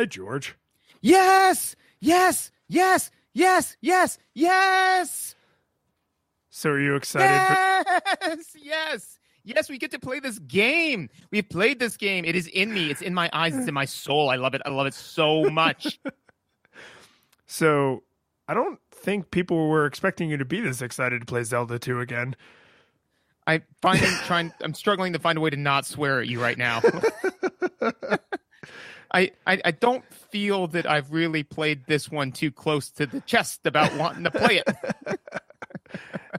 Hey, George. Yes! Yes! Yes! Yes! Yes! Yes! So are you excited? Yes! Yes, we get to play this game. We've played this game. It is in me. It's in my eyes. It's in my soul. I love it. I love it so much. So I don't think people were expecting you to be this excited to play Zelda 2 again. I'm struggling to find a way to not swear at you right now. I don't feel that I've really played this one too close to the chest about wanting to play it.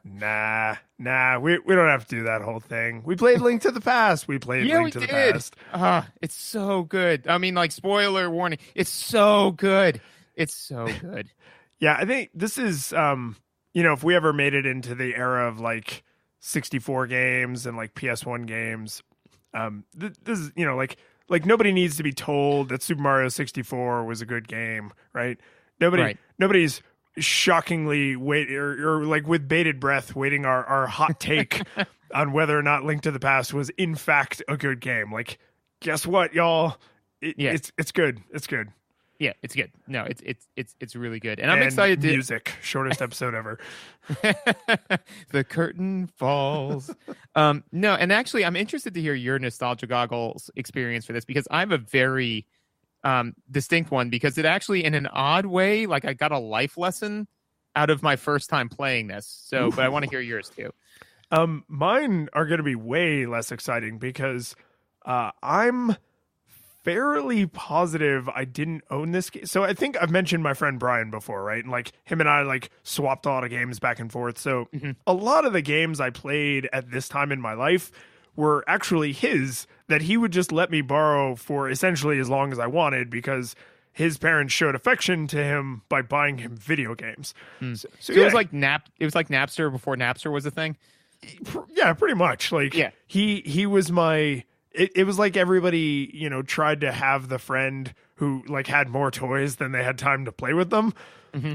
Nah, we don't have to do that whole thing. We played Link to the Past. We played Link to the Past. It's so good. I mean, like, spoiler warning. It's so good. It's so good. Yeah, I think this is, if we ever made it into the era of like 64 games and like PS1 games, this is, like nobody needs to be told that Super Mario 64 was a good game, right? Nobody's shockingly or like with bated breath waiting our hot take on whether or not Link to the Past was in fact a good game. Like, guess what, y'all? It's good. It's good. Yeah, it's good. No, it's really good, and I'm excited. Music, shortest episode ever. The curtain falls. No, and actually, I'm interested to hear your nostalgia goggles experience for this because I have a very distinct one because it actually, in an odd way, like I got a life lesson out of my first time playing this. So, but I want to hear yours too. Mine are going to be way less exciting because I'm fairly positive I didn't own this game. So I think I've mentioned my friend Brian before, right? And like him and I like swapped a lot of games back and forth. So a lot of the games I played at this time in my life were actually his that he would just let me borrow for essentially as long as I wanted because his parents showed affection to him by buying him video games. So it was like Napster before Napster was a thing. Yeah, pretty much. Like he was my. It was like everybody, tried to have the friend who like had more toys than they had time to play with them.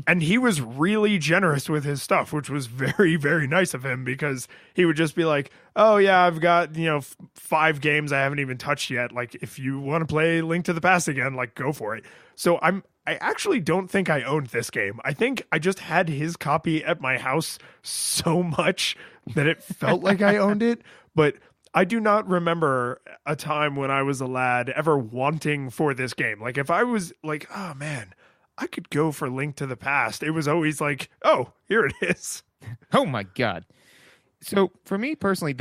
And he was really generous with his stuff, which was very, very nice of him because he would just be like, oh yeah, I've got, 5 games I haven't even touched yet. Like if you want to play Link to the Past again, like go for it. So I actually don't think I owned this game. I think I just had his copy at my house so much that it felt like I owned it. But I do not remember a time when I was a lad ever wanting for this game. Like if I was like, oh man, I could go for Link to the Past. It was always like, oh, here it is. Oh my God. So for me personally,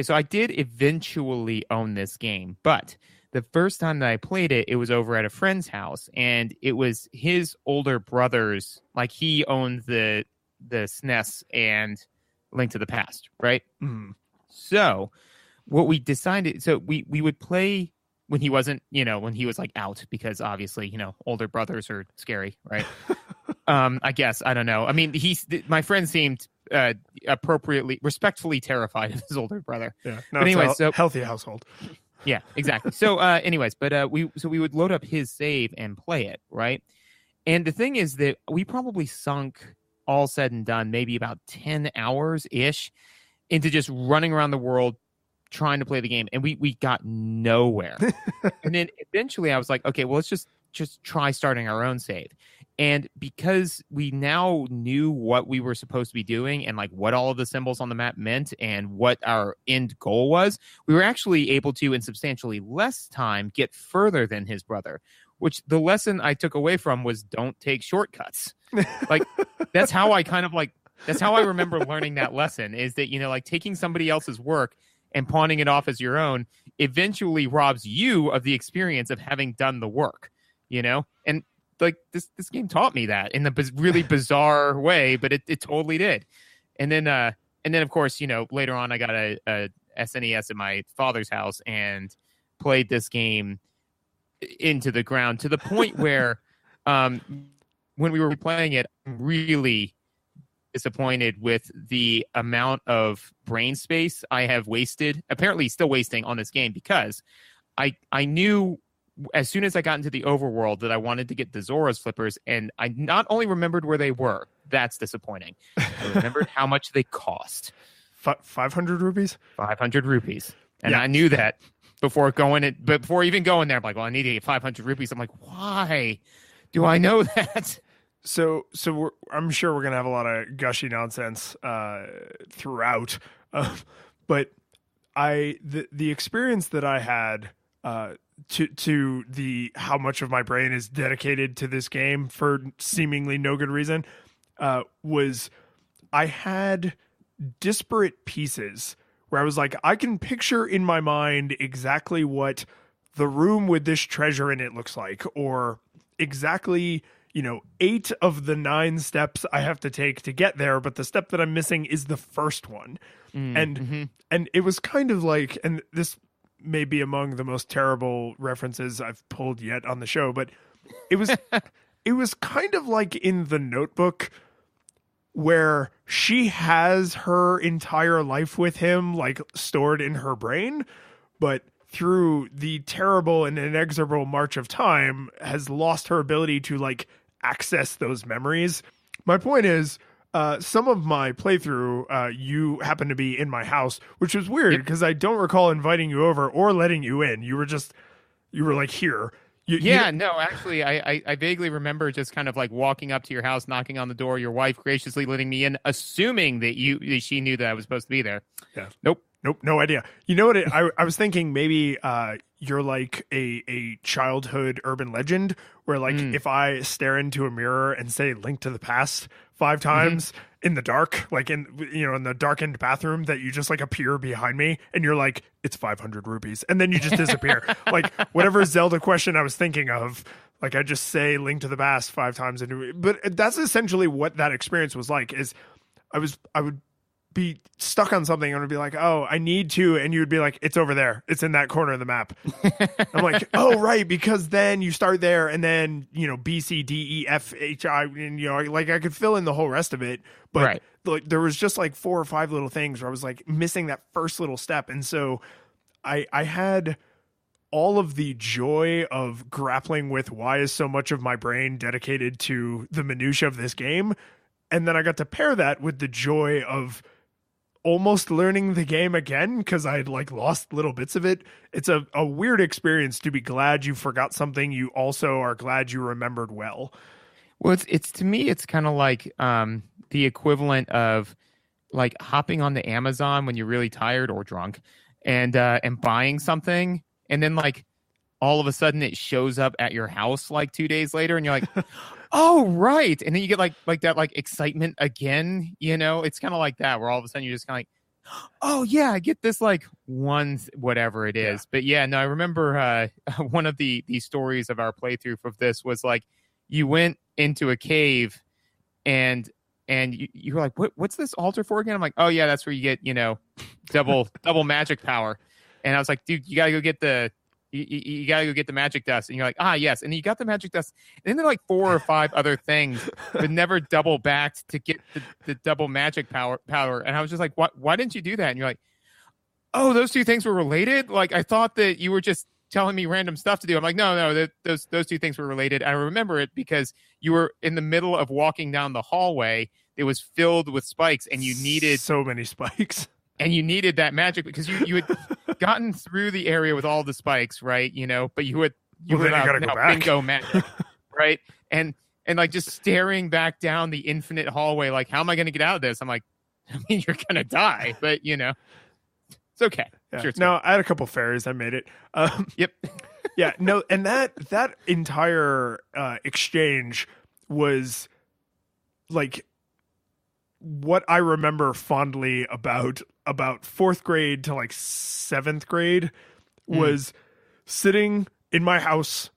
so I did eventually own this game, but the first time that I played it, it was over at a friend's house and it was his older brother's, like he owned the SNES and Link to the Past, right? So what we decided, so we would play when he wasn't, when he was like out, because obviously, older brothers are scary, right? I guess, I don't know. I mean, my friend seemed respectfully terrified of his older brother. Yeah. No, but anyway, so healthy household. Yeah, exactly. So anyways, but we would load up his save and play it, right? And the thing is that we probably sunk, all said and done, maybe about 10 hours-ish into just running around the world trying to play the game, and we got nowhere. And then eventually I was like, okay, well, let's just try starting our own save. And because we now knew what we were supposed to be doing and like what all of the symbols on the map meant and what our end goal was, we were actually able to, in substantially less time, get further than his brother, which the lesson I took away from was don't take shortcuts. Like that's how I remember learning that lesson, is that, like taking somebody else's work and pawning it off as your own eventually robs you of the experience of having done the work, and like this game taught me that in a really bizarre way, but it totally did. And then of course, later on I got a SNES at my father's house and played this game into the ground to the point where when we were playing it, I'm really disappointed with the amount of brain space I have wasted, apparently still wasting on this game, because I knew as soon as I got into the overworld that I wanted to get the Zora's flippers, and I not only remembered where they were, that's disappointing. I remembered how much they cost. 500 rupees? 500 rupees. And yeah. I knew that before even going there. I'm like, well, I need to get 500 rupees. I'm like, why do I know that? I'm sure we're gonna have a lot of gushy nonsense throughout, but the experience that I had to the how much of my brain is dedicated to this game for seemingly no good reason was I had disparate pieces where I was like, I can picture in my mind exactly what the room with this treasure in it looks like, or exactly, 8 of the 9 steps I have to take to get there, but the step that I'm missing is the first one. And it was kind of like, and this may be among the most terrible references I've pulled yet on the show, but it was kind of like in The Notebook, where she has her entire life with him, like, stored in her brain, but through the terrible and inexorable march of time has lost her ability to, like, access those memories. My point is, some of my playthrough, you happened to be in my house, which was weird because I don't recall inviting you over or letting you in. You were like, here. No, actually, I vaguely remember just kind of like walking up to your house, knocking on the door, your wife graciously letting me in, assuming that she knew that I was supposed to be there. Yeah. Nope, no idea. You know what? I was thinking maybe you're like a childhood urban legend where, like, if I stare into a mirror and say "Link to the Past" 5 times in the dark, like in the darkened bathroom, that you just like appear behind me and you're like, it's 500 rupees, and then you just disappear. Like whatever Zelda question I was thinking of, like I just say "Link to the Past" 5 times but that's essentially what that experience was like. Is I would be stuck on something and would be like, oh, I need to, and you would be like, it's over there, it's in that corner of the map. I'm like, oh right, because then you start there and then B, C, D, E, F, H, I, and like I could fill in the whole rest of it, but right. Like there was just like 4 or 5 little things where I was like missing that first little step. And so I had all of the joy of grappling with why is so much of my brain dedicated to the minutia of this game, and then I got to pair that with the joy of almost learning the game again because I had like lost little bits of it. It's a weird experience to be glad you forgot something you also are glad you remembered well. Well, it's to me, it's kind of like the equivalent of like hopping on the Amazon when you're really tired or drunk and buying something, and then like all of a sudden it shows up at your house like 2 days later and you're like, oh, right. And then you get like that, like excitement again, it's kind of like that, where all of a sudden you're just kind of like, oh yeah, I get this like whatever it is. Yeah. But yeah, no, I remember one of the stories of our playthrough of this was like, you went into a cave and you were like, what's this altar for again? I'm like, oh yeah, that's where you get, double magic power. And I was like, dude, you gotta go get the magic dust. And you're like, ah, yes. And you got the magic dust. And then there are like 4 or 5 other things, but never double backed to get the double magic power. And I was just like, why didn't you do that? And you're like, oh, those 2 things were related. Like, I thought that you were just telling me random stuff to do. I'm like, no, those 2 things were related. I remember it because you were in the middle of walking down the hallway. It was filled with spikes and you needed so many spikes. And you needed that magic because you had gotten through the area with all the spikes, right? But you were now bingo magic, right? And like just staring back down the infinite hallway, like, how am I going to get out of this? I'm like, I mean, you're going to die, but it's okay. Yeah. Sure, no, I had a couple fairies. I made it. Yep. Yeah. No, and that entire exchange was like what I remember fondly about 4th grade to like 7th grade was sitting in my house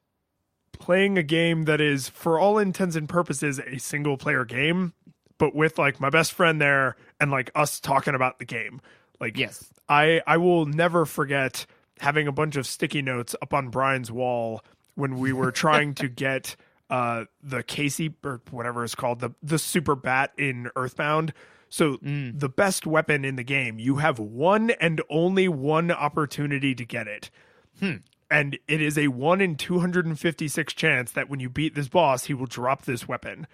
playing a game that is, for all intents and purposes, a single player game, but with like my best friend there and like us talking about the game. Like, yes, I will never forget having a bunch of sticky notes up on Brian's wall when we were trying to get the Casey or whatever it's called, the super bat in Earthbound. So the best weapon in the game, you have one and only one opportunity to get it. And it is a 1 in 256 chance that when you beat this boss, he will drop this weapon.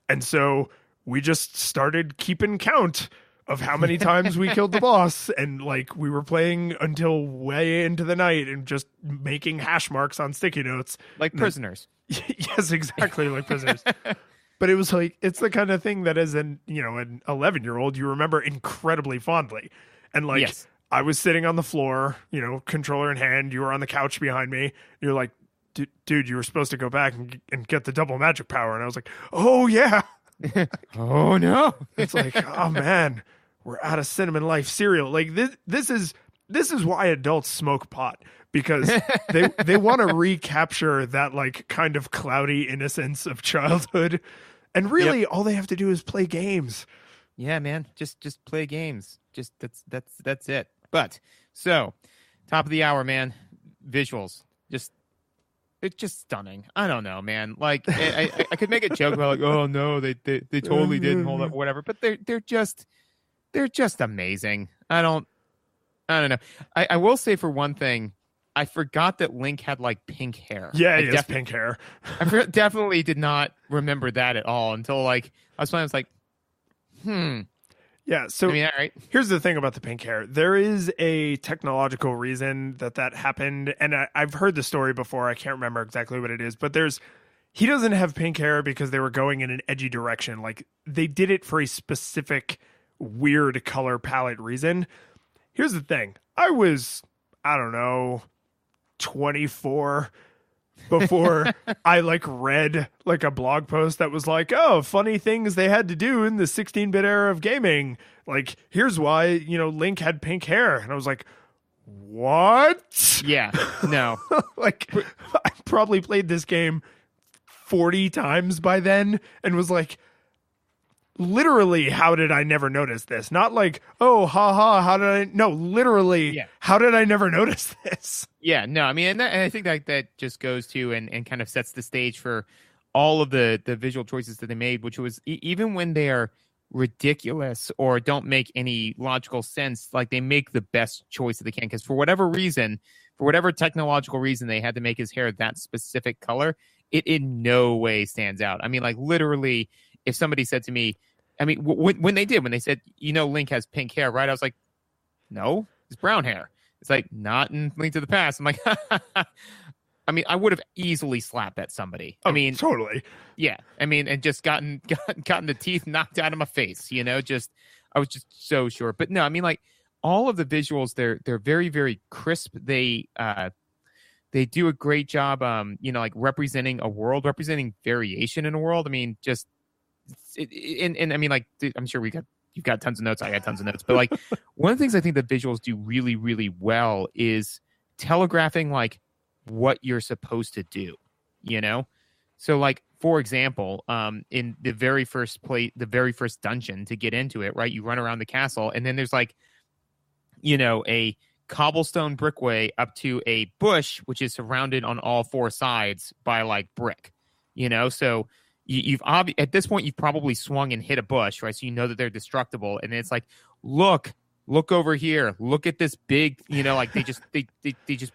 And so we just started keeping count of how many times we killed the boss, and like we were playing until way into the night and just making hash marks on sticky notes like prisoners. Yes, exactly, like prisoners. But it was like, it's the kind of thing that as an 11-year-old you remember incredibly fondly. And like, Yes. I was sitting on the floor, controller in hand, you were on the couch behind me, you're like, dude, you were supposed to go back and get the double magic power. And I was like, oh yeah. Oh no. It's like, oh man, we're out of Cinnamon Life cereal. Like this is why adults smoke pot, because they want to recapture that like kind of cloudy innocence of childhood. And really all they have to do is play games. Yeah, man. Just play games. Just that's it. But so top of the hour, man. Visuals. It's just stunning. I don't know, man. Like I could make a joke about like, oh no, they totally didn't hold up, whatever. But they're just amazing. I don't know. I will say for one thing, I forgot that Link had like pink hair. Yeah, he has pink hair. I definitely did not remember that at all until like I was playing. I was like, Yeah, so I mean, all right. Here's the thing about the pink hair. There is a technological reason that happened, and I've heard the story before. I can't remember exactly what it is, but he doesn't have pink hair because they were going in an edgy direction. Like, they did it for a specific weird color palette reason. Here's the thing. I was, I don't know, 24 before I like read like a blog post that was like, oh, funny things they had to do in the 16-bit era of gaming. Like, here's why, Link had pink hair. And I was like, what? Yeah, no. Like, I probably played this game 40 times by then and was like, literally, how did I never notice this? Not like, oh, how did I? No, literally, how did I never notice this? Yeah, no, I mean, and I think that just goes to and kind of sets the stage for all of the visual choices that they made, which was even when they are ridiculous or don't make any logical sense, like they make the best choice that they can. Because for whatever technological reason they had to make his hair that specific color, it in no way stands out. I mean, like literally, if somebody said to me, I mean, when they said, Link has pink hair, right? I was like, no, it's brown hair. It's like, not in Link to the Past. I'm like, I mean, I would have easily slapped at somebody. Oh, I mean, totally. Yeah. I mean, and just gotten the teeth knocked out of my face, I was just so sure. But no, I mean, like all of the visuals, they're very, very crisp. They do a great job, like representing a world, representing variation in a world. I mean, just, and I mean, like, I'm sure you've got tons of notes. I got tons of notes, but like one of the things I think the visuals do really, really well is telegraphing like what you're supposed to do, So like, for example, in the very first dungeon to get into it, right? You run around the castle and then there's like, a cobblestone brickway up to a bush, which is surrounded on all four sides by like brick, so you've at this point you've probably swung and hit a bush, right? So that they're destructible, and then it's like, look over here, look at this big, like they just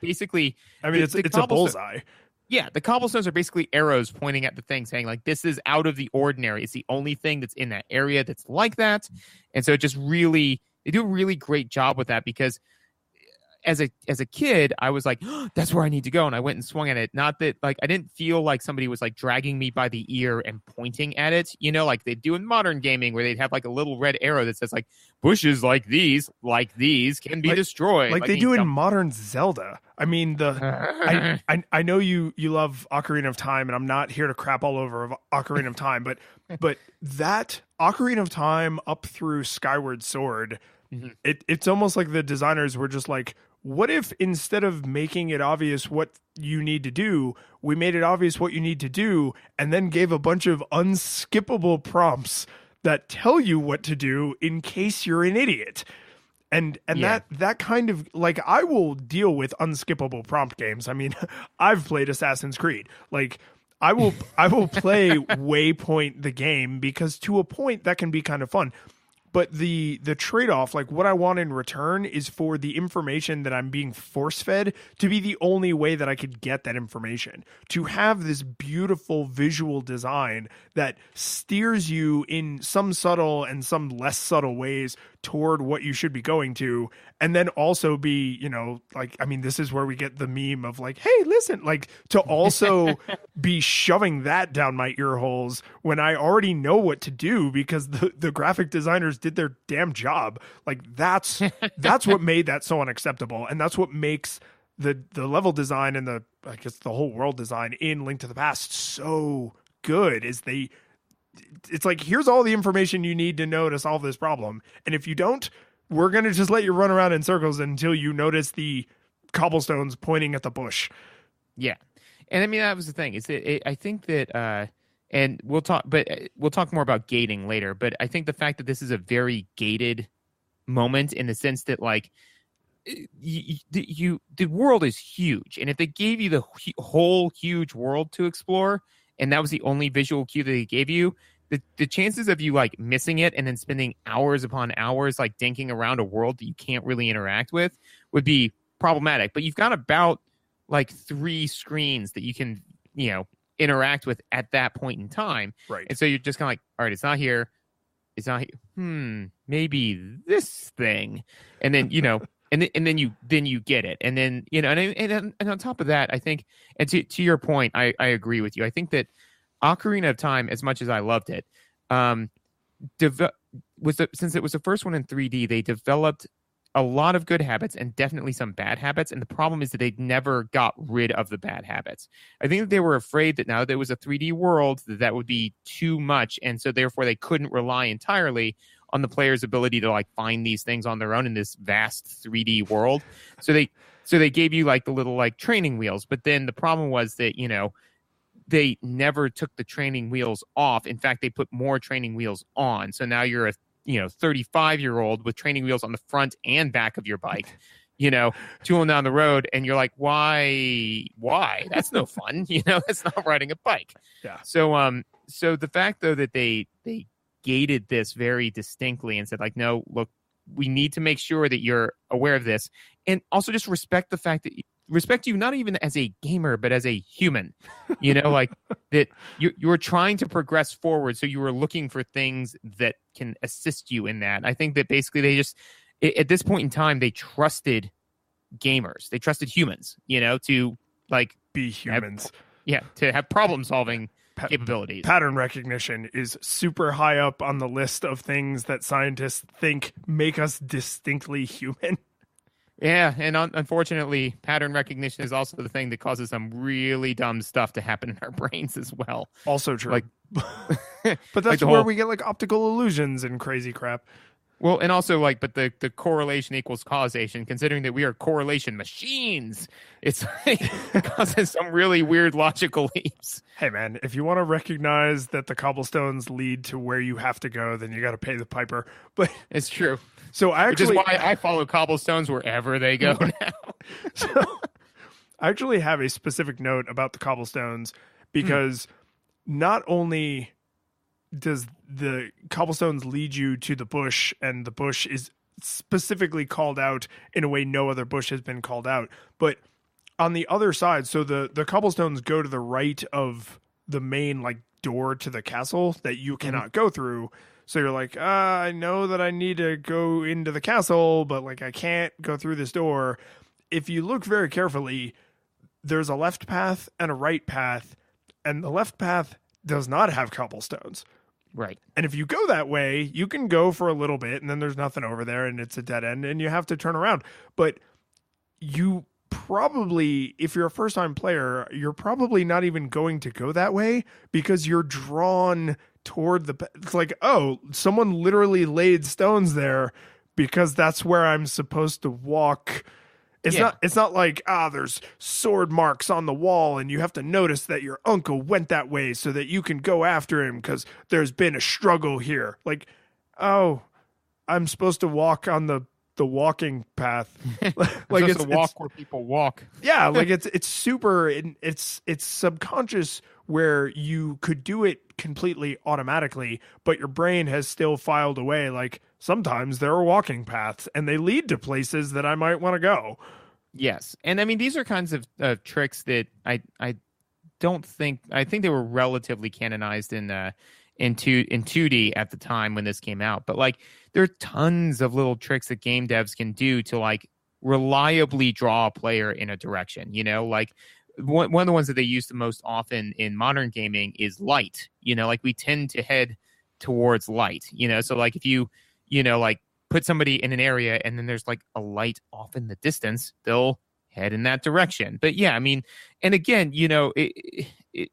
basically. I mean, it's a bullseye. Yeah, the cobblestones are basically arrows pointing at the thing, saying like, this is out of the ordinary. It's the only thing that's in that area that's like that, and so it just really they do a really great job with that because. As a kid, I was like, oh, that's where I need to go. And I went and swung at it. Not that like I didn't feel like somebody was like dragging me by the ear and pointing at it, like they do in modern gaming where they'd have like a little red arrow that says like bushes like these can be destroyed. Like they do in modern Zelda. I mean, I know you love Ocarina of Time, and I'm not here to crap all over Ocarina of Time, but that Ocarina of Time up through Skyward Sword, it's almost like the designers were just like, what if instead of making it obvious what you need to do, we made it obvious what you need to do and then gave a bunch of unskippable prompts that tell you what to do in case you're an idiot. And that kind of like, I will deal with unskippable prompt games. I mean, I've played Assassin's Creed. Like I will play waypoint the game because to a point that can be kind of fun. But the trade-off, like what I want in return is for the information that I'm being force-fed to be the only way that I could get that information. To have this beautiful visual design that steers you in some subtle and some less subtle ways toward what you should be going to, and then also be, you know, like, I mean, this is where we get the meme of like, hey, listen, like to also be shoving that down my ear holes when I already know what to do because the graphic designers did their damn job. Like that's what made that so unacceptable. And that's what makes the level design and the, I guess the whole world design in Link to the Past so good is it's like, here's all the information you need to know to solve this problem. And if you don't, we're going to just let you run around in circles until you notice the cobblestones pointing at the bush. Yeah. And I mean, that was the thing. I think that, and we'll talk more about gating later, but I think the fact that this is a very gated moment in the sense that like the world is huge. And if they gave you the whole huge world to explore, and that was the only visual cue that they gave you, the chances of you like missing it and then spending hours upon hours like dinking around a world that you can't really interact with would be problematic. But you've got about like 3 screens that you can, you know, interact with at that point in time. Right. And so you're just kind of like, all right, it's not here. It's not here. Maybe this thing. And then, you know, and then you get it. And then, you know, and on top of that, I think, and to your point, I agree with you. I think that Ocarina of Time, as much as I loved it, since it was the first one in 3D, they developed a lot of good habits and definitely some bad habits. And the problem is that they never got rid of the bad habits. I think that they were afraid that now that it was a 3D world, that would be too much. And so therefore they couldn't rely entirely on the player's ability to like find these things on their own in this vast 3D world. So they gave you like the little like training wheels. But then the problem was that, you know, they never took the training wheels off. In fact, they put more training wheels on. So now you're a 35-year-old with training wheels on the front and back of your bike, you know, tooling down the road. And you're like, why? That's no fun. You know, that's not riding a bike. Yeah. So the fact though, that they gated this very distinctly and said like, no, look, we need to make sure that you're aware of this. And also just respect the fact that respect you, not even as a gamer, but as a human, you know, like that you were trying to progress forward. So you were looking for things that can assist you in that. I think that basically they just, at this point in time, they trusted gamers. They trusted humans, you know, to like be humans. To have problem solving capabilities. Pattern recognition is super high up on the list of things that scientists think make us distinctly human. Yeah, and unfortunately, pattern recognition is also the thing that causes some really dumb stuff to happen in our brains as well. Also true. Like, but that's like where we get like optical illusions and crazy crap. Well, and also like, but the correlation equals causation, considering that we are correlation machines. It's like, it causes some really weird logical leaps. Hey man, if you want to recognize that the cobblestones lead to where you have to go, then you got to pay the piper. But it's true. So which is why I follow cobblestones wherever they go now. So I actually have a specific note about the cobblestones because not only does the cobblestones lead you to the bush, and the bush is specifically called out in a way no other bush has been called out, but on the other side, so the cobblestones go to the right of the main like door to the castle that you cannot go through. So you're like, I know that I need to go into the castle, but like I can't go through this door. If you look very carefully, there's a left path and a right path, and the left path does not have cobblestones. Right. And if you go that way, you can go for a little bit and then there's nothing over there and it's a dead end and you have to turn around. But you probably, if you're a first time player, you're probably not even going to go that way because you're drawn toward it's like, oh, someone literally laid stones there because that's where I'm supposed to walk. It's not like, there's sword marks on the wall and you have to notice that your uncle went that way so that you can go after him because there's been a struggle here. Like, oh, I'm supposed to walk on the walking path. Like it's a walk where people walk. Yeah, like it's super, it's subconscious where you could do it completely automatically, but your brain has still filed away like, sometimes there are walking paths and they lead to places that I might want to go. Yes. And I mean, these are kinds of tricks that I don't think, I think they were relatively canonized in 2D at the time when this came out. But like, there are tons of little tricks that game devs can do to like reliably draw a player in a direction, you know, like one of the ones that they use the most often in modern gaming is light, you know, like we tend to head towards light, you know, so like if you know, like put somebody in an area and then there's like a light off in the distance, they'll head in that direction. But yeah, I mean, and again, you know, if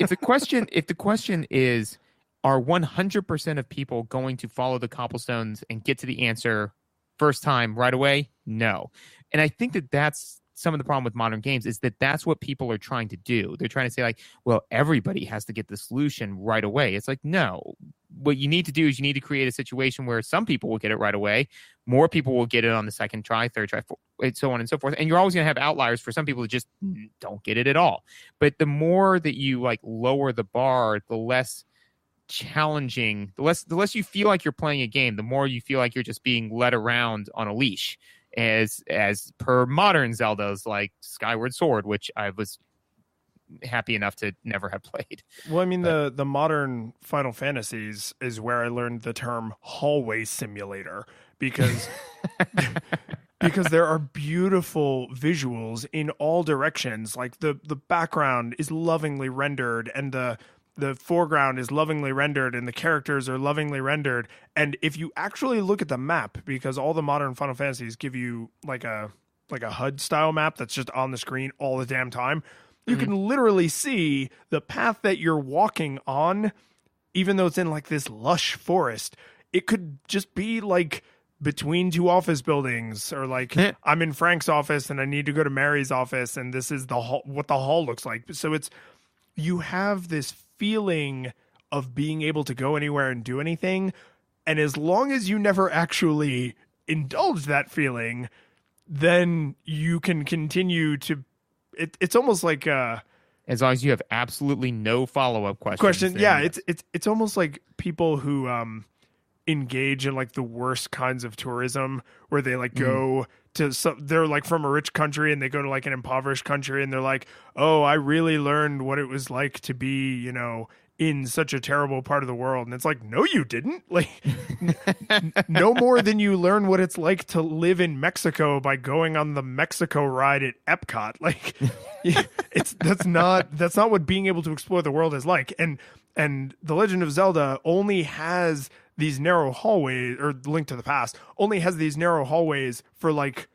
the question is, are 100% of people going to follow the cobblestones and get to the answer first time right away? No. And I think that that's some of the problem with modern games, is that that's what people are trying to do. They're trying to say like, well, everybody has to get the solution right away. It's like, no, what you need to do is you need to create a situation where some people will get it right away. More people will get it on the second try, third try, so on and so forth. And you're always going to have outliers for some people that just don't get it at all. But the more that you like lower the bar, the less challenging, the less you feel like you're playing a game, the more you feel like you're just being led around on a leash, as per modern Zeldas like Skyward Sword, which I was happy enough to never have played. Well, I mean, the modern Final Fantasies is where I learned the term hallway simulator, because because there are beautiful visuals in all directions. Like the background is lovingly rendered, and the foreground is lovingly rendered, and the characters are lovingly rendered. And if you actually look at the map, because all the modern Final Fantasies give you like a HUD style map that's just on the screen all the damn time, you can literally see the path that you're walking on, even though it's in like this lush forest. It could just be like between two office buildings, or like I'm in Frank's office and I need to go to Mary's office, and this is the hall, what the hall looks like. So it's, you have this feeling of being able to go anywhere and do anything. And as long as you never actually indulge that feeling, then you can continue to, it's almost like as long as you have absolutely no follow-up questions. Yeah, it's almost like people who engage in like the worst kinds of tourism, where they like go to they're like from a rich country and they go to like an impoverished country, and they're like, oh, I really learned what it was like to be, you know, in such a terrible part of the world. And it's like, no, you didn't. Like no more than you learn what it's like to live in Mexico by going on the Mexico ride at Epcot. Like that's not what being able to explore the world is like. And The Legend of Zelda only has these narrow hallways, or Link to the Past only has these narrow hallways for like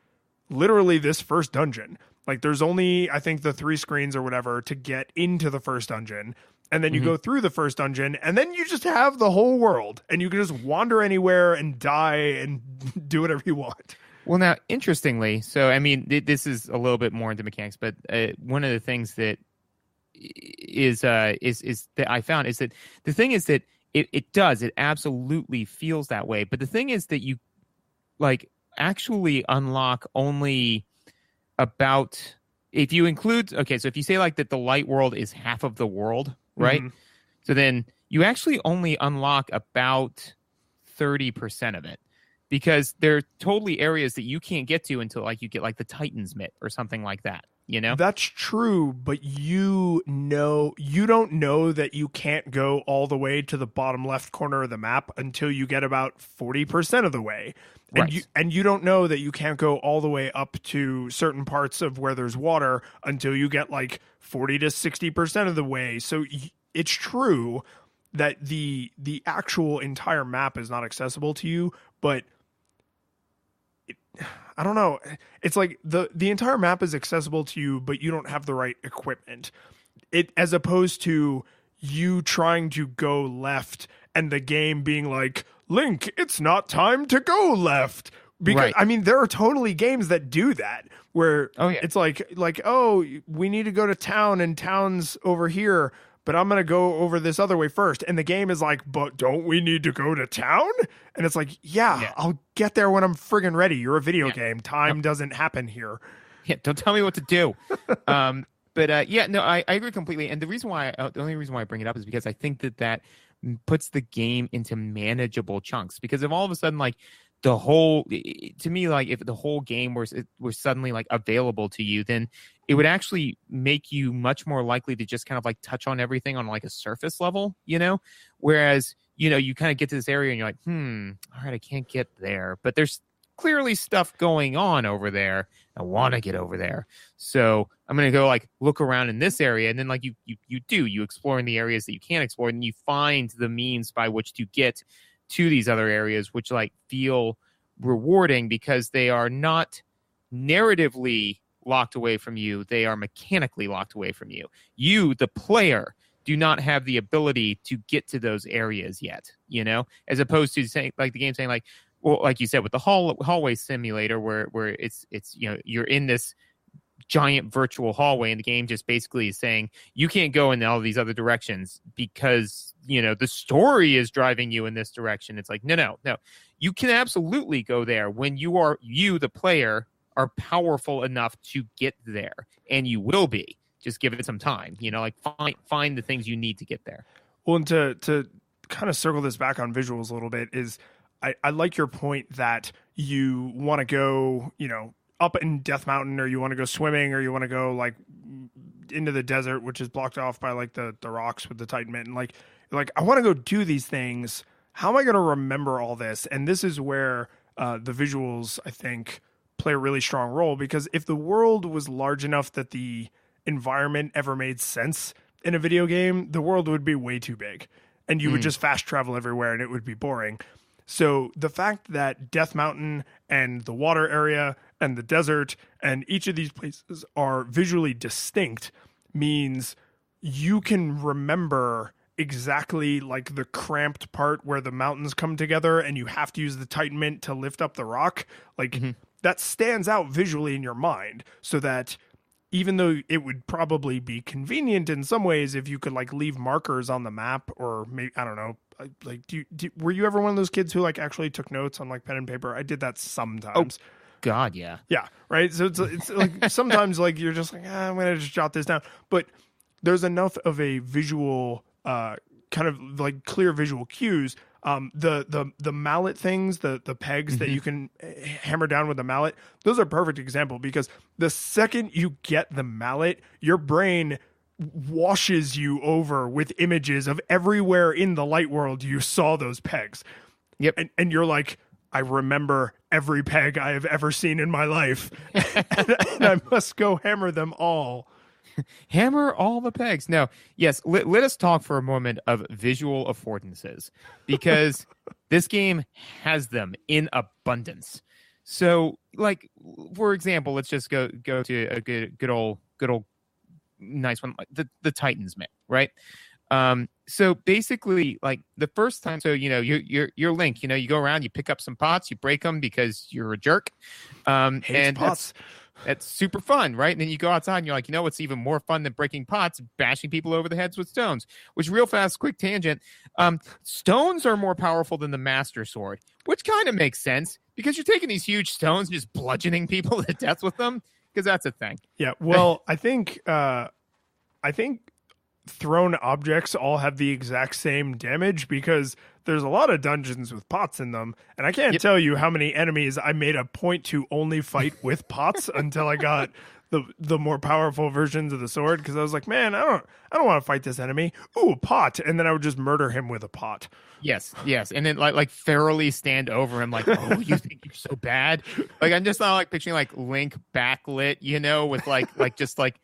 literally this first dungeon. Like there's only, I think, the 3 screens or whatever to get into the first dungeon. And then you go through the first dungeon, and then you just have the whole world, and you can just wander anywhere and die and do whatever you want. Well, now, interestingly, so I mean, this is a little bit more into mechanics, but one of the things that is that I found is that the thing is that it absolutely feels that way. But the thing is that you like actually unlock only about, if you include, okay, so if you say like that the light world is half of the world, right? So then you actually only unlock about 30% of it, because there are totally areas that you can't get to until like you get like the Titan's Mitt or something like that, you know? That's true, but you don't know that you can't go all the way to the bottom left corner of the map until you get about 40% of the way. And you don't know that you can't go all the way up to certain parts of where there's water until you get like 40 to 60% of the way. So it's true that the actual entire map is not accessible to you, but I don't know. It's like the entire map is accessible to you, but you don't have the right equipment. As opposed to you trying to go left and the game being like, Link, it's not time to go left. Because I mean, there are totally games that do that, where it's like, oh, we need to go to town, and town's over here, but I'm going to go over this other way first. And the game is like, but don't we need to go to town? And it's like, yeah. I'll get there when I'm friggin' ready. You're a video game. Time doesn't happen here. Yeah, don't tell me what to do. But I agree completely. And the only reason why I bring it up is because I think that puts the game into manageable chunks. Because if all of a sudden, like, the whole, to me, like, if the whole game was suddenly like available to you, then it would actually make you much more likely to just kind of like touch on everything on like a surface level, whereas, you kind of get to this area and you're like, all right, I can't get there, but there's clearly stuff going on over there. I want to get over there. So I'm going to go like look around in this area. And then like you explore in the areas that you can't explore, and you find the means by which to get to these other areas, which like feel rewarding because they are not narratively locked away from you. They are mechanically locked away from you. You, the player, do not have the ability to get to those areas yet, as opposed to saying like the game saying like, well, like you said, with the hallway simulator where it's you're in this giant virtual hallway, and the game just basically is saying you can't go in all these other directions because the story is driving you in this direction. It's like no, you can absolutely go there when you the player are powerful enough to get there, and you will be. Just give it some time, like find the things you need to get there. Well, and to kind of circle this back on visuals a little bit is I like your point that you want to go, up in Death Mountain, or you want to go swimming, or you want to go like into the desert, which is blocked off by like the rocks with the Titan Mitt, and like I want to go do these things. How am I going to remember all this? And this is where the visuals, I think, play a really strong role, because if the world was large enough that the environment ever made sense in a video game, the world would be way too big, and you would just fast travel everywhere, and it would be boring. So the fact that Death Mountain and the water area and the desert and each of these places are visually distinct means you can remember exactly like the cramped part where the mountains come together and you have to use the Titan Mint to lift up the rock. Like that stands out visually in your mind, so that even though it would probably be convenient in some ways if you could like leave markers on the map, or maybe, I don't know, like, were you ever one of those kids who like actually took notes on like pen and paper? I did that sometimes. Oh, God, yeah. Yeah, right? So it's like sometimes like you're just like, I'm going to just jot this down. But there's enough of a visual, kind of like clear visual cues. The mallet things, the pegs that you can hammer down with the mallet, those are a perfect example, because the second you get the mallet, your brain washes you over with images of everywhere in the light world you saw those pegs. Yep. And you're like, I remember every peg I have ever seen in my life, and I must go hammer them all. Hammer all the pegs. Now, yes, let us talk for a moment of visual affordances, because this game has them in abundance. So, like, for example, let's just go to a good old nice one, like the Titans Mitt, right? So basically, like the first time, so you're Link, you go around, you pick up some pots, you break them because you're a jerk. And pots. That's super fun, right? And then you go outside and you're like, what's even more fun than breaking pots? Bashing people over the heads with stones. Which, real fast, quick tangent, stones are more powerful than the Master Sword, which kind of makes sense, because you're taking these huge stones and just bludgeoning people to death with them, because that's a thing. Yeah, well, I think thrown objects all have the exact same damage, because there's a lot of dungeons with pots in them, and I can't tell you how many enemies I made a point to only fight with pots until I got the more powerful versions of the sword, because I was like, man, I don't want to fight this enemy. Ooh, a pot. And then I would just murder him with a pot. Yes. And then like thoroughly stand over him like, oh, you think you're so bad? Like, I'm just not like picturing like Link backlit, with like just like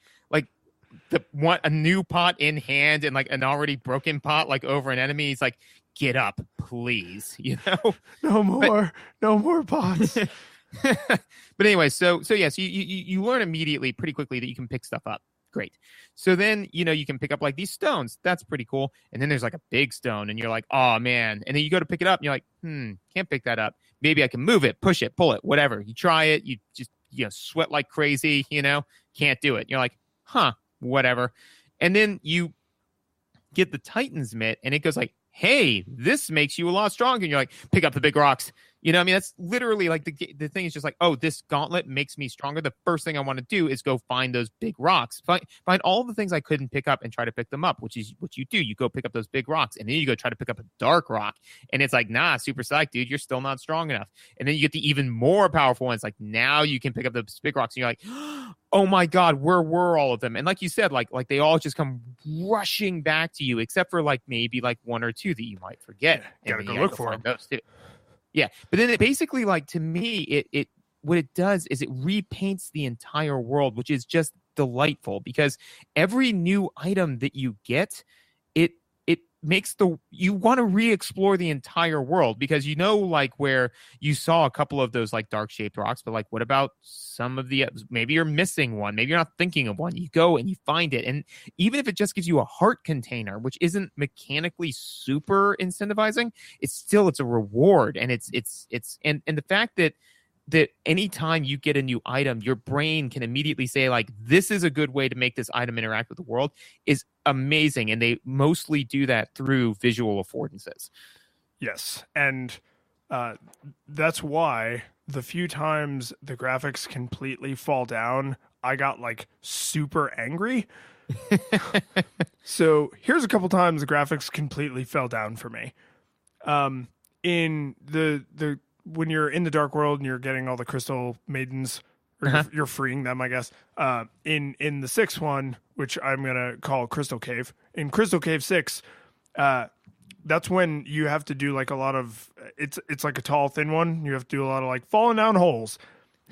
a new pot in hand and like an already broken pot like over an enemy. He's like, get up, please. No more pots. But anyway, so yes, you learn immediately pretty quickly that you can pick stuff up. Great. So then, you can pick up like these stones. That's pretty cool. And then there's like a big stone and you're like, oh man. And then you go to pick it up and you're like, can't pick that up. Maybe I can move it, push it, pull it, whatever. You try it. You just, sweat like crazy, can't do it. You're like, whatever. And then you get the Titan's Mitt and it goes like, hey, this makes you a lot stronger. And you're like, pick up the big rocks, You know, I mean, that's literally like the thing is just like, oh, this gauntlet makes me stronger. The first thing I want to do is go find those big rocks, find all the things I couldn't pick up and try to pick them up, which is what you do. You go pick up those big rocks, and then you go try to pick up a dark rock, and it's like, nah, super psyched, dude, you're still not strong enough. And then you get the even more powerful ones. Like now you can pick up those big rocks, and you're like, oh my god, where were all of them? And like you said, like they all just come rushing back to you, except for like maybe like one or two that you might forget. Gotta go look for them. Those too. Yeah, but then it basically, like, to me, it what it does is it repaints the entire world, which is just delightful because every new item that you get, it makes you want to re-explore the entire world because you know, like, where you saw a couple of those like dark shaped rocks, but like, what about some of the maybe you're missing one, maybe you're not thinking of one. You go and you find it, and even if it just gives you a heart container, which isn't mechanically super incentivizing, it's a reward, and it's and the fact that anytime you get a new item, your brain can immediately say, like, this is a good way to make this item interact with the world is amazing. And they mostly do that through visual affordances. Yes. And that's why the few times the graphics completely fall down, I got like super angry. So here's a couple times the graphics completely fell down for me. In the when you're in the Dark World and you're getting all the crystal maidens, or you're freeing them, I guess. In the sixth one, which I'm gonna call Crystal Cave, in Crystal Cave 6, that's when you have to do like a lot of it's like a tall, thin one. You have to do a lot of like falling down holes.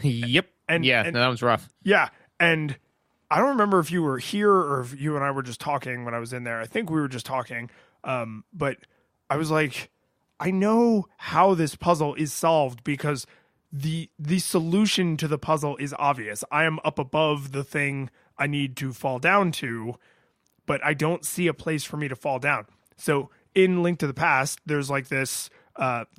Yep. And no, that was rough. Yeah, and I don't remember if you were here or if you and I were just talking when I was in there. I think we were just talking. But I was like, I know how this puzzle is solved because the solution to the puzzle is obvious. I am up above the thing I need to fall down to, but I don't see a place for me to fall down. So in Link to the Past, there's like this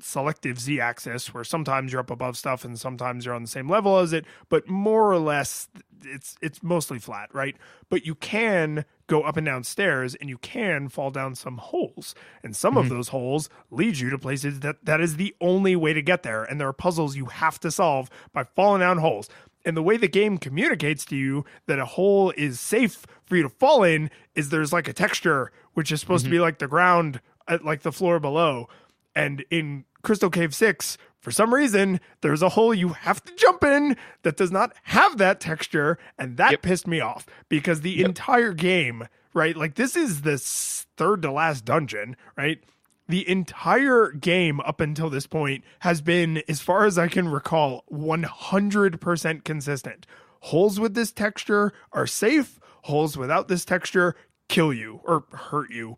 selective z-axis where sometimes you're up above stuff and sometimes you're on the same level as it, but more or less it's mostly flat, right? But you can go up and down stairs and you can fall down some holes, and some of those holes lead you to places that is the only way to get there, and there are puzzles you have to solve by falling down holes. And the way the game communicates to you that a hole is safe for you to fall in is there's like a texture which is supposed to be like the ground, like the floor below. And in Crystal Cave 6, for some reason, there's a hole you have to jump in that does not have that texture, and that pissed me off because the entire game, right? Like, this is the third to last dungeon, right? The entire game up until this point has been, as far as I can recall, 100% consistent. Holes with this texture are safe. Holes without this texture kill you or hurt you.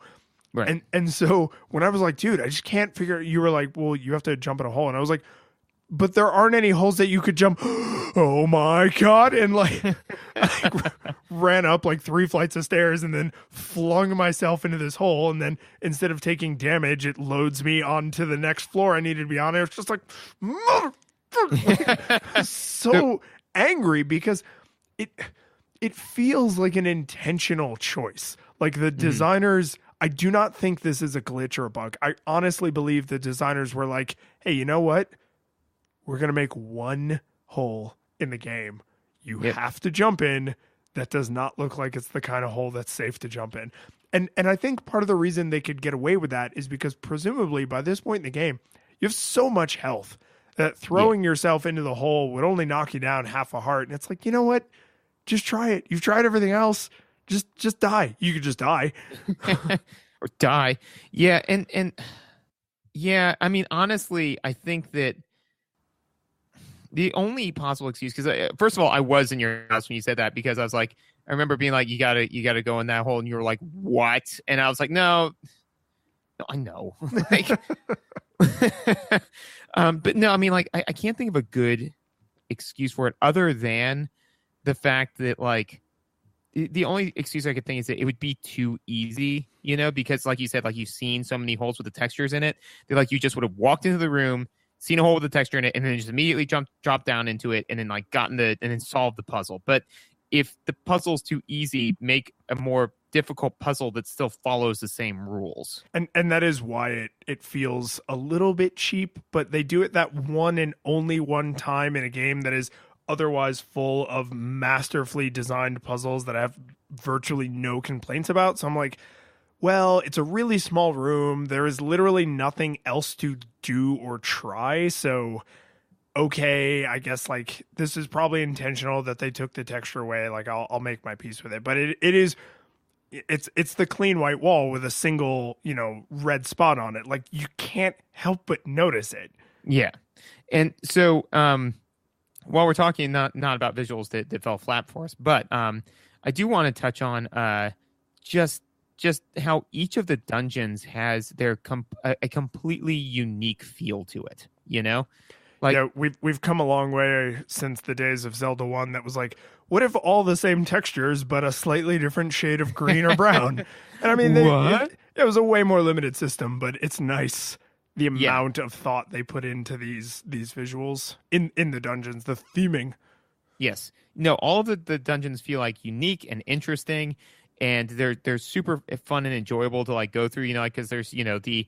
Right. And so when I was like, dude, I just can't figure, you were like, well, you have to jump in a hole. And I was like, but there aren't any holes that you could jump. Oh my God. And like, I ran up like 3 flights of stairs and then flung myself into this hole. And then instead of taking damage, it loads me onto the next floor I needed to be on. It was just like, motherfucker. So angry because it feels like an intentional choice. Like the designers, I do not think this is a glitch or a bug. I honestly believe the designers were like, hey, you know what? We're going to make one hole in the game you have to jump in that does not look like it's the kind of hole that's safe to jump in. And I think part of the reason they could get away with that is because presumably by this point in the game, you have so much health that throwing yourself into the hole would only knock you down half a heart. And it's like, you know what? Just try it. You've tried everything else. Just die. You could just die. Or die. Yeah. And yeah, I mean, honestly, I think that the only possible excuse, because first of all, I was in your house when you said that, because I was like, I remember being like, you gotta go in that hole, and you were like, what? And I was like, no, I know. Like, but no, I mean, like, I can't think of a good excuse for it other than the fact that, like, the only excuse I could think is that it would be too easy, you know, because like you said, like, you've seen so many holes with the textures in it that, like, you just would have walked into the room, seen a hole with the texture in it, and then just immediately dropped down into it, and then like and then solved the puzzle. But if the puzzle's too easy, make a more difficult puzzle that still follows the same rules. And that is why it feels a little bit cheap, but they do it that one and only one time in a game that is otherwise full of masterfully designed puzzles that I have virtually no complaints about. So I'm like, well, it's a really small room. There is literally nothing else to do or try. So, okay, I guess like this is probably intentional that they took the texture away. Like I'll make my peace with it. But it's the clean white wall with a single, red spot on it. Like you can't help but notice it. Yeah. And so, while we're talking not about visuals that fell flat for us, but I do want to touch on just how each of the dungeons has a completely unique feel to it, Like, yeah, we've come a long way since the days of Zelda 1 that was like, what if all the same textures but a slightly different shade of green or brown? And I mean, it was a way more limited system, but it's nice the amount of thought they put into these visuals in the dungeons, the theming. Yes. No, all of the dungeons feel like unique and interesting, and they're super fun and enjoyable to like go through, because there's, the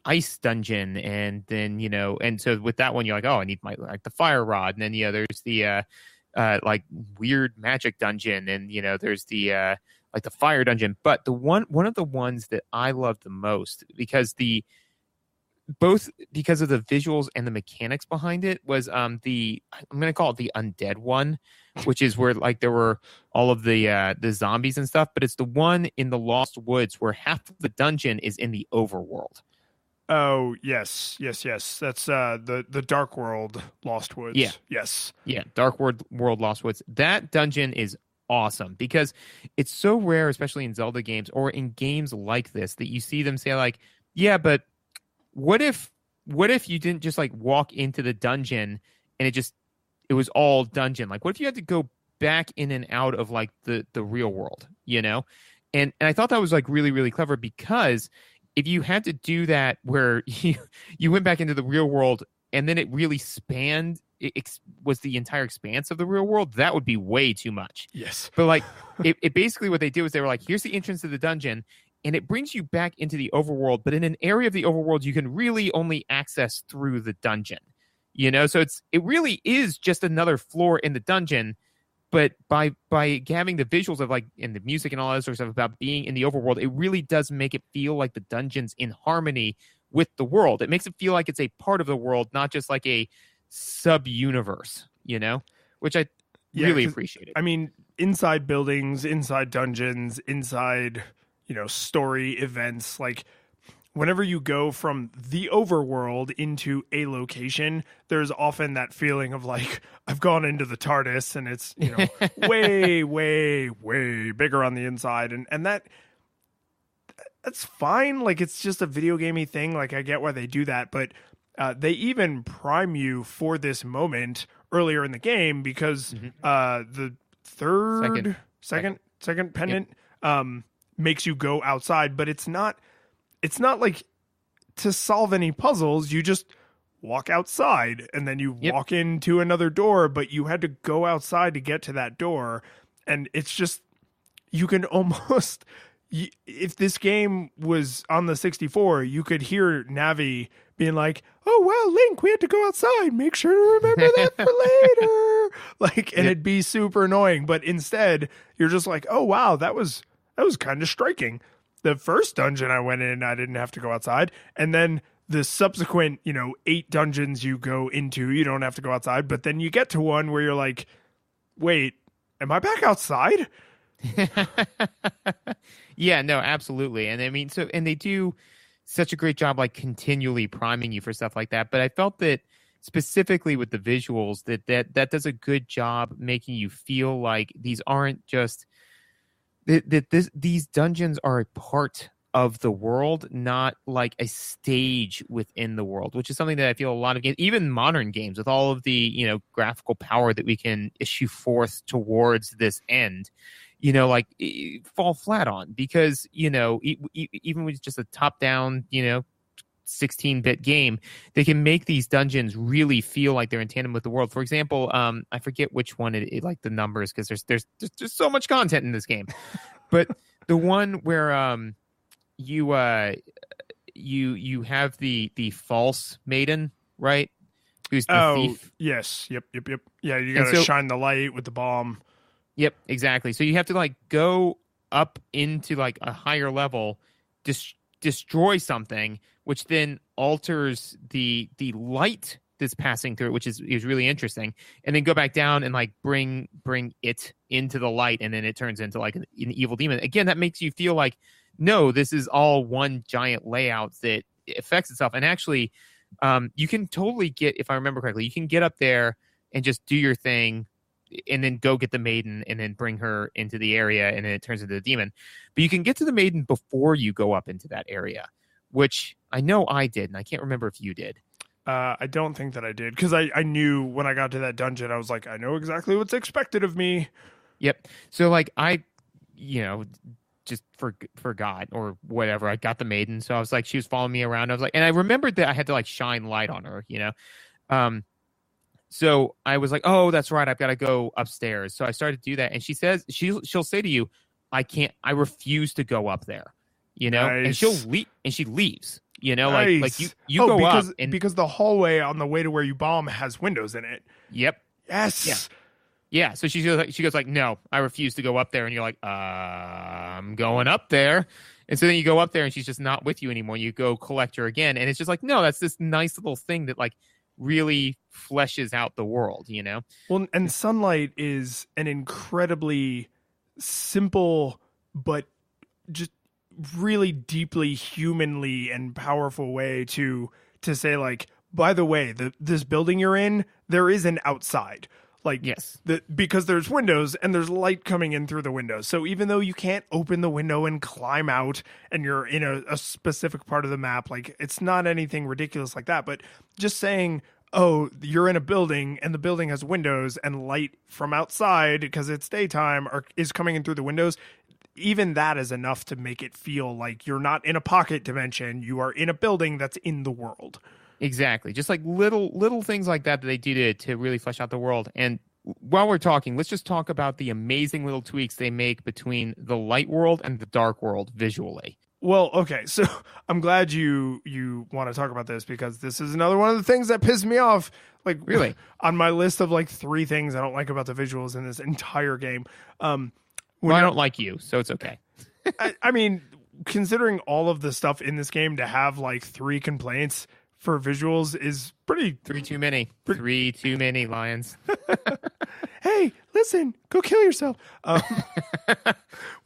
ice dungeon, and then, and so with that one, you're like, oh, I need the fire rod. And then, there's the like weird magic dungeon, and, there's the like the fire dungeon. But one of the ones that I love the most both because of the visuals and the mechanics behind it was I'm going to call it the undead one, which is where like there were all of the zombies and stuff, but it's the one in the Lost Woods where half of the dungeon is in the overworld. Oh, yes. That's the Dark World Lost Woods. Yeah. Yes. Yeah, Dark World Lost Woods. That dungeon is awesome because it's so rare, especially in Zelda games or in games like this, that you see them say like, yeah, but what if you didn't just like walk into the dungeon and it was all dungeon? Like, what if you had to go back in and out of like the real world, And I thought that was like really, really clever, because if you had to do that where you went back into the real world and then it really spanned, it was the entire expanse of the real world, that would be way too much. Yes. But like it basically what they did was they were like, here's the entrance to the dungeon, and it brings you back into the overworld, but in an area of the overworld you can really only access through the dungeon, So it really is just another floor in the dungeon, but by having the visuals of like, and the music and all that sort of stuff about being in the overworld, it really does make it feel like the dungeon's in harmony with the world. It makes it feel like it's a part of the world, not just like a sub-universe, which I really appreciated. I mean, inside buildings, inside dungeons, inside story events, like whenever you go from the overworld into a location, there's often that feeling of like, I've gone into the TARDIS and it's, way, way, way bigger on the inside. And that's fine. Like, it's just a video gamey thing. Like, I get why they do that, but they even prime you for this moment earlier in the game because the second pendant, makes you go outside, but it's not like to solve any puzzles. You just walk outside and then you walk into another door, but you had to go outside to get to that door. And it's just, you can almost, if this game was on the 64, you could hear Navi being like, oh, well, Link, we had to go outside. Make sure to remember that for later. Like, and it'd be super annoying. But instead, you're just like, oh, wow, that was kind of striking. The first dungeon I went in, I didn't have to go outside. And then the subsequent, 8 dungeons you go into, you don't have to go outside. But then you get to one where you're like, wait, am I back outside? Yeah, no, absolutely. And I mean, and they do such a great job, like continually priming you for stuff like that. But I felt that specifically with the visuals, that does a good job making you feel like these aren't just these dungeons are a part of the world, not like a stage within the world, which is something that I feel a lot of games, even modern games, with all of the graphical power that we can issue forth towards this end, like fall flat on, because even with just a top down 16-bit game, they can make these dungeons really feel like they're in tandem with the world. For example, I forget which one it like the numbers, because there's so much content in this game. But the one where you have the false maiden, right? Who's the thief? Yes. Yep. Yeah, you got to shine the light with the bomb. Yep, exactly. So you have to like go up into like a higher level, destroy something, which then alters the light that's passing through it, which is really interesting, and then go back down and like bring it into the light, and then it turns into like an evil demon. Again, that makes you feel like, no, this is all one giant layout that affects itself. And actually, you can totally get, if I remember correctly, you can get up there and just do your thing, and then go get the maiden and then bring her into the area, and then it turns into the demon. But you can get to the maiden before you go up into that area, which I know I did, and I can't remember if you did. I don't think that I did, because I knew when I got to that dungeon, I was like, I know exactly what's expected of me. Yep. So like I, just forgot or whatever. I got the maiden, so I was like, she was following me around. I was like, and I remembered that I had to like shine light on her, So I was like, oh, that's right, I've got to go upstairs. So I started to do that, and she says she'll say to you, I refuse to go up there, Nice. and she'll leave, and she leaves, Nice. like you go because, up, and because the hallway on the way to where you bomb has windows in it. Yep. Yes. Yeah. So she goes like, no, I refuse to go up there, and you're like, I'm going up there. And so then you go up there, and she's just not with you anymore. You go collect her again, and it's just like, no, that's this nice little thing that like really fleshes out the world, Well, and sunlight is an incredibly simple but just really deeply humanly and powerful way to say, like, by the way, this building you're in, there is an outside. Like, yes, because there's windows and there's light coming in through the windows. So even though you can't open the window and climb out and you're in a specific part of the map, like, it's not anything ridiculous like that. But just saying, oh, you're in a building and the building has windows and light from outside because it's daytime is coming in through the windows, even that is enough to make it feel like you're not in a pocket dimension. You are in a building that's in the world. Exactly. Just like little things like that they do to really flesh out the world. And while we're talking, let's just talk about the amazing little tweaks they make between the light world and the dark world visually. Well, okay, so I'm glad you want to talk about this, because this is another one of the things that pissed me off. Like, really, on my list of like 3 things I don't like about the visuals in this entire game. Well, I don't like you, so it's okay. I mean, considering all of the stuff in this game, to have like 3 complaints for visuals is pretty... 3 too many. 3 too many, Lions. Hey, listen, go kill yourself. We're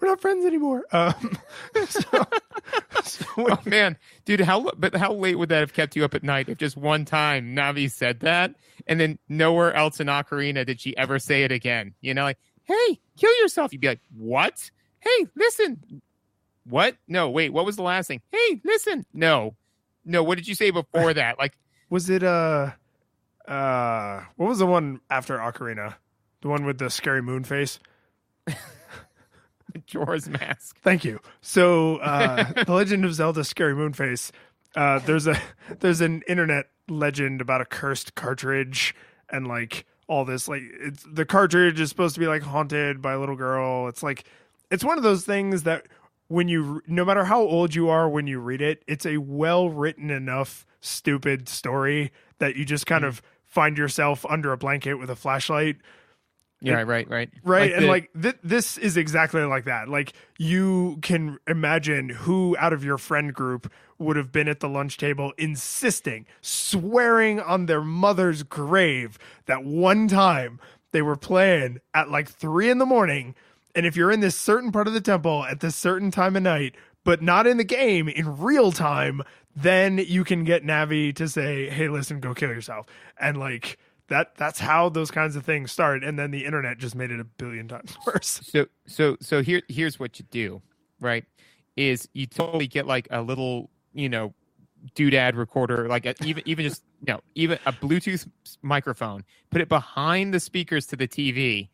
not friends anymore. Oh, man. Dude, how late would that have kept you up at night if just one time Navi said that, and then nowhere else in Ocarina did she ever say it again? Like, hey, kill yourself. You'd be like, what? Hey, listen. What? No, wait, what was the last thing? Hey, listen. No, what did you say before that? Like, was it what was the one after Ocarina? The one with the scary moon face? Majora's Mask. Thank you. So, The Legend of Zelda Scary Moon Face. There's an internet legend about a cursed cartridge, and like all this, like, the cartridge is supposed to be like haunted by a little girl. It's like, it's one of those things that no matter how old you are when you read it, it's a well written enough stupid story that you just kind of find yourself under a blanket with a flashlight. Yeah, right. Like, and this is exactly like that. Like, you can imagine who out of your friend group would have been at the lunch table insisting, swearing on their mother's grave that one time they were playing at like 3 a.m. And if you're in this certain part of the temple at this certain time of night, but not in the game, in real time, then you can get Navi to say, hey, listen, go kill yourself. And like, that's how those kinds of things start. And then the internet just made it a billion times worse. So here's what you do, right? Is you totally get like a little, doodad recorder, like even just, even a Bluetooth microphone, put it behind the speakers to the TV,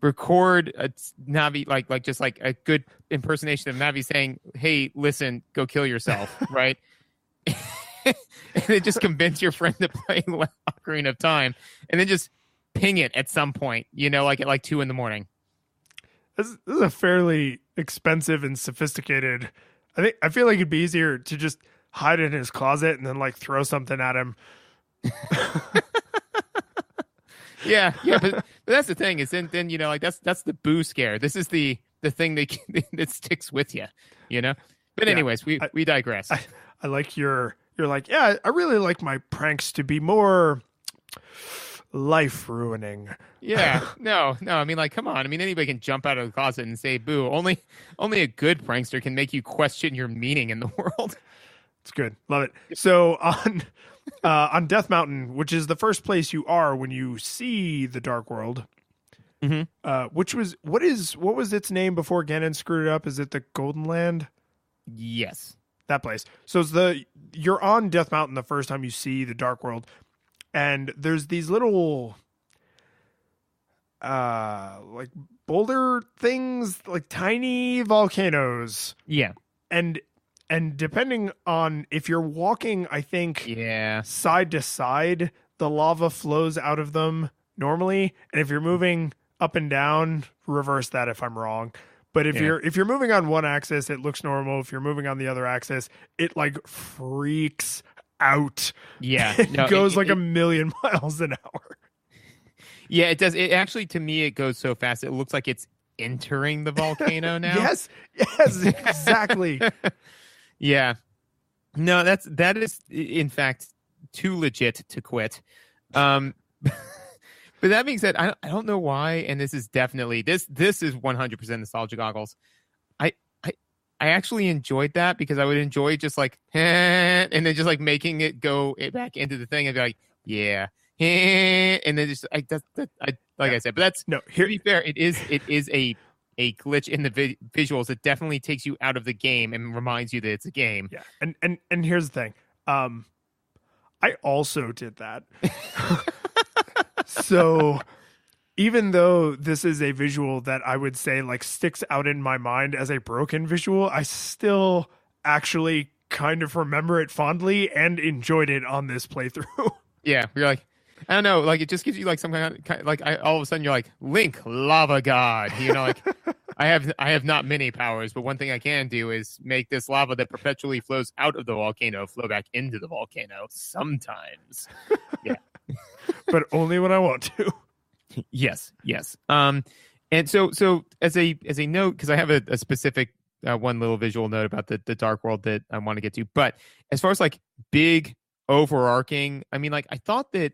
record a Navi, like just like a good impersonation of Navi saying, hey, listen, go kill yourself, right? and then just convince your friend to play Ocarina of Time, and then just ping it at some point, like at like 2 a.m. This is a fairly expensive and sophisticated. I feel like it'd be easier to just hide it in his closet and then like throw something at him. Yeah, but that's the thing is then like that's the boo scare. This is the thing that sticks with you, But anyways, we digress. I like you're like, yeah, I really like my pranks to be more life ruining. Yeah, no. I mean, like, come on. I mean, anybody can jump out of the closet and say boo. Only a good prankster can make you question your meaning in the world. It's good, love it. So on Death Mountain, which is the first place you are when you see the Dark World, what was its name before Ganon screwed it up? Is it the Golden Land? Yes, that place. So you're on Death Mountain the first time you see the Dark World, and there's these little like boulder things, like tiny volcanoes. Yeah. And depending on if you're walking, I think side to side, the lava flows out of them normally. And if you're moving up and down, reverse that if I'm wrong. But if you're moving on one axis, it looks normal. If you're moving on the other axis, it like freaks out. Yeah. It goes like a million miles an hour. Yeah, it does. It actually, to me, it goes so fast. It looks like it's entering the volcano now. Yes, exactly. Yeah. No, that is in fact too legit to quit. But that being said, I don't know why, and this is definitely this is 100% nostalgia goggles. I actually enjoyed that because I would enjoy just like and then just like making it go back into the thing and be like, yeah, and then just I said, but that's to be fair, it is a glitch in the visuals. It definitely takes you out of the game and reminds you that it's a game. Yeah, and here's the thing. I also did that. So even though this is a visual that I would say like sticks out in my mind as a broken visual, I still actually kind of remember it fondly and enjoyed it on this playthrough. Yeah, you're like, I don't know, like it just gives you like some kind of like all of a sudden you're like Link, lava god, like I have not many powers, but one thing I can do is make this lava that perpetually flows out of the volcano flow back into the volcano sometimes. Yeah. But only when I want to. Yes. And so as a note, because I have a specific one little visual note about the Dark World that I want to get to, but as far as like big overarching, I mean, like I thought that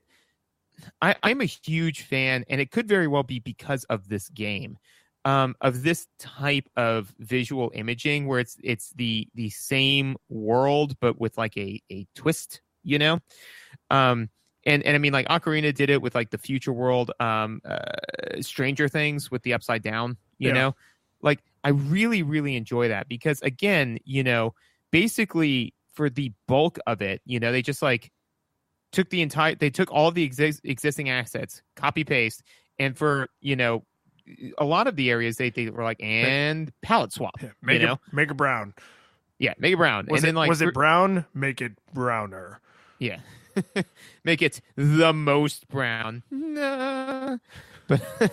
I'm a huge fan, and it could very well be because of this game, of this type of visual imaging where it's the same world but with like a twist, And I mean, like Ocarina did it with like the future world, Stranger Things with the upside down, you know, like I really, really enjoy that because again, basically for the bulk of it, they just like they took all of the existing assets, copy paste. And for, a lot of the areas they were like, and palette swap, make it brown. Yeah. Make it brown. Was it brown? Make it browner. Yeah. Make it the most brown. Nah. But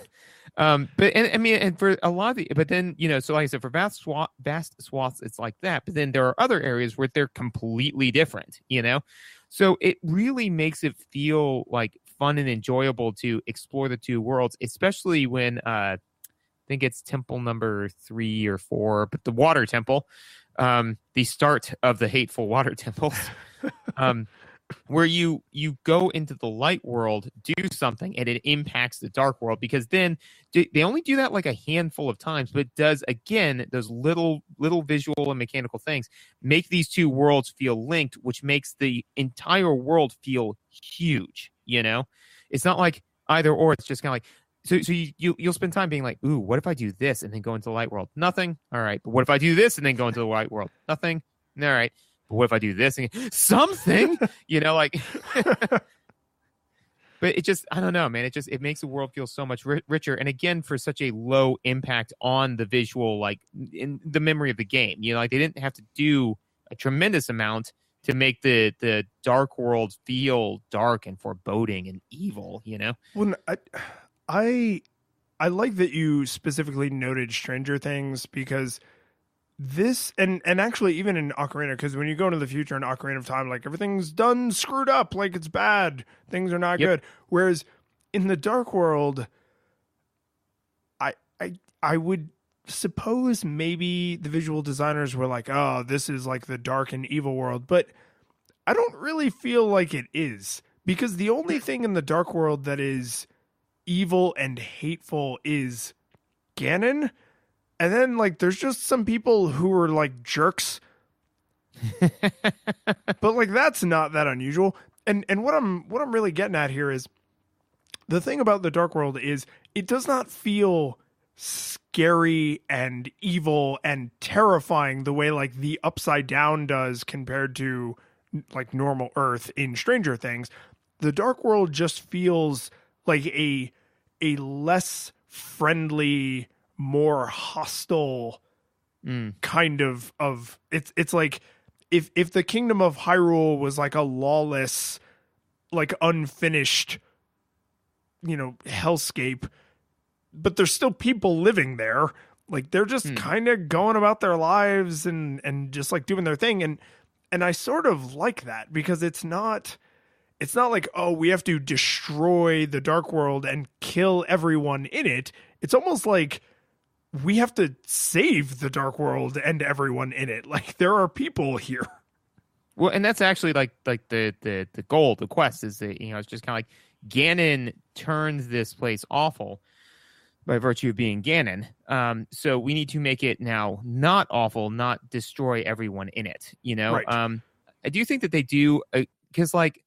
I mean, and for a lot of the, but then, so like I said, for vast swaths, it's like that. But then there are other areas where they're completely different, So it really makes it feel like fun and enjoyable to explore the two worlds, especially when I think it's temple number 3 or 4, but the water temple, the start of the hateful water temples. Where you go into the light world, do something, and it impacts the dark world, because then they only do that like a handful of times, but it does, again, those little visual and mechanical things make these two worlds feel linked, which makes the entire world feel huge. It's not like either or. It's just kind of like, so you'll spend time being like, ooh, what if I do this and then go into the light world? Nothing. All right. But what if I do this and then go into the light world? Nothing. All right. But what if I do this and something, like, but it just, I don't know, man. It makes the world feel so much richer. And again, for such a low impact on the visual, like in the memory of the game, like they didn't have to do a tremendous amount to make the dark world feel dark and foreboding and evil, you know? Well, I I like that you specifically noted Stranger Things because this and actually even in Ocarina, because when you go into the future in Ocarina of Time, like everything's done screwed up, like it's bad, things are not Yep. good. Whereas in the Dark World, I would suppose maybe the visual designers were like, oh, this is like the dark and evil world, but I don't really feel like it is because the only thing in the Dark World that is evil and hateful is Ganon. And then like there's just some people who are like jerks, but like that's not that unusual. And what I'm really getting at here is the thing about the Dark World is it does not feel scary and evil and terrifying the way like the Upside Down does compared to like normal Earth in Stranger Things. The Dark World just feels like a less friendly, more hostile kind of it's like if the kingdom of Hyrule was like a lawless, like unfinished, hellscape, but there's still people living there. Like they're just kind of going about their lives and just like doing their thing. And I sort of like that because it's not like, oh, we have to destroy the Dark World and kill everyone in it. It's almost like we have to save the Dark World and everyone in it. Like there are people here. Well, and that's actually like the goal, the quest is that, it's just kind of like Ganon turns this place awful by virtue of being Ganon. So we need to make it now not awful, not destroy everyone in it, Right. I do think that they do, because like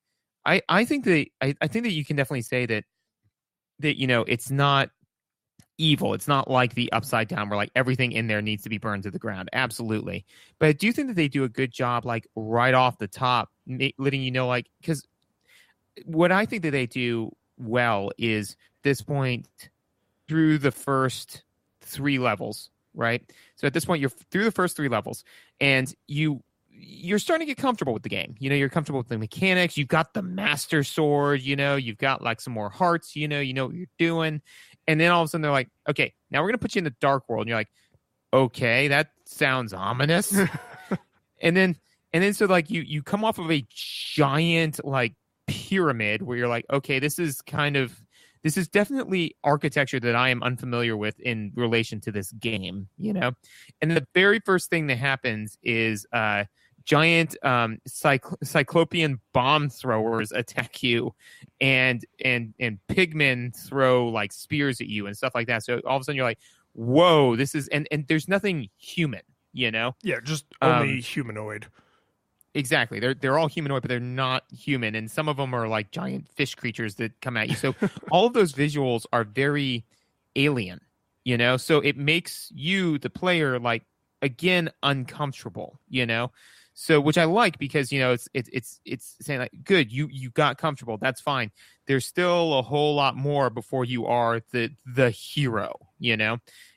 I think that I think that you can definitely say that it's not evil. It's not like the Upside Down where like everything in there needs to be burned to the ground. Absolutely. But I do think that they do a good job, like right off the top, letting you know, like, because what I think that they do well is this point through the first 3 levels, right? So at this point, you're through the first 3 levels, and you're starting to get comfortable with the game. You're comfortable with the mechanics. You've got the Master Sword. You've got like some more hearts. You know what you're doing. And then all of a sudden they're like, okay, now we're going to put you in the Dark World. And you're like, okay, that sounds ominous. and then so like you come off of a giant like pyramid where you're like, okay, this is definitely architecture that I am unfamiliar with in relation to this game, And the very first thing that happens is giant cyclopean bomb throwers attack you, and pigmen throw like spears at you and stuff like that. So all of a sudden you're like, whoa, this is and there's nothing human, Yeah, just only humanoid. Exactly. They're all humanoid, but they're not human. And some of them are like giant fish creatures that come at you. So all of those visuals are very alien, So it makes you, the player, like, again, uncomfortable, So which I like because, it's saying like, good, you got comfortable. That's fine. There's still a whole lot more before you are the hero,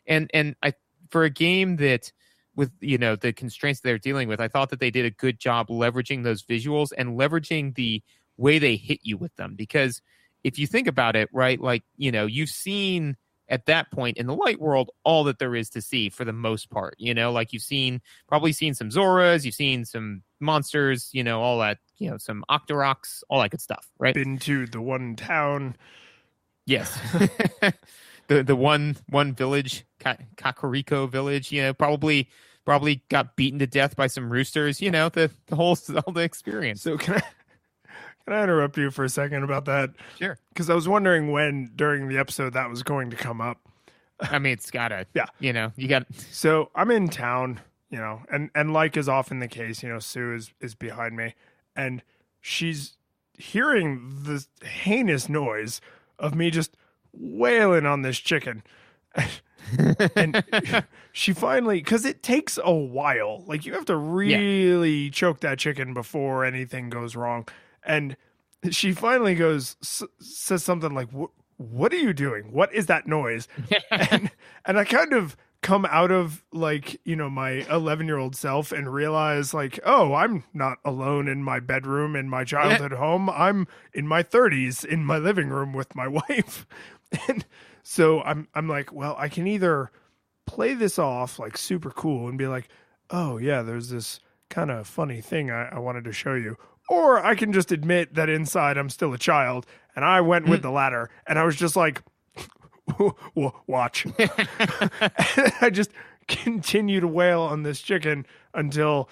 And I for a game that with the constraints they're dealing with, I thought that they did a good job leveraging those visuals and leveraging the way they hit you with them. Because if you think about it, right, like you've seen at that point in the light world all that there is to see for the most part. Like you've probably seen some Zoras, you've seen some monsters, all that, some Octoroks, all that good stuff, right? Been to the one town. Yes. The one village, Kakariko village, probably got beaten to death by some roosters, the whole Zelda experience. So can I interrupt you for a second about that? Sure. Because I was wondering when during the episode that was going to come up. I mean, it's gotta, yeah, you got. So I'm in town, and like is often the case, Sue is behind me, and she's hearing this heinous noise of me just wailing on this chicken. And she finally, because it takes a while, like you have to really choke that chicken before anything goes wrong. And she finally says something like, what are you doing? What is that noise? and I kind of come out of like, my 11-year-old self and realize like, oh, I'm not alone in my bedroom in my childhood home. I'm in my 30s in my living room with my wife. And so I'm like, well, I can either play this off like super cool and be like, oh yeah, there's this kind of funny thing I wanted to show you. Or I can just admit that inside I'm still a child. And I went with the latter. And I was just like, watch. I just continue to wail on this chicken until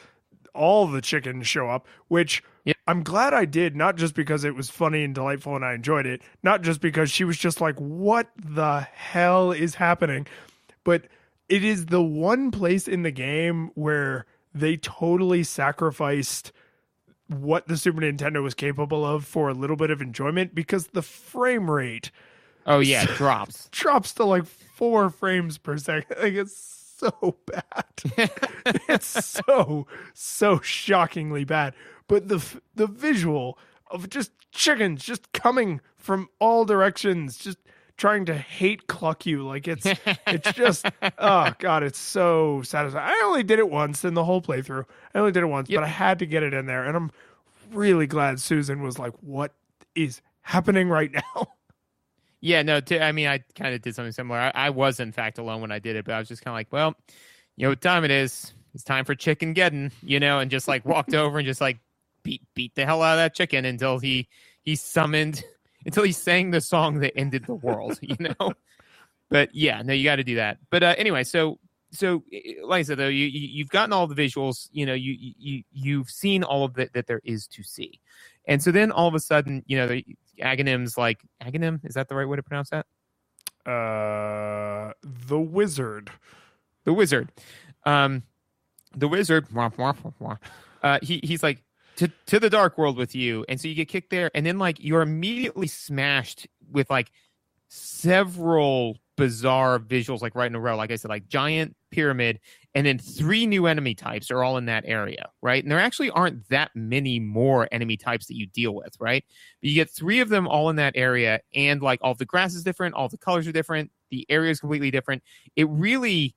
all the chickens show up, which I'm glad I did, not just because it was funny and delightful and I enjoyed it, not just because she was just like, what the hell is happening? But it is the one place in the game where they totally sacrificed what the Super Nintendo was capable of for a little bit of enjoyment, because the frame rate it drops to like 4 frames per second. Like, it's so bad. It's so shockingly bad. But the visual of just chickens just coming from all directions, just trying to hate cluck you, like it's just, oh god, it's so satisfying. I only did it once in the whole playthrough. But I had to get it in there, and I'm really glad Susan was like, what is happening right now? Yeah, no, I mean, I kind of did something similar. I was, in fact, alone when I did it, but I was just kind of like, well, you know what time it is. It's time for chicken geddon, and just like walked over and just like beat the hell out of that chicken until he sang the song that ended the world, But yeah, no, you got to do that. But anyway, so like I said, though, you've gotten all the visuals, you've seen all of that there is to see. And so then all of a sudden, Aghanim's like, Aghanim, is that the right way to pronounce that? The wizard. The wizard. He's like, to the dark world with you. And so you get kicked there, and then like you're immediately smashed with like several bizarre visuals, like right in a row. Like I said, like giant pyramid, and then 3 new enemy types are all in that area, right? And there actually aren't that many more enemy types that you deal with, right? But you get 3 of them all in that area, and like all the grass is different, all the colors are different, the area is completely different. It really,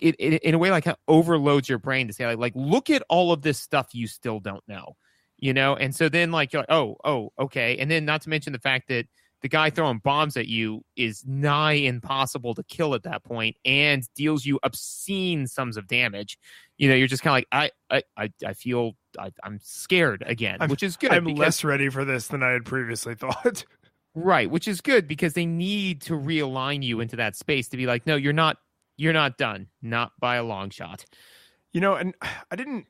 it in a way like overloads your brain to say like look at all of this stuff you still don't know, And so then like you're like, oh, okay. And then not to mention the fact that the guy throwing bombs at you is nigh impossible to kill at that point and deals you obscene sums of damage. You're just kind of like, I feel I'm scared again, which is good. I'm less ready for this than I had previously thought. Right, which is good because they need to realign you into that space to be like, no, you're not done, not by a long shot. And I didn't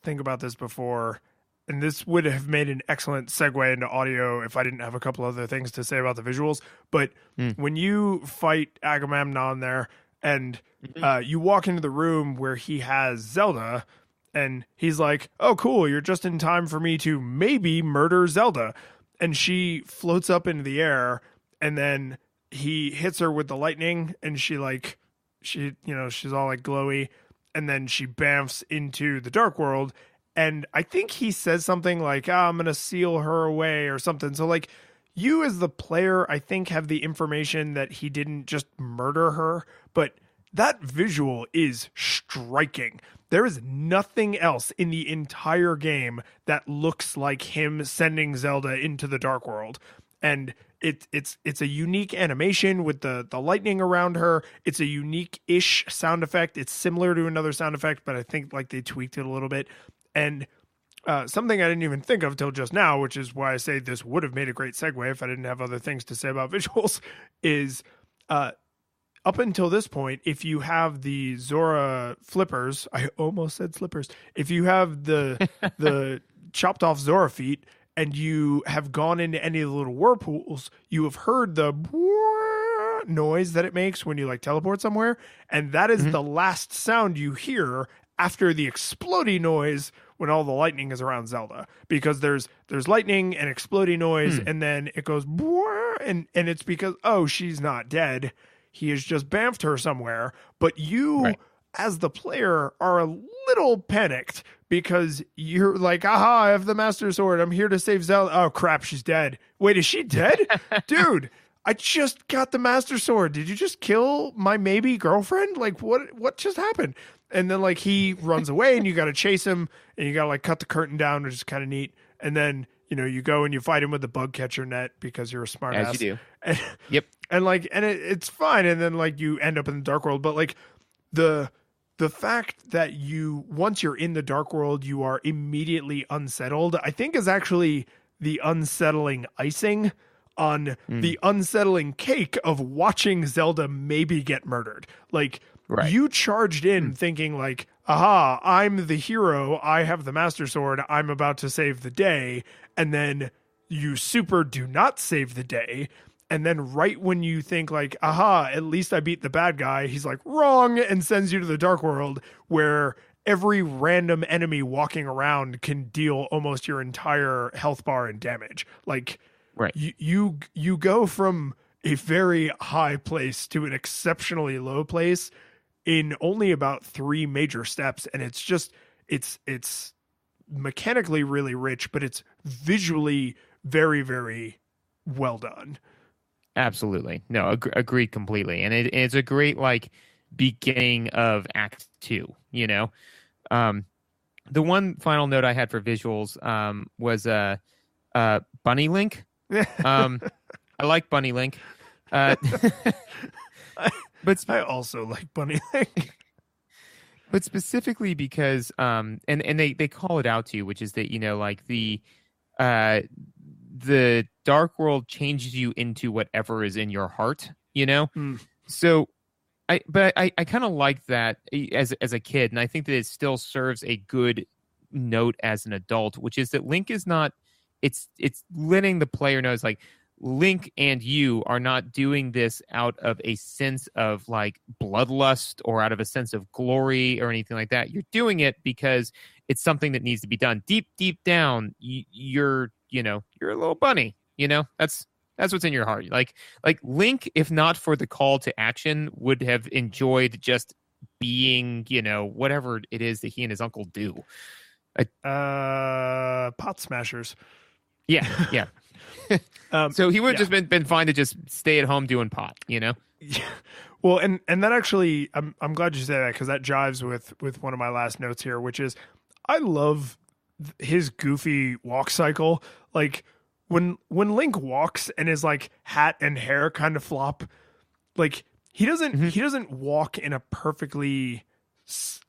think about this before. And this would have made an excellent segue into audio if I didn't have a couple other things to say about the visuals. But when you fight Agamemnon there and you walk into the room where he has Zelda, and he's like, oh, cool, you're just in time for me to maybe murder Zelda. And she floats up into the air, and then he hits her with the lightning, and she's all like glowy. And then she bamfs into the dark world. And I think he says something like, I'm going to seal her away or something. So like you as the player, I think have the information that he didn't just murder her, but that visual is striking. There is nothing else in the entire game that looks like him sending Zelda into the dark world. And it's a unique animation with the lightning around her. It's a unique-ish sound effect. It's similar to another sound effect, but I think like they tweaked it a little bit. And something I didn't even think of till just now, which is why I say this would have made a great segue if I didn't have other things to say about visuals, is up until this point, if you have the Zora flippers, I almost said slippers. If you have the chopped off Zora feet and you have gone into any of the little whirlpools, you have heard the noise that it makes when you like teleport somewhere. And that is the last sound you hear after the exploding noise when all the lightning is around Zelda, because there's lightning and exploding noise, and then it goes and it's because, oh, she's not dead. He has just bamfed her somewhere. But you, as the player, are a little panicked because you're like, aha, I have the Master Sword. I'm here to save Zelda. Oh, crap, she's dead. Wait, is she dead? Dude, I just got the Master Sword. Did you just kill my maybe girlfriend? Like, what just happened? And then like he runs away, and you got to chase him, and you got to like cut the curtain down, which is kind of neat. And then you go and you fight him with the bug catcher net because you're a smart As ass. you do. And, Yep. And like, and it's fine. And then like you end up in the Dark World, but like the fact that once you're in the Dark World, you are immediately unsettled, I think is actually the unsettling icing on the unsettling cake of watching Zelda maybe get murdered. Like, you charged in thinking like, aha, I'm the hero. I have the Master Sword. I'm about to save the day. And then you super do not save the day. And then right when you think like, aha, at least I beat the bad guy, he's like, wrong, and sends you to the Dark World where every random enemy walking around can deal almost your entire health bar and damage. Like, you go from a very high place to an exceptionally low place in only about 3 major steps. And it's just, it's mechanically really rich, but it's visually very, very well done. Absolutely. No, agreed completely. And it's a great like beginning of Act 2, The one final note I had for visuals was Bunny Link. I like Bunny Link. But I also like Bunny Link. But specifically because and they call it out to you, which is that like the Dark World changes you into whatever is in your heart, So I kind of like that as a kid, and I think that it still serves a good note as an adult, which is that Link is not, it's letting the player know, it's like Link and you are not doing this out of a sense of like bloodlust or out of a sense of glory or anything like that. You're doing it because it's something that needs to be done. Deep down, you're a little bunny, that's what's in your heart. Like Link, if not for the call to action, would have enjoyed just being, whatever it is that he and his uncle do. Pot smashers. Yeah. So he would have just been fine to just stay at home doing pot, Yeah. Well, and that actually, I'm glad you said that, because that jives with one of my last notes here, which is I love his goofy walk cycle. Like when Link walks and his like hat and hair kind of flop, like he doesn't walk in a perfectly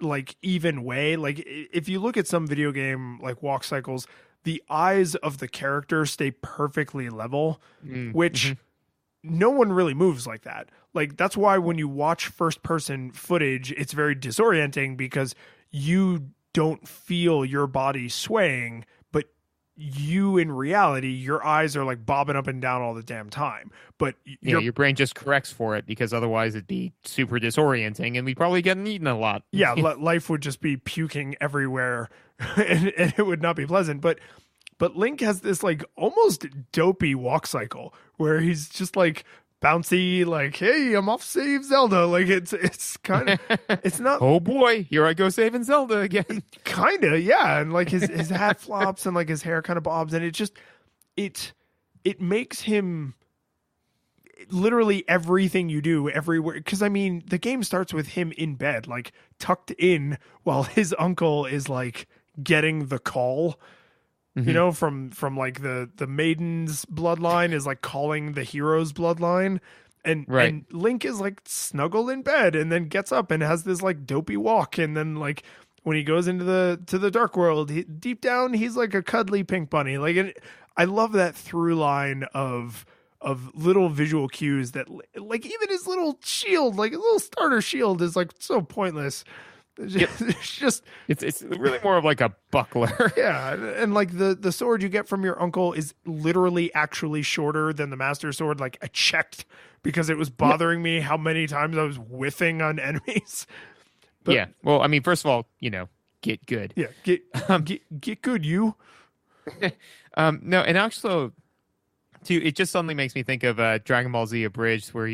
like even way. Like if you look at some video game like walk cycles, the eyes of the character stay perfectly level, which no one really moves like that. Like that's why when you watch first person footage, it's very disorienting because you don't feel your body swaying, but you in reality, your eyes are like bobbing up and down all the damn time. But your brain just corrects for it, because otherwise it'd be super disorienting and we'd probably get eaten a lot. Yeah, life would just be puking everywhere and it would not be pleasant. But Link has this like almost dopey walk cycle where he's just like bouncy, like, hey, I'm off save Zelda. Like it's kind of, it's not, oh boy, here I go saving Zelda again. Kind of, yeah. And like his hat flops and like his hair kind of bobs, and it just it makes him literally everything you do everywhere. Because I mean, the game starts with him in bed, like tucked in, while his uncle is like getting the call. From like the maiden's bloodline is like calling the hero's bloodline, and Link is like snuggled in bed and then gets up and has this like dopey walk, and then like when he goes into the Dark World, deep down he's like a cuddly pink bunny. Like, and I love that through line of little visual cues that like even his little shield, like his little starter shield, is like so pointless. It's really more of like a buckler. Yeah, and like the sword you get from your uncle is literally actually shorter than the Master Sword. Like I checked because it was bothering me how many times I was whiffing on enemies. But, yeah, well, I mean, first of all, get good. Yeah, get good, you. No, and also, too, it just suddenly makes me think of Dragon Ball Z Abridged, where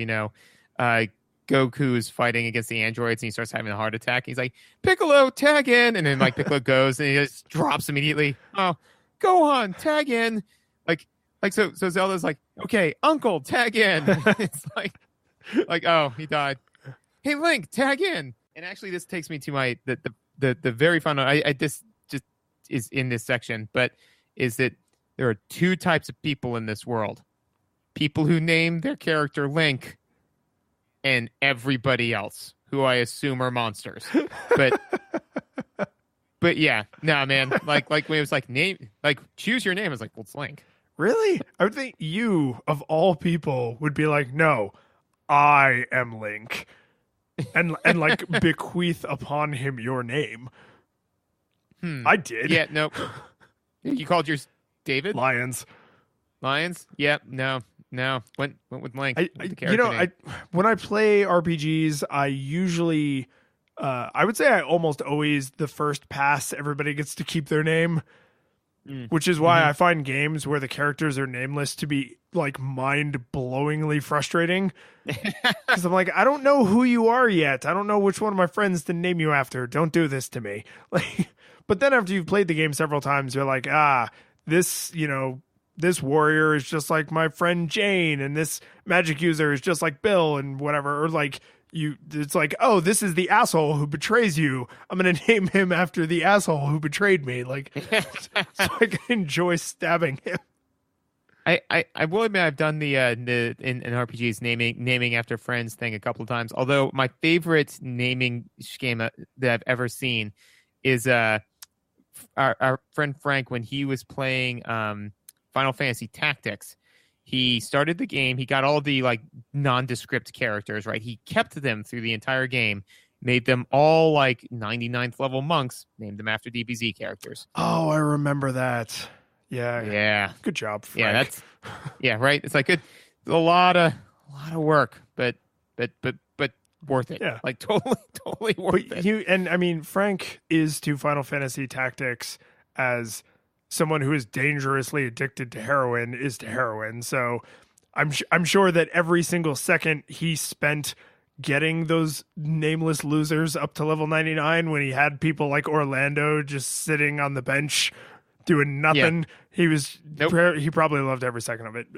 Goku's fighting against the androids and he starts having a heart attack. He's like, Piccolo, tag in. And then like Piccolo goes and he just drops immediately. Oh, Gohan, tag in. Like so Zelda's like, okay, Uncle, tag in. It's like, oh, he died. Hey, Link, tag in. And actually, this takes me to my the very fun. This just is in this section, but is that there are two types of people in this world: people who name their character Link, and everybody else who I assume are monsters. But yeah, no, man. Like when it was like name, like choose your name. I was like, well, it's Link. Really? I would think you, of all people, would be like, no, I am Link. And like bequeath upon him your name. I did. Yeah, nope. You called yours David? Lions? Yeah, no. Went with Link. When I play RPGs, I usually I would say I almost always the first pass everybody gets to keep their name. Which is why I find games where the characters are nameless to be like mind-blowingly frustrating. Because I'm like, I don't know who you are yet. I don't know which one of my friends to name you after. Don't do this to me. Like, but then after you've played the game several times, you're like, this warrior is just like my friend Jane, and this magic user is just like Bill, and whatever. Or like it's like, oh, this is the asshole who betrays you. I'm gonna name him after the asshole who betrayed me. Like, so I can enjoy stabbing him. I will admit I've done the in RPGs naming after friends thing a couple of times. Although my favorite naming schema that I've ever seen is our friend Frank, when he was playing Final Fantasy Tactics. He started the game. He got all the like nondescript characters, right? He kept them through the entire game, made them all like 99th level monks, named them after DBZ characters. Oh, I remember that. Yeah. Good job, Frank. Right. It's like a lot of work, but worth it. Yeah, like totally worth it. Frank is to Final Fantasy Tactics as someone who is dangerously addicted to heroin is to heroin. So I'm sure that every single second he spent getting those nameless losers up to level 99 when he had people like Orlando just sitting on the bench doing nothing. Yeah. He probably loved every second of it.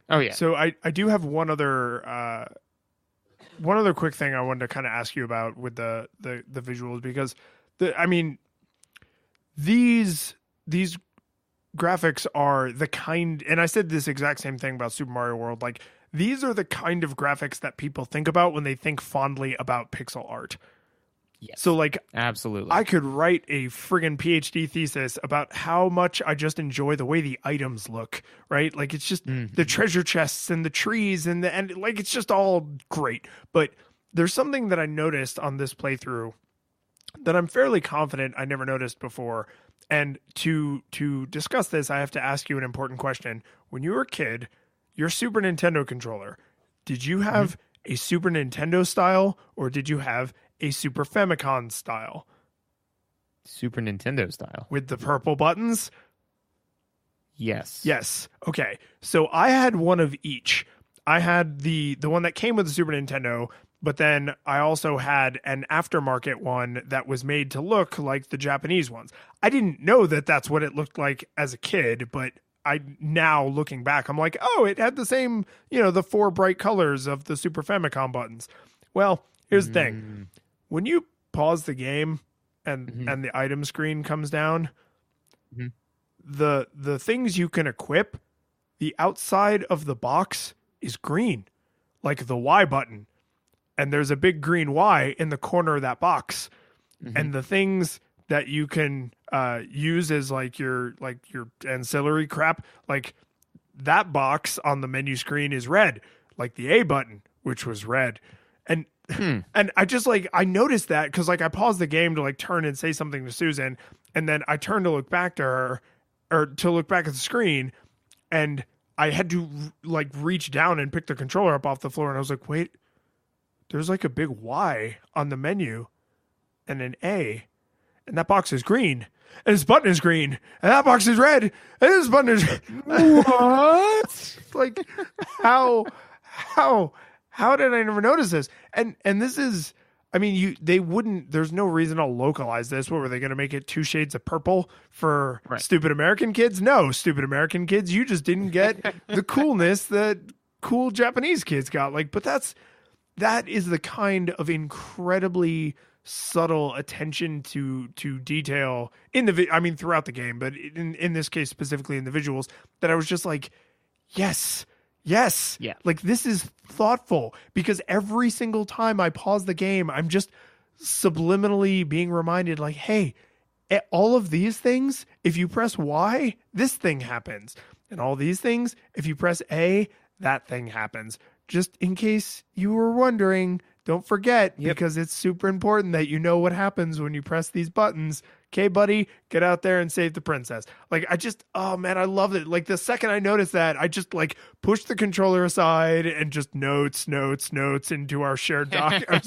Oh yeah. So I do have one other quick thing I wanted to kind of ask you about with the visuals, because these graphics are the kind, and I said this exact same thing about Super Mario World, like these are the kind of graphics that people think about when they think fondly about pixel art. Yes. So like, absolutely, I could write a friggin' PhD thesis about how much I just enjoy the way the items look, right? Like it's just the treasure chests and the trees and like it's just all great. But there's something that I noticed on this playthrough that I'm fairly confident I never noticed before. And to discuss this, I have to ask you an important question. When you were a kid, your Super Nintendo controller, did you have a Super Nintendo style, or did you have a Super Famicom style? Super Nintendo style. With the purple buttons? Yes. Okay. So I had one of each. I had the one that came with the Super Nintendo, but then I also had an aftermarket one that was made to look like the Japanese ones. I didn't know that that's what it looked like as a kid, but now looking back, I'm like, oh, it had the same, the 4 bright colors of the Super Famicom buttons. Well, here's the thing. When you pause the game and the item screen comes down, the things you can equip, the outside of the box is green, like the Y button. And there's a big green Y in the corner of that box. And the things that you can use as like your ancillary crap, like that box on the menu screen is red, like the A button, which was red. And and I just I noticed that because I paused the game to turn and say something to Susan, and then I turned to look back to her, or to look back at the screen, and I had to reach down and pick the controller up off the floor, and I was like, wait, there's a big Y on the menu and an A, and that box is green, and this button is green, and that box is red, and this button is what? How did I never notice this? And this is, I mean, they wouldn't. There's no reason to localize this. What were they going to make it 2 shades of purple for stupid American kids? No, stupid American kids, you just didn't get the coolness that cool Japanese kids got. Like, but that is the kind of incredibly subtle attention to detail in throughout the game, but in this case specifically in the visuals, that I was just like, yes. Yeah. Like, this is thoughtful, because every single time I pause the game, I'm just subliminally being reminded, like, hey, all of these things, if you press Y, this thing happens. And all these things, if you press A, that thing happens. Just in case you were wondering, don't forget, because it's super important that you know what happens when you press these buttons. Okay, buddy, get out there and save the princess. Like, oh man, I loved it. Like, the second I noticed that, I just like pushed the controller aside and just notes into our shared doc. I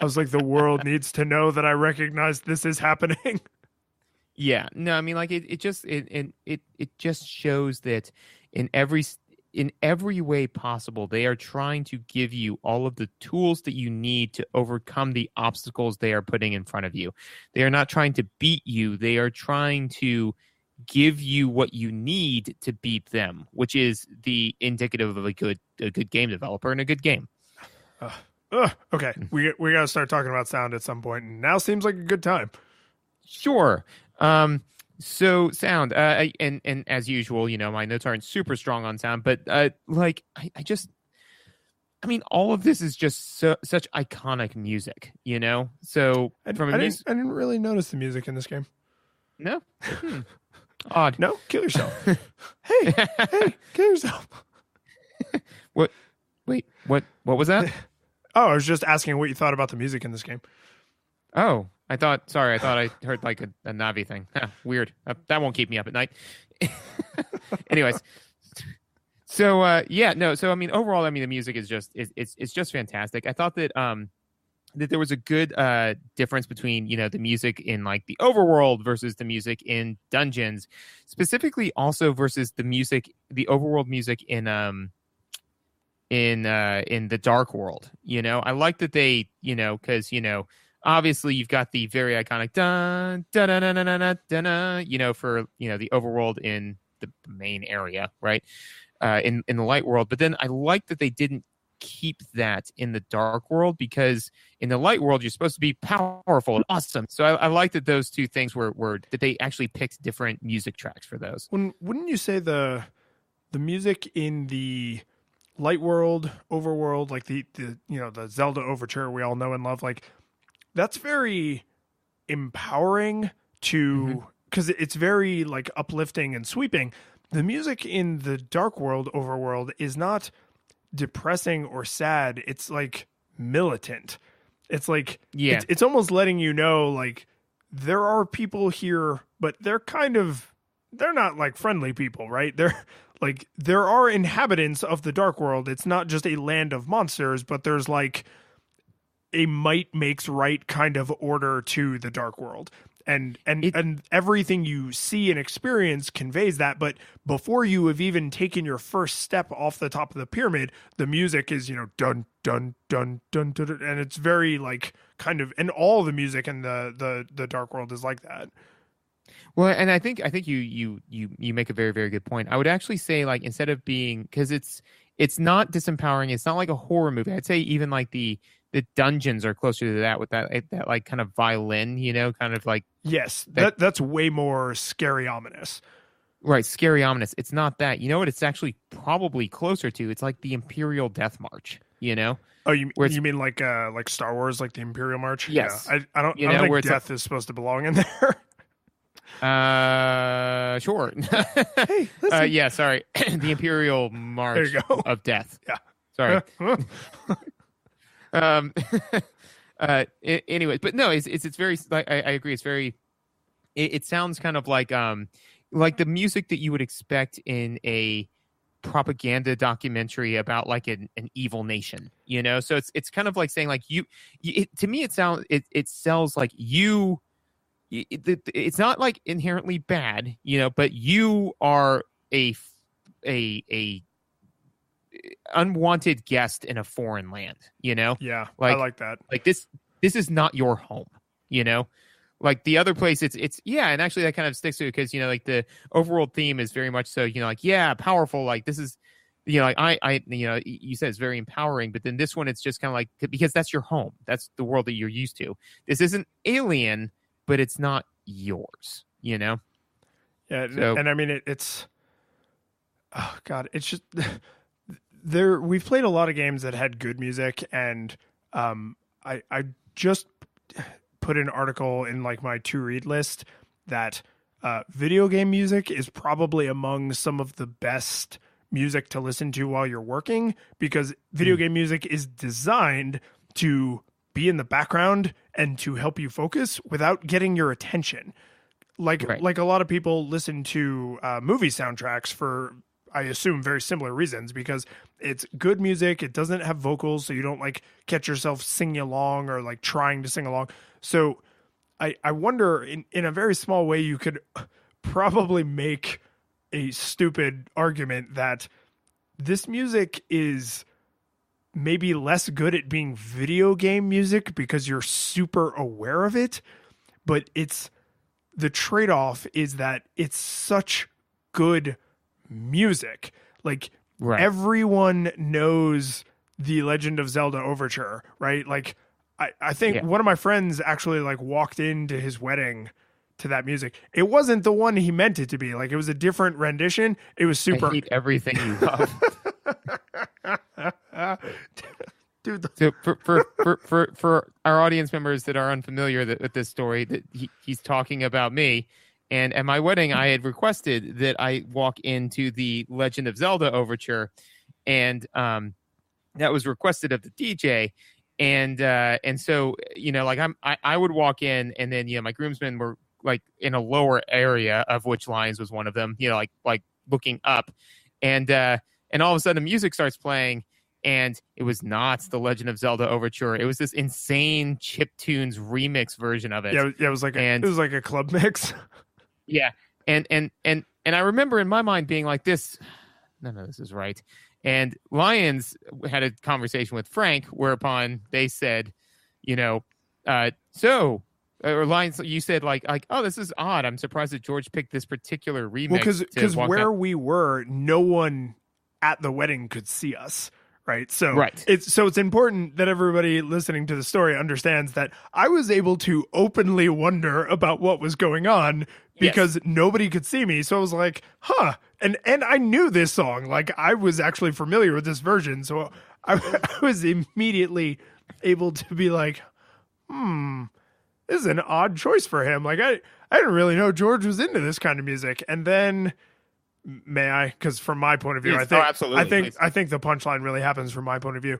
was like, the world needs to know that I recognize this is happening. Yeah, no, I mean, like it just shows that in every way possible, they are trying to give you all of the tools that you need to overcome the obstacles they are putting in front of you. They are not trying to beat you. They are trying to give you what you need to beat them, which is the indicative of a good game developer and a good game. Okay, we got to start talking about sound at some point, and now seems like a good time. Sure. So sound, and as usual, my notes aren't super strong on sound, but I mean, all of this is just such iconic music, So I didn't really notice the music in this game. No, odd. No, kill yourself. hey, kill yourself. What? Wait, what was that? Oh, I was just asking what you thought about the music in this game. Oh. I thought I heard like a Navi thing. Weird. That won't keep me up at night. Anyways, so So I mean, overall, I mean, the music is just it's just fantastic. I thought that that there was a good difference between the music in like the overworld versus the music in dungeons, specifically also versus the overworld music in the dark world. I like that they because obviously, you've got the very iconic dun dun dun dun dun dun dun, for the overworld in the main area, right? In the light world, but then I like that they didn't keep that in the dark world, because in the light world you're supposed to be powerful and awesome. So I like that those two things were that they actually picked different music tracks for those. Wouldn't you say the music in the light world, overworld, like the the Zelda overture we all know and love, like, that's very empowering because it's very like uplifting and sweeping. The music in the dark world, overworld, is not depressing or sad. It's like militant. It's like, it's almost letting you know, like, there are people here, but they're not like friendly people, right? They're like, there are inhabitants of the dark world. It's not just a land of monsters, but there's like a might makes right kind of order to the dark world. And everything you see and experience conveys that. But before you have even taken your first step off the top of the pyramid, the music is, dun, dun, dun, dun, dun, dun, and it's very like kind of, and all the music in the dark world is like that. Well, and I think you make a very, very good point. I would actually say, like, instead of being, because it's not disempowering, it's not like a horror movie. I'd say even like the dungeons are closer to that, with that like kind of violin, kind of like, yes, that's way more scary, ominous. Right, scary, ominous. It's not that. You know what? It's actually probably closer to. It's like the Imperial Death March. Oh, you mean like Star Wars, like the Imperial March? Yes. Yeah, I don't think death is supposed to belong in there. Sure. Hey, listen. Yeah, sorry. The Imperial March of Death. Yeah. Sorry. Anyway, but no, it's very, like, I agree. It's very, it sounds kind of like the music that you would expect in a propaganda documentary about like an evil nation, so it's kind of like saying, like, to me, it sells like you, it's not like inherently bad, but you are a unwanted guest in a foreign land, Yeah, like, I like that. Like this this is not your home, like the other place it's yeah. And actually that kind of sticks to it because like the overall theme is very much so like powerful, like this is like I you said it's very empowering, but then this one it's just kind of like, because that's your home, that's the world that you're used to. This isn't alien, but it's not yours. Yeah, so, and I mean it's oh god, it's just we've played a lot of games that had good music, and I just put an article in like my to read list that video game music is probably among some of the best music to listen to while you're working, because video game music is designed to be in the background and to help you focus without getting your attention. Like a lot of people listen to movie soundtracks for, I assume, very similar reasons, because it's good music. It doesn't have vocals, so you don't like catch yourself singing along or like trying to sing along. So I wonder, in a very small way, you could probably make a stupid argument that this music is maybe less good at being video game music because you're super aware of it, but the trade-off is that it's such good music. Like everyone knows the Legend of Zelda overture, right? Like I think one of my friends actually like walked into his wedding to that music. It wasn't the one he meant it to be. Like it was a different rendition. It was super. I hate everything you love. Dude, so for our audience members that are unfamiliar with this story, that he's talking about me, and at my wedding I had requested that I walk into the Legend of Zelda overture, and that was requested of the DJ, and so like I would walk in, and then my groomsmen were like in a lower area, of which Lions was one of them, like looking up, and all of a sudden the music starts playing, and it was not the Legend of Zelda overture. It was this insane chiptunes remix version of it. Yeah, it was like a club mix. Yeah, and I remember in my mind being like, this, none of this is right. And Lions had a conversation with Frank, whereupon they said, or Lions, you said like, oh, this is odd. I'm surprised that George picked this particular remix. Well, because where we were, no one at the wedding could see us. Right. So it's important that everybody listening to the story understands that I was able to openly wonder about what was going on because nobody could see me. So I was like, huh. And I knew this song. Like I was actually familiar with this version. So I was immediately able to be like, this is an odd choice for him. Like I didn't really know George was into this kind of music. And then, may I? Because from my point of view, I think the punchline really happens from my point of view.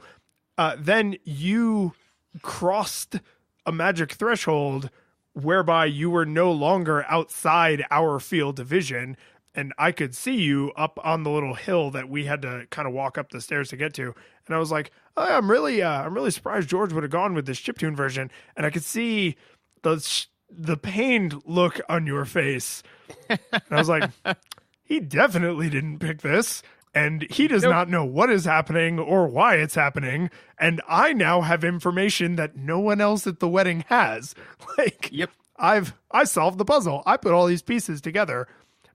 Then you crossed a magic threshold whereby you were no longer outside our field of vision, and I could see you up on the little hill that we had to kind of walk up the stairs to get to. And I was like, oh, I'm really surprised George would have gone with this chiptune version. And I could see the pained look on your face. And I was like, he definitely didn't pick this, and he does not know what is happening or why it's happening. And I now have information that no one else at the wedding has. Like, I solved the puzzle. I put all these pieces together.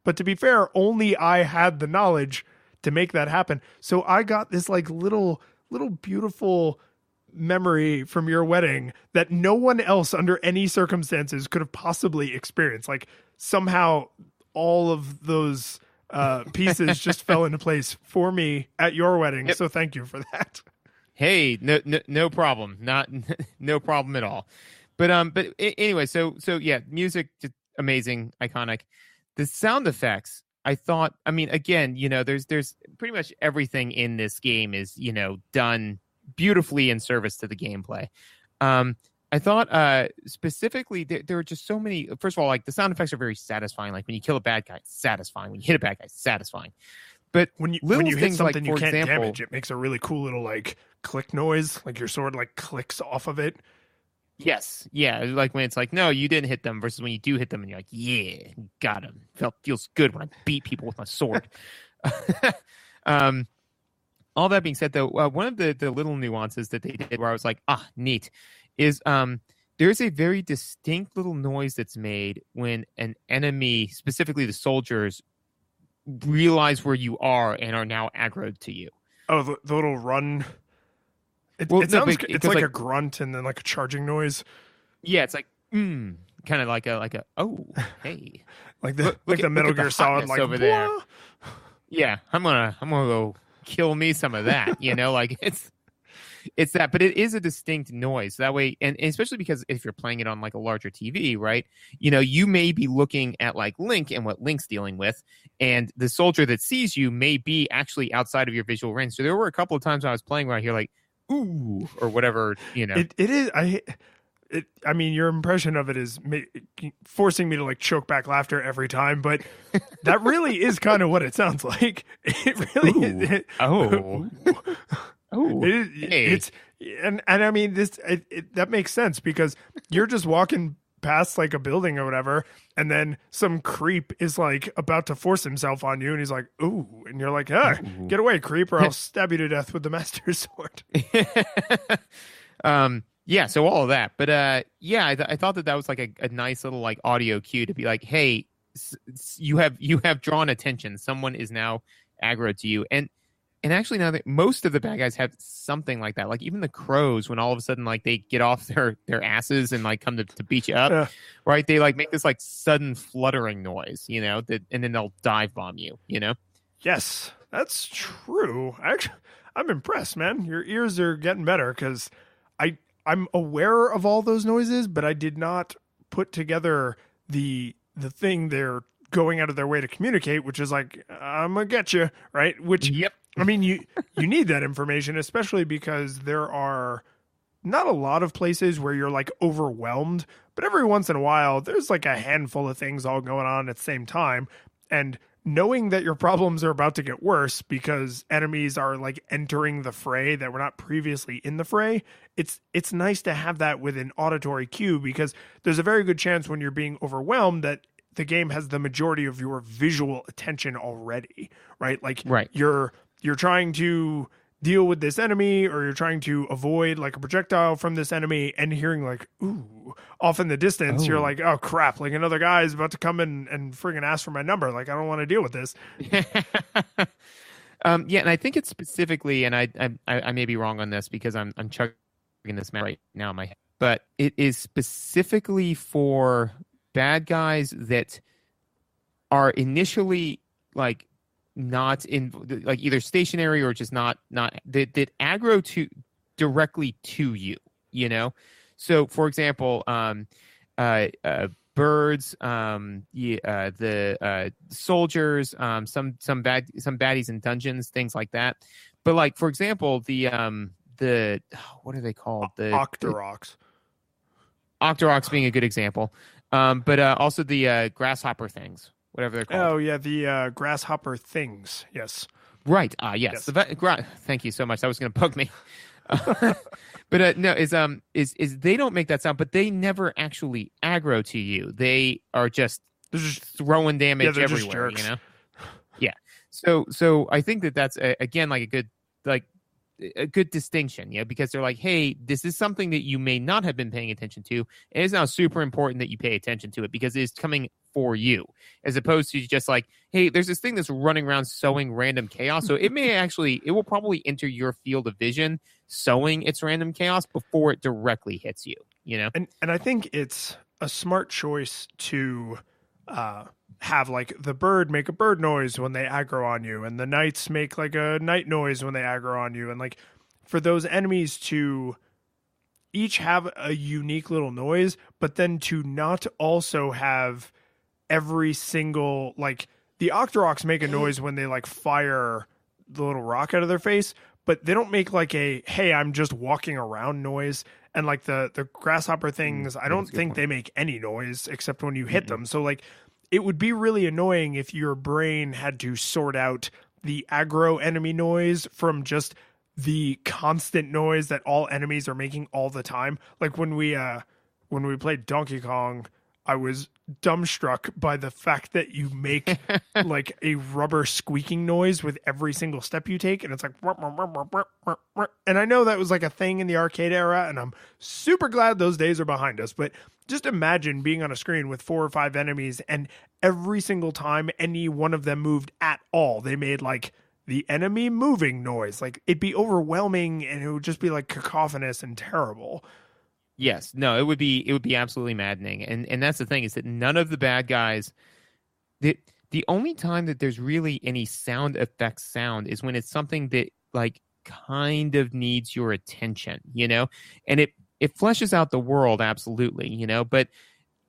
But to be fair, only I had the knowledge to make that happen. So I got this like little beautiful memory from your wedding that no one else under any circumstances could have possibly experienced. Like somehow all of those pieces just fell into place for me at your wedding. So thank you for that. Hey, no problem. No problem at all. But anyway, so yeah, music, just amazing, iconic. The sound effects, I thought, I mean, again, there's pretty much everything in this game is, done beautifully in service to the gameplay. I thought specifically there were just so many. First of all, like the sound effects are very satisfying. Like when you kill a bad guy, it's satisfying. When you hit a bad guy, it's satifying. But when you hit something you can't damage, it makes a really cool little like click noise. Like your sword like clicks off of it. Yes, yeah. Like when it's like, no, you didn't hit them, versus when you do hit them and you're like, yeah, got him. Feels good when I beat people with my sword. All that being said, though, one of the little nuances that they did where I was like, neat, is there's a very distinct little noise that's made when an enemy, specifically the soldiers, realize where you are and are now aggroed to you. Oh, the little run. It sounds it's like a grunt and then like a charging noise. Yeah, it's like kind of like a oh hey, like the Metal Gear Solid like over there. Yeah, I'm gonna go kill me some of that. Like it's that, but it is a distinct noise that way, and especially because if you're playing it on like a larger TV, right? You may be looking at like Link and what Link's dealing with, and the soldier that sees you may be actually outside of your visual range. So there were a couple of times when I was playing where I hear like ooh or whatever. It is. I mean, your impression of it is forcing me to like choke back laughter every time, but that really is kind of what it sounds like. It really is. Oh. Oh, it's and I mean that makes sense because you're just walking past like a building or whatever, and then some creep is like about to force himself on you, and he's like, "Ooh," and you're like, "Get away, creep, or I'll stab you to death with the master sword." Yeah, so all of that, but I thought that was like a nice little like audio cue to be like, "Hey, you have drawn attention. Someone is now aggro to you," and actually now that most of the bad guys have something like that, like even the crows, when all of a sudden like they get off their asses and like come to beat you up, right? They like make this like sudden fluttering noise, and then they'll dive bomb you, Yes, that's true. Actually, I'm impressed, man. Your ears are getting better because I'm aware of all those noises, but I did not put together the thing they're going out of their way to communicate, which is like, I'm gonna get you, right? Which, yep. I mean, you need that information, especially because there are not a lot of places where you're like overwhelmed, but every once in a while, there's like a handful of things all going on at the same time. And knowing that your problems are about to get worse because enemies are like entering the fray that were not previously in the fray, it's nice to have that with an auditory cue because there's a very good chance when you're being overwhelmed that the game has the majority of your visual attention already, right? Like you're trying to deal with this enemy or you're trying to avoid like a projectile from this enemy and hearing like, ooh, off in the distance, you're like, oh crap, like another guy is about to come in and friggin' ask for my number. Like, I don't want to deal with this. Yeah. And I think it's specifically, and I may be wrong on this because I'm chugging this map right now in my head, but it is specifically for bad guys that are initially like not in like either stationary or just not that aggro to directly to you, So for example, birds, the soldiers, some baddies in dungeons, things like that. But like for example, the what are they called? The Octoroks. Octoroks being a good example. But also the grasshopper things, whatever they're called. Oh yeah, the grasshopper things. Yes. Right. Yes. Thank you so much. That was going to bug me. But no, is they don't make that sound, but they never actually aggro to you. They are just throwing damage everywhere. Yeah. So I think that's again like a good distinction, because they're like, hey, this is something that you may not have been paying attention to. And it's now super important that you pay attention to it because it is coming for you, as opposed to just like, hey, there's this thing that's running around sowing random chaos. So it will probably enter your field of vision, sowing its random chaos before it directly hits you, And I think it's a smart choice to have like the bird make a bird noise when they aggro on you, and the knights make like a night noise when they aggro on you, and like for those enemies to each have a unique little noise, but then to not also have every single, like the Octoroks make a noise when they like fire the little rock out of their face, but they don't make like a, hey, I'm just walking around noise. And like the grasshopper things, I don't think they make any noise except when you hit them. So like it would be really annoying if your brain had to sort out the aggro enemy noise from just the constant noise that all enemies are making all the time. Like when we played Donkey Kong, I was dumbstruck by the fact that you make like a rubber squeaking noise with every single step you take, and it's like, and I know that was like a thing in the arcade era, and I'm super glad those days are behind us. But just imagine being on a screen with 4 or 5 enemies, and every single time any one of them moved at all, they made like the enemy moving noise. Like it'd be overwhelming, and it would just be like cacophonous and terrible. Yes, no, it would be absolutely maddening, and that's the thing is that none of the bad guys. The only time that there's really any sound effects sound is when it's something that like kind of needs your attention, and it fleshes out the world absolutely, but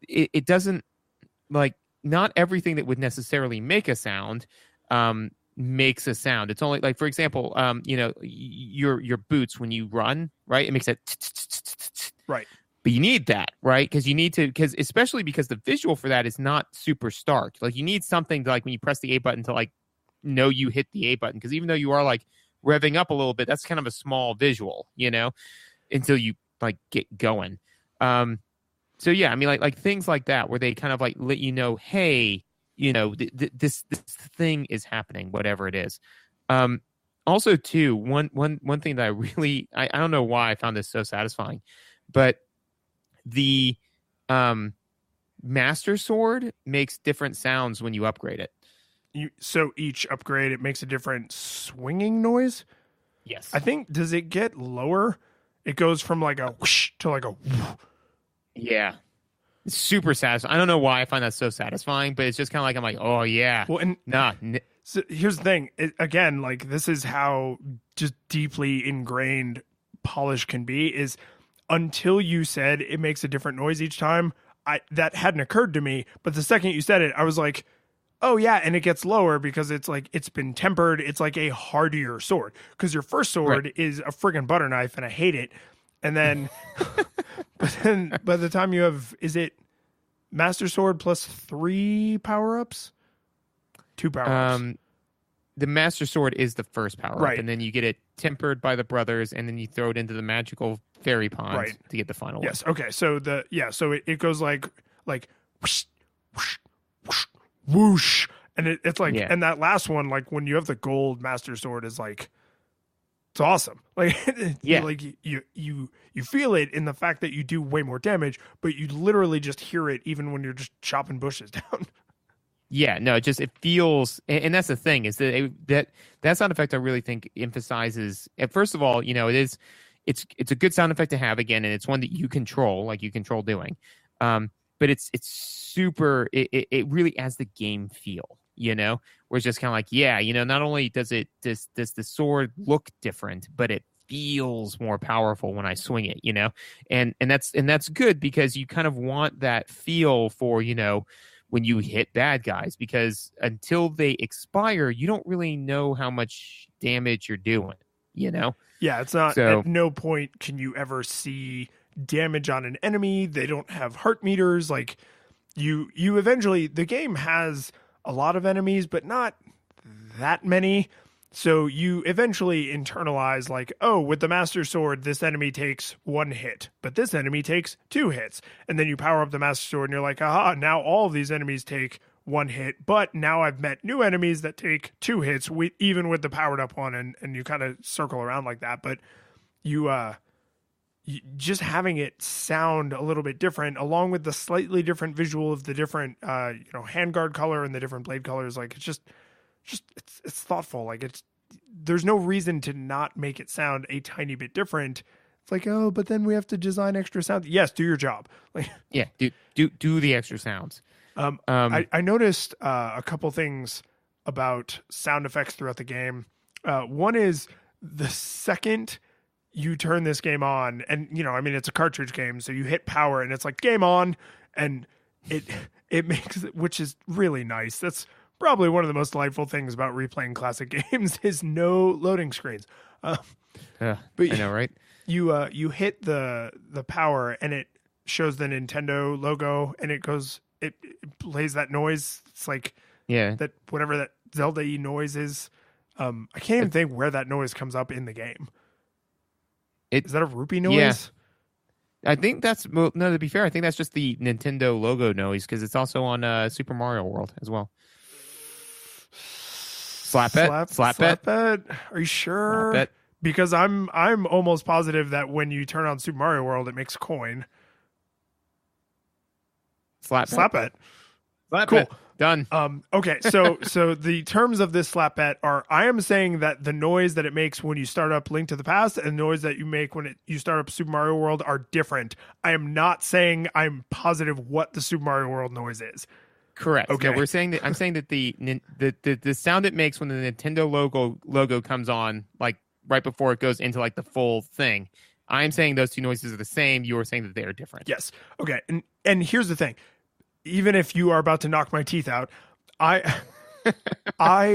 it doesn't like not everything that would necessarily make a sound makes a sound. It's only like, for example, your boots when you run, right? It makes that right. But you need that, right? Because especially because the visual for that is not super stark. Like you need something to, like when you press the A button to like know you hit the A button. Because even though you are like revving up a little bit, that's kind of a small visual, until you like get going. So yeah, I mean like things like that where they kind of like let you know, hey, this thing is happening, whatever it is. Also, too, one thing that I don't know why I found this so satisfying, but the Master Sword makes different sounds when you upgrade it. So each upgrade, it makes a different swinging noise? Yes. I think, does it get lower? It goes from like a whoosh to like a whoosh. Yeah. It's super satisfying. I don't know why I find that so satisfying, but it's just kind of like, I'm like, oh, yeah. Well, and so here's the thing. Again, like this is how just deeply ingrained polish can be, is until you said it makes a different noise each time, that hadn't occurred to me. But the second you said it, I was like, oh yeah, and it gets lower because it's like it's been tempered. It's like a hardier sword. Because your first sword is a friggin' butter knife, and I hate it. And then, but then by the time you have, is it Master Sword plus 3 power-ups? 2 power-ups. The Master Sword is the first power-up, right. And then you get it tempered by the brothers, and then you throw it into the magical fairy pond to get the final one. Yes. Okay. So so it goes like whoosh, whoosh, whoosh, whoosh, and it's like, and that last one, like when you have the gold Master Sword, is like, it's awesome. Like, like you feel it in the fact that you do way more damage, but you literally just hear it even when you're just chopping bushes down. Yeah, no, it feels, and that's the thing, is that sound effect I really think emphasizes. First of all, it's a good sound effect to have, again, and it's one that you control, like you control doing. But it's super. It really adds the game feel, where it's just kind of like, not only does the sword look different, but it feels more powerful when I swing it, and that's good, because you kind of want that feel for when you hit bad guys, because until they expire, you don't really know how much damage you're doing, Yeah, it's not, at no point can you ever see damage on an enemy. They don't have heart meters. Like you eventually, the game has a lot of enemies, but not that many. So you eventually internalize like, oh, with the Master Sword, this enemy takes 1 hit, but this enemy takes 2 hits. And then you power up the Master Sword and you're like, aha, now all of these enemies take 1 hit, but now I've met new enemies that take 2 hits, even with the powered up one, and you kind of circle around like that. But you just having it sound a little bit different, along with the slightly different visual of the different handguard color and the different blade colors, like it's thoughtful. Like there's no reason to not make it sound a tiny bit different. It's like, oh, but then we have to design extra sound. Yes, do your job. Like, yeah, do the extra sounds. I noticed a couple things about sound effects throughout the game. One is the second you turn this game on, and it's a cartridge game, so you hit power and it's like game on, and it makes it, which is really nice. That's probably one of the most delightful things about replaying classic games is no loading screens. But I know, right? You hit the power and it shows the Nintendo logo, and it plays that noise. It's like that whatever that Zelda-y noise is. I can't even think where that noise comes up in the game. Is that a rupee noise? I think that's no. To be fair, I think that's just the Nintendo logo noise because it's also on Super Mario World as well. Slap it. Are you sure? Slap it. Because I'm almost positive that when you turn on Super Mario World, it makes coin. Slap it. Cool. Done. Okay, so the terms of this slap bet are: I am saying that the noise that it makes when you start up Link to the Past and the noise that you make when you start up Super Mario World are different. I am not saying I'm positive what the Super Mario World noise is. Correct. Okay. No, we're saying that I'm saying that the sound it makes when the Nintendo logo comes on, like right before it goes into like the full thing. I'm saying those two noises are the same. You are saying that they are different. Yes. Okay. And here's the thing. Even if you are about to knock my teeth out, I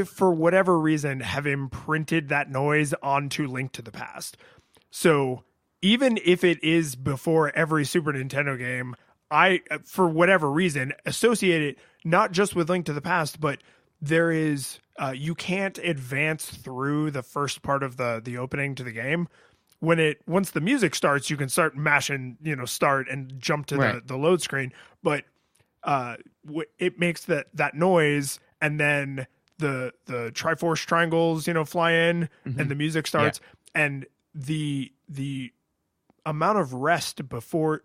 for whatever reason have imprinted that noise onto Link to the Past. So even if it is before every Super Nintendo game, I for whatever reason associate it not just with Link to the Past, but there is you can't advance through the first part of the opening to the game. Once the music starts, you can start mashing, start and jump to the load screen, but it makes that noise, and then the Triforce triangles fly in, and the music starts, and the amount of rest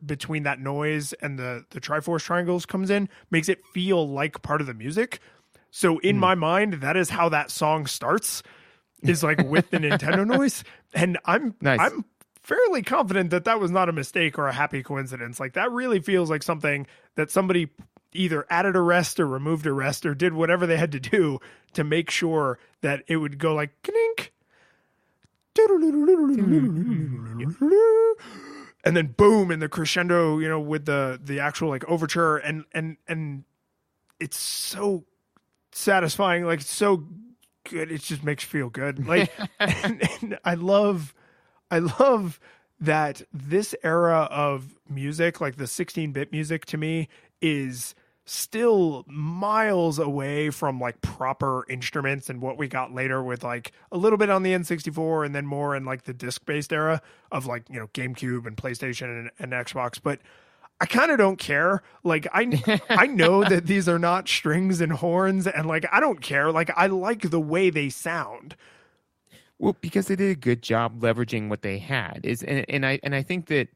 between that noise and the Triforce triangles comes in makes it feel like part of the music. So in my mind, that is how that song starts, is like with the Nintendo noise, and I'm fairly confident that was not a mistake or a happy coincidence. Like, that really feels like something that somebody either added a rest or removed a rest or did whatever they had to do to make sure that it would go like knink, and then boom, in the crescendo, with the actual like overture, and it's so satisfying, like it's so good. It just makes you feel good. Like, and I love that this era of music, like the 16-bit music, to me is still miles away from like proper instruments and what we got later with like a little bit on the N64 and then more in like the disc-based era of like, GameCube and PlayStation and Xbox. But I kind of don't care. Like, I know that these are not strings and horns, and like, I don't care. Like, I like the way they sound. Well, because they did a good job leveraging what they had. And I think that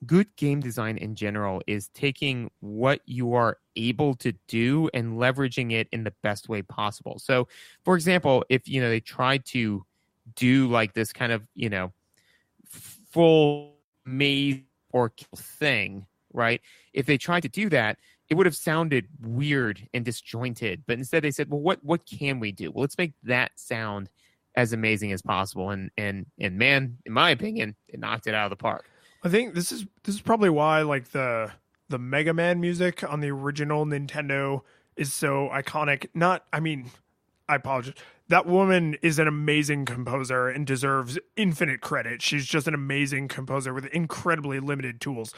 good game design in general is taking what you are able to do and leveraging it in the best way possible. So, for example, if they tried to do like this kind of full maze or thing, right? If they tried to do that, it would have sounded weird and disjointed. But instead they said, well, what can we do? Well, let's make that sound as amazing as possible. And man, in my opinion, it knocked it out of the park. I think this is probably why like the Mega Man music on the original Nintendo is so iconic. I apologize. That woman is an amazing composer and deserves infinite credit. She's just an amazing composer with incredibly limited tools.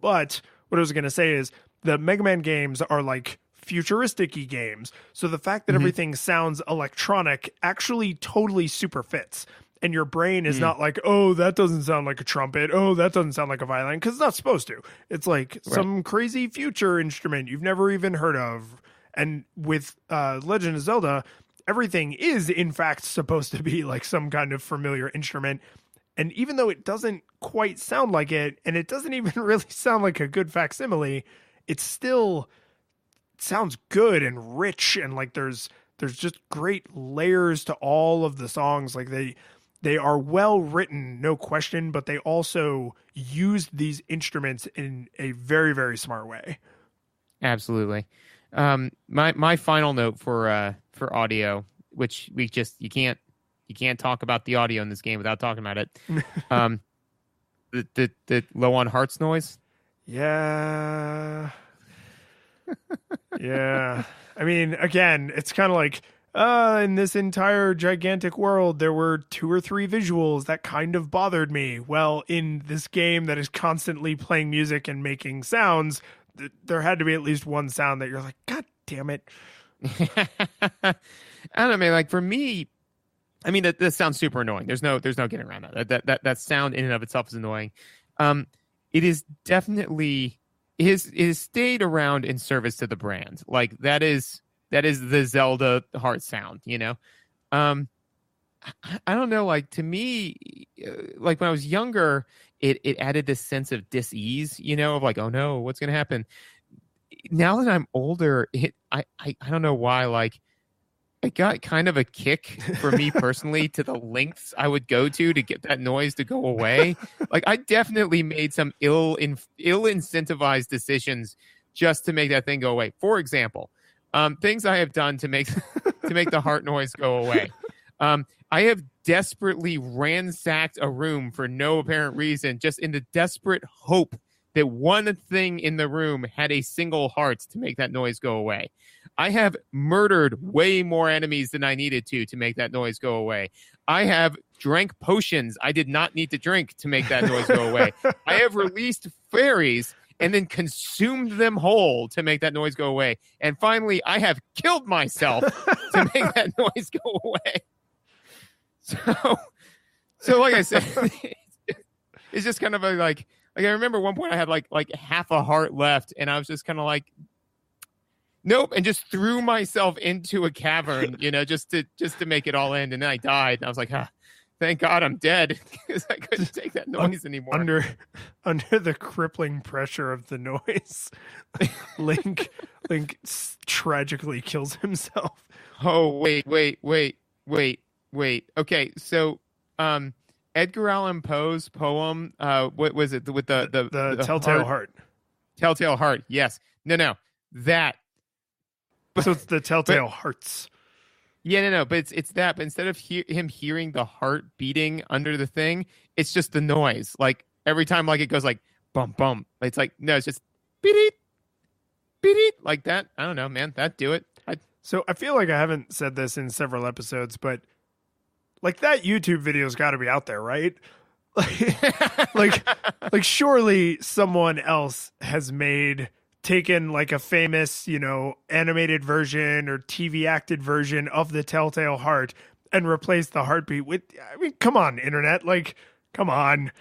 But what I was going to say is the Mega Man games are like futuristic-y games. So the fact that everything sounds electronic actually totally super fits. And your brain is not like, oh, that doesn't sound like a trumpet. Oh, that doesn't sound like a violin, because it's not supposed to. It's like some crazy future instrument you've never even heard of. And with Legend of Zelda, everything is, in fact, supposed to be like some kind of familiar instrument. And even though it doesn't quite sound like it, and it doesn't even really sound like a good facsimile, it still sounds good and rich. And like there's just great layers to all of the songs. Like they are well written, no question, but they also use these instruments in a very, very smart way. Absolutely. My final note for audio, which you can't talk about the audio in this game without talking about it. The low on hearts noise. Yeah. Yeah. I mean, again, it's kind of like, in this entire gigantic world, there were 2 or 3 visuals that kind of bothered me. Well, in this game that is constantly playing music and making sounds, there had to be at least one sound that you're like, God damn it. I don't know, man. Like for me, I mean, that sounds super annoying. There's no getting around that. That sound in and of itself is annoying. It is definitely it has stayed around in service to the brand. Like that is the Zelda heart sound, you know. I don't know. Like to me, like when I was younger, it added this sense of dis-ease, you know, of like, oh no, what's gonna happen? Now that I'm older, I don't know why. Like it got kind of a kick for me personally to the lengths I would go to get that noise to go away. Like I definitely made some ill incentivized decisions just to make that thing go away. For example, things I have done to make the heart noise go away. I have desperately ransacked a room for no apparent reason, just in the desperate hope that one thing in the room had a single heart to make that noise go away. I have murdered way more enemies than I needed to make that noise go away. I have drank potions I did not need to drink to make that noise go away. I have released fairies and then consumed them whole to make that noise go away. And finally, I have killed myself to make that noise go away. So like I said, it's just kind of like I remember one point I had like half a heart left, and I was just kind of like, nope, and just threw myself into a cavern, you know, just to make it all end, and then I died. And I was like, thank God I'm dead because I couldn't take that noise anymore. Under the crippling pressure of the noise, Link tragically kills himself. Oh wait. Okay, so Edgar Allan Poe's poem, what was it with the Telltale Heart? Telltale Heart. Yes. No. That. So it's the Telltale Hearts. Yeah, no. But it's that. But instead of him hearing the heart beating under the thing, it's just the noise. Like every time, like it goes like bump bump. It's like no, it's just beat it like that. I don't know, man. That do it. So I feel like I haven't said this in several episodes, but like that YouTube video's got to be out there, right? like surely someone else has taken like a famous, you know, animated version or TV acted version of the Telltale Heart and replaced the heartbeat with, I mean, come on, internet, like, come on.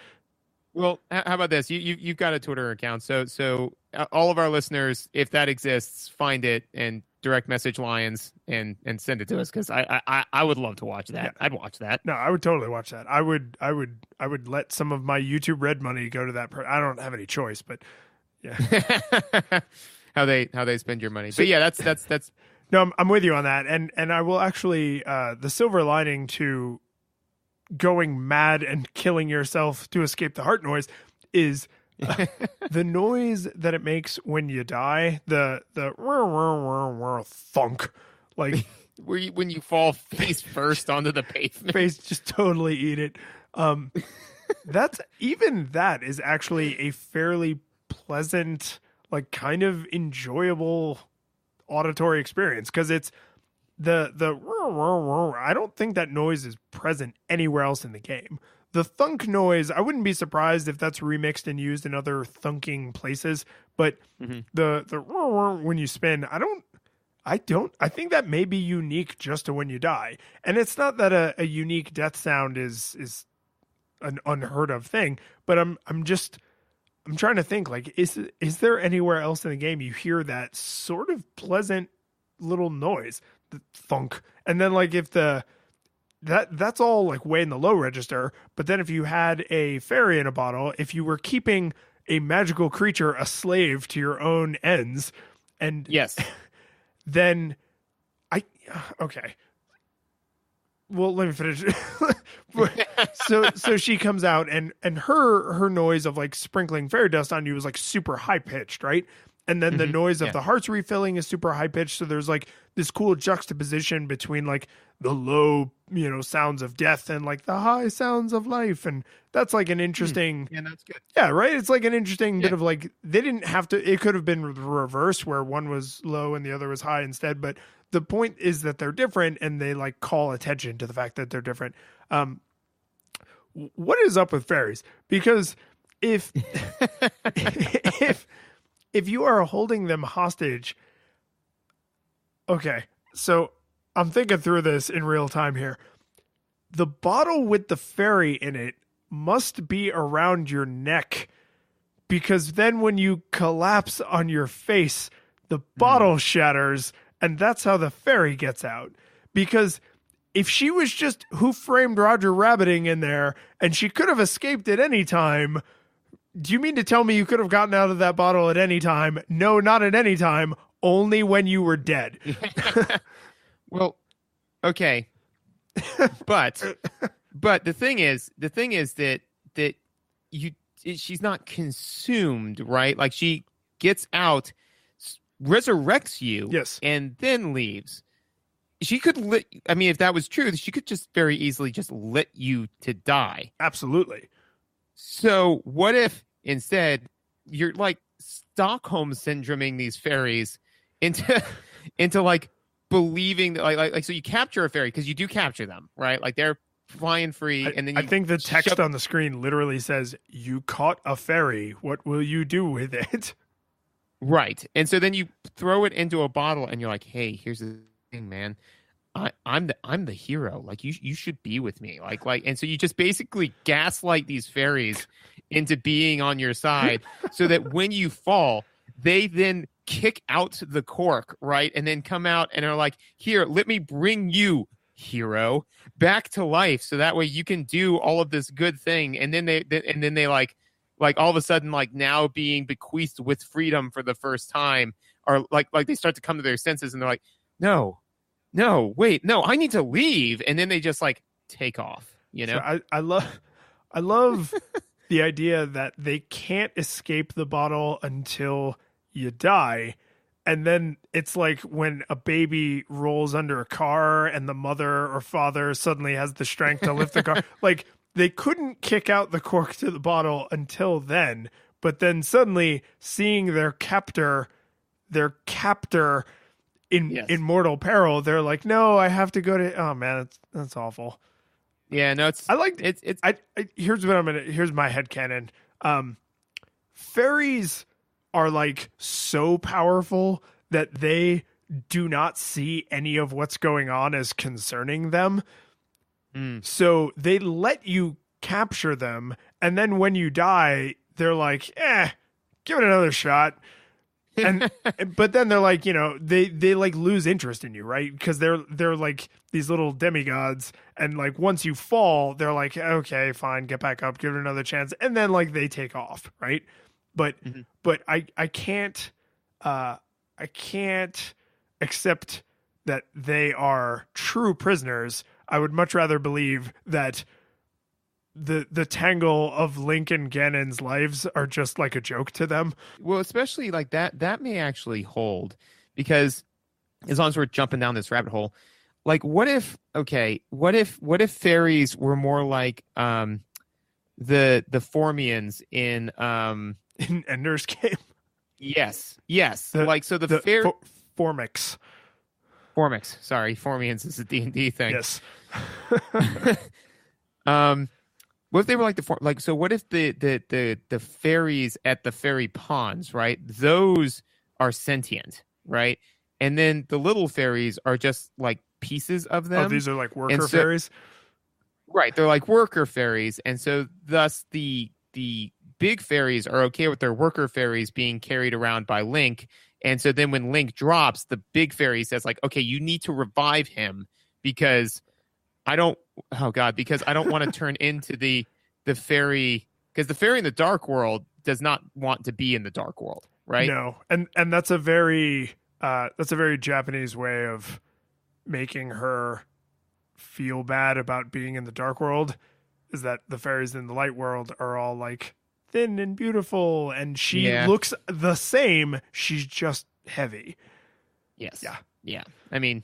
Well, how about this? You've got a Twitter account, so all of our listeners, if that exists, find it and direct message Lions and send it to us because I would love to watch that. Yeah. I'd watch that. No, I would totally watch that. I would let some of my YouTube Red money go to that. I don't have any choice, but yeah, how they spend your money. But yeah, that's. No, I'm with you on that, and I will actually the silver lining to going mad and killing yourself to escape the heart noise is the noise that it makes when you die, the thunk, like when you fall face first onto the pavement, face just totally eat it. That is actually a fairly pleasant, like kind of enjoyable auditory experience because it's the I don't think that noise is present anywhere else in the game. The thunk noise, I wouldn't be surprised if that's remixed and used in other thunking places, but the when you spin, I think that may be unique just to when you die. And it's not that a unique death sound is an unheard of thing, but I'm trying to think, like, is there anywhere else in the game you hear that sort of pleasant little noise, the thunk, and then like if that's all like way in the low register, but then if you had a fairy in a bottle, if you were keeping a magical creature a slave to your own ends, and yes, then okay. Well, let me finish. so she comes out and her noise of like sprinkling fairy dust on you is like super high pitched, right? And then the noise of the hearts refilling is super high pitched. So there's like this cool juxtaposition between like the low, you know, sounds of death and like the high sounds of life. And that's like an interesting. Yeah, that's good. Yeah, right. It's like an interesting bit of like, they didn't have to, it could have been reverse where one was low and the other was high instead. But the point is that they're different and they like call attention to the fact that they're different. What is up with fairies? Because if you are holding them hostage, okay, so I'm thinking through this in real time here. The bottle with the fairy in it must be around your neck, because then when you collapse on your face, the bottle shatters, and that's how the fairy gets out. Because if she was just Who Framed Roger Rabbiting in there and she could have escaped at any time, do you mean to tell me you could have gotten out of that bottle at any time? No, not at any time, only when you were dead. Well, okay. But the thing is that she's not consumed, right? Like, she gets out, resurrects you, yes, and then leaves. She could if that was true, she could just very easily just let you to die. Absolutely. So what if instead you're like Stockholm syndroming these fairies into like believing that like so you capture a fairy, because you do capture them, right? Like, they're flying free, and then I think the text on the screen literally says, "You caught a fairy. What will you do with it?" Right. And so then you throw it into a bottle, and you're like, "Hey, here's the thing, man. I'm the hero. Like, you should be with me." And so you just basically gaslight these fairies into being on your side, so that when you fall, they then kick out the cork, right? And then come out and are like, "Here, let me bring you, hero, back to life, so that way you can do all of this good thing." And then they like all of a sudden, like, now being bequeathed with freedom for the first time, or like they start to come to their senses, and they're like, no, wait, no, I need to leave. And then they just like take off, you know? So I love the idea that they can't escape the bottle until you die. And then it's like when a baby rolls under a car and the mother or father suddenly has the strength to lift the car. Like, they couldn't kick out the cork to the bottle until then. But then suddenly seeing their captor in mortal peril, they're like, "No, I have to go to." Oh man, that's awful. Yeah, no, it's. I like it. Here's my headcanon. Fairies are like so powerful that they do not see any of what's going on as concerning them. So they let you capture them, and then when you die, they're like, give it another shot. And but then they're like, they like lose interest in you, right? Because they're like these little demigods, and like once you fall, they're like, okay, fine, get back up, give it another chance, and then like they take off, right? But I can't accept that they are true prisoners. I would much rather believe that the tangle of Link and Ganon's lives are just like a joke to them. Well, especially like that may actually hold, because as long as we're jumping down this rabbit hole, like what if fairies were more like the Formians in Ender's Game? Yes. The Formix. Sorry, Formians is a D&D thing. Yes. What if they were like so what if the fairies at the fairy ponds, right? Those are sentient, right? And then the little fairies are just like pieces of them. Oh, these are like worker fairies? Right, they're like worker fairies. And so thus the big fairies are okay with their worker fairies being carried around by Link. And so then when Link drops, the big fairy says like, okay, you need to revive him because I don't want to turn into the fairy, because the fairy in the dark world does not want to be in the dark world, right? No. And that's a very Japanese way of making her feel bad about being in the dark world, is that the fairies in the light world are all like thin and beautiful, and she looks the same, she's just heavy. Yes. Yeah. I mean,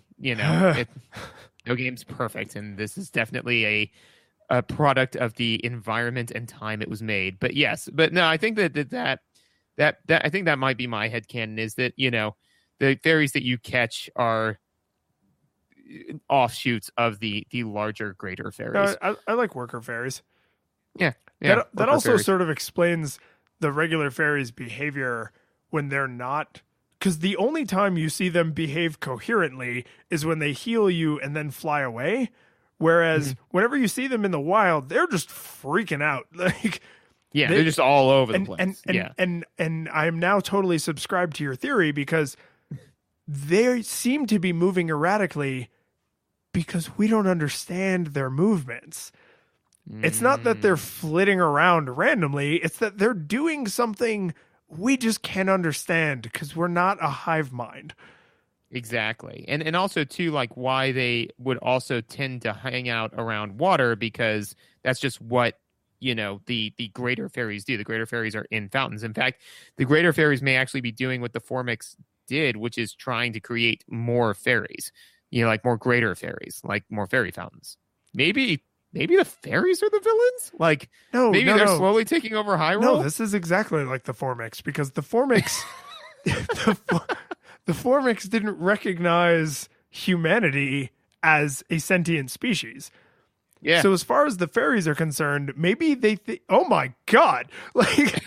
no game's perfect, and this is definitely a product of the environment and time it was made. But yes, but no, I think that I think that might be my headcanon, is that, the fairies that you catch are offshoots of the larger, greater fairies. I like worker fairies. Yeah. That also fairies sort of explains the regular fairies' behavior when they're not, because the only time you see them behave coherently is when they heal you and then fly away, Whereas whenever you see them in the wild, they're just freaking out. Like, they're just all over the place. And I'm now totally subscribed to your theory because they seem to be moving erratically because we don't understand their movements. It's not that they're flitting around randomly. It's that they're doing something we just can't understand because we're not a hive mind. Exactly. And also, too, like why they would also tend to hang out around water, because that's just what, the greater fairies do. The greater fairies are in fountains. In fact, the greater fairies may actually be doing what the Formix did, which is trying to create more fairies, like more greater fairies, like more fairy fountains. Maybe the fairies are the villains? Like, maybe they're slowly taking over Hyrule? No, this is exactly like the Formix, because the Formix... the Formix didn't recognize humanity as a sentient species. Yeah. So as far as the fairies are concerned, maybe they think, oh my God, like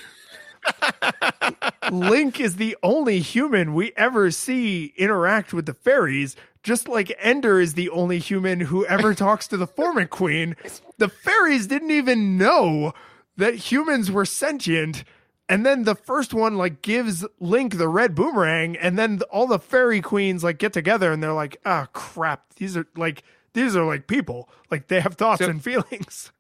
Link is the only human we ever see interact with the fairies, just like Ender is the only human who ever talks to the Formic Queen. The fairies didn't even know that humans were sentient. And then the first one like gives Link the red boomerang, and then all the fairy queens like get together and they're like, "Ah, crap! These are like people. Like they have thoughts and feelings."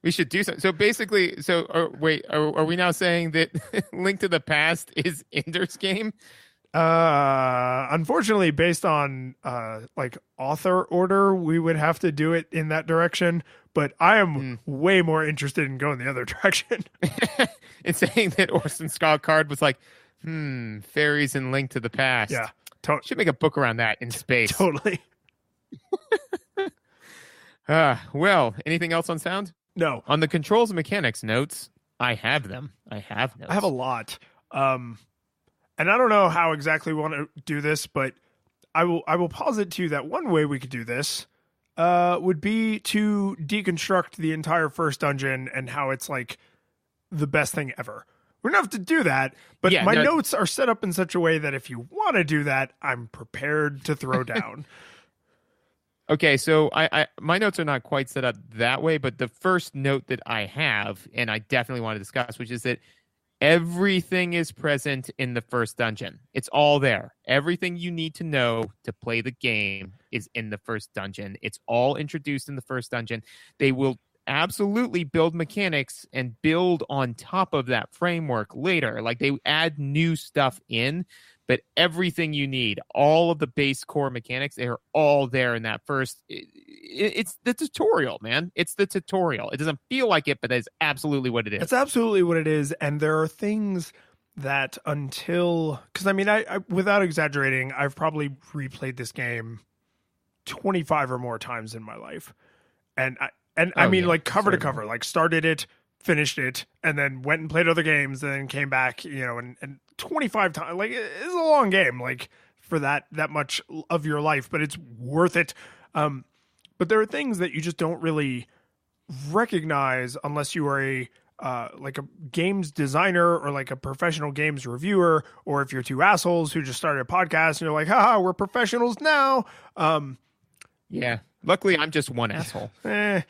We should do something. So basically, are we now saying that Link to the Past is Ender's Game? Unfortunately, based on like author order, we would have to do it in that direction. But I am way more interested in going the other direction. And saying that Orson Scott Card was like, fairies and Link to the Past. Yeah. Should make a book around that in space. Totally. Well, anything else on sound? No. On the controls and mechanics notes, I have them. I have notes. I have a lot. And I don't know how exactly we want to do this, but I will posit to you that one way we could do this would be to deconstruct the entire first dungeon and how it's like the best thing ever. We don't have to do that, but my notes are set up in such a way that if you want to do that, I'm prepared to throw down. Okay, so I my notes are not quite set up that way, but the first note that I have, and I definitely want to discuss, which is that everything is present in the first dungeon. It's all there. Everything you need to know to play the game is in the first dungeon. It's all introduced in the first dungeon. They will absolutely build mechanics and build on top of that framework later. Like they add new stuff in, but everything you need, all of the base core mechanics, they are all there in that first. It's the tutorial, man. It's the tutorial. It doesn't feel like it, but it's absolutely what it is. It's absolutely what it is. And there are things that because I mean, I without exaggerating, I've probably replayed this game 25 or more times in my life. And I mean, like cover to cover, like started it, finished it, and then went and played other games, and then came back, and 25 times. Like it's a long game, like for that much of your life, but it's worth it. But there are things that you just don't really recognize unless you are like a games designer or like a professional games reviewer, or if you're two assholes who just started a podcast and you're like, haha, we're professionals now. Yeah. Luckily, I'm just one asshole. But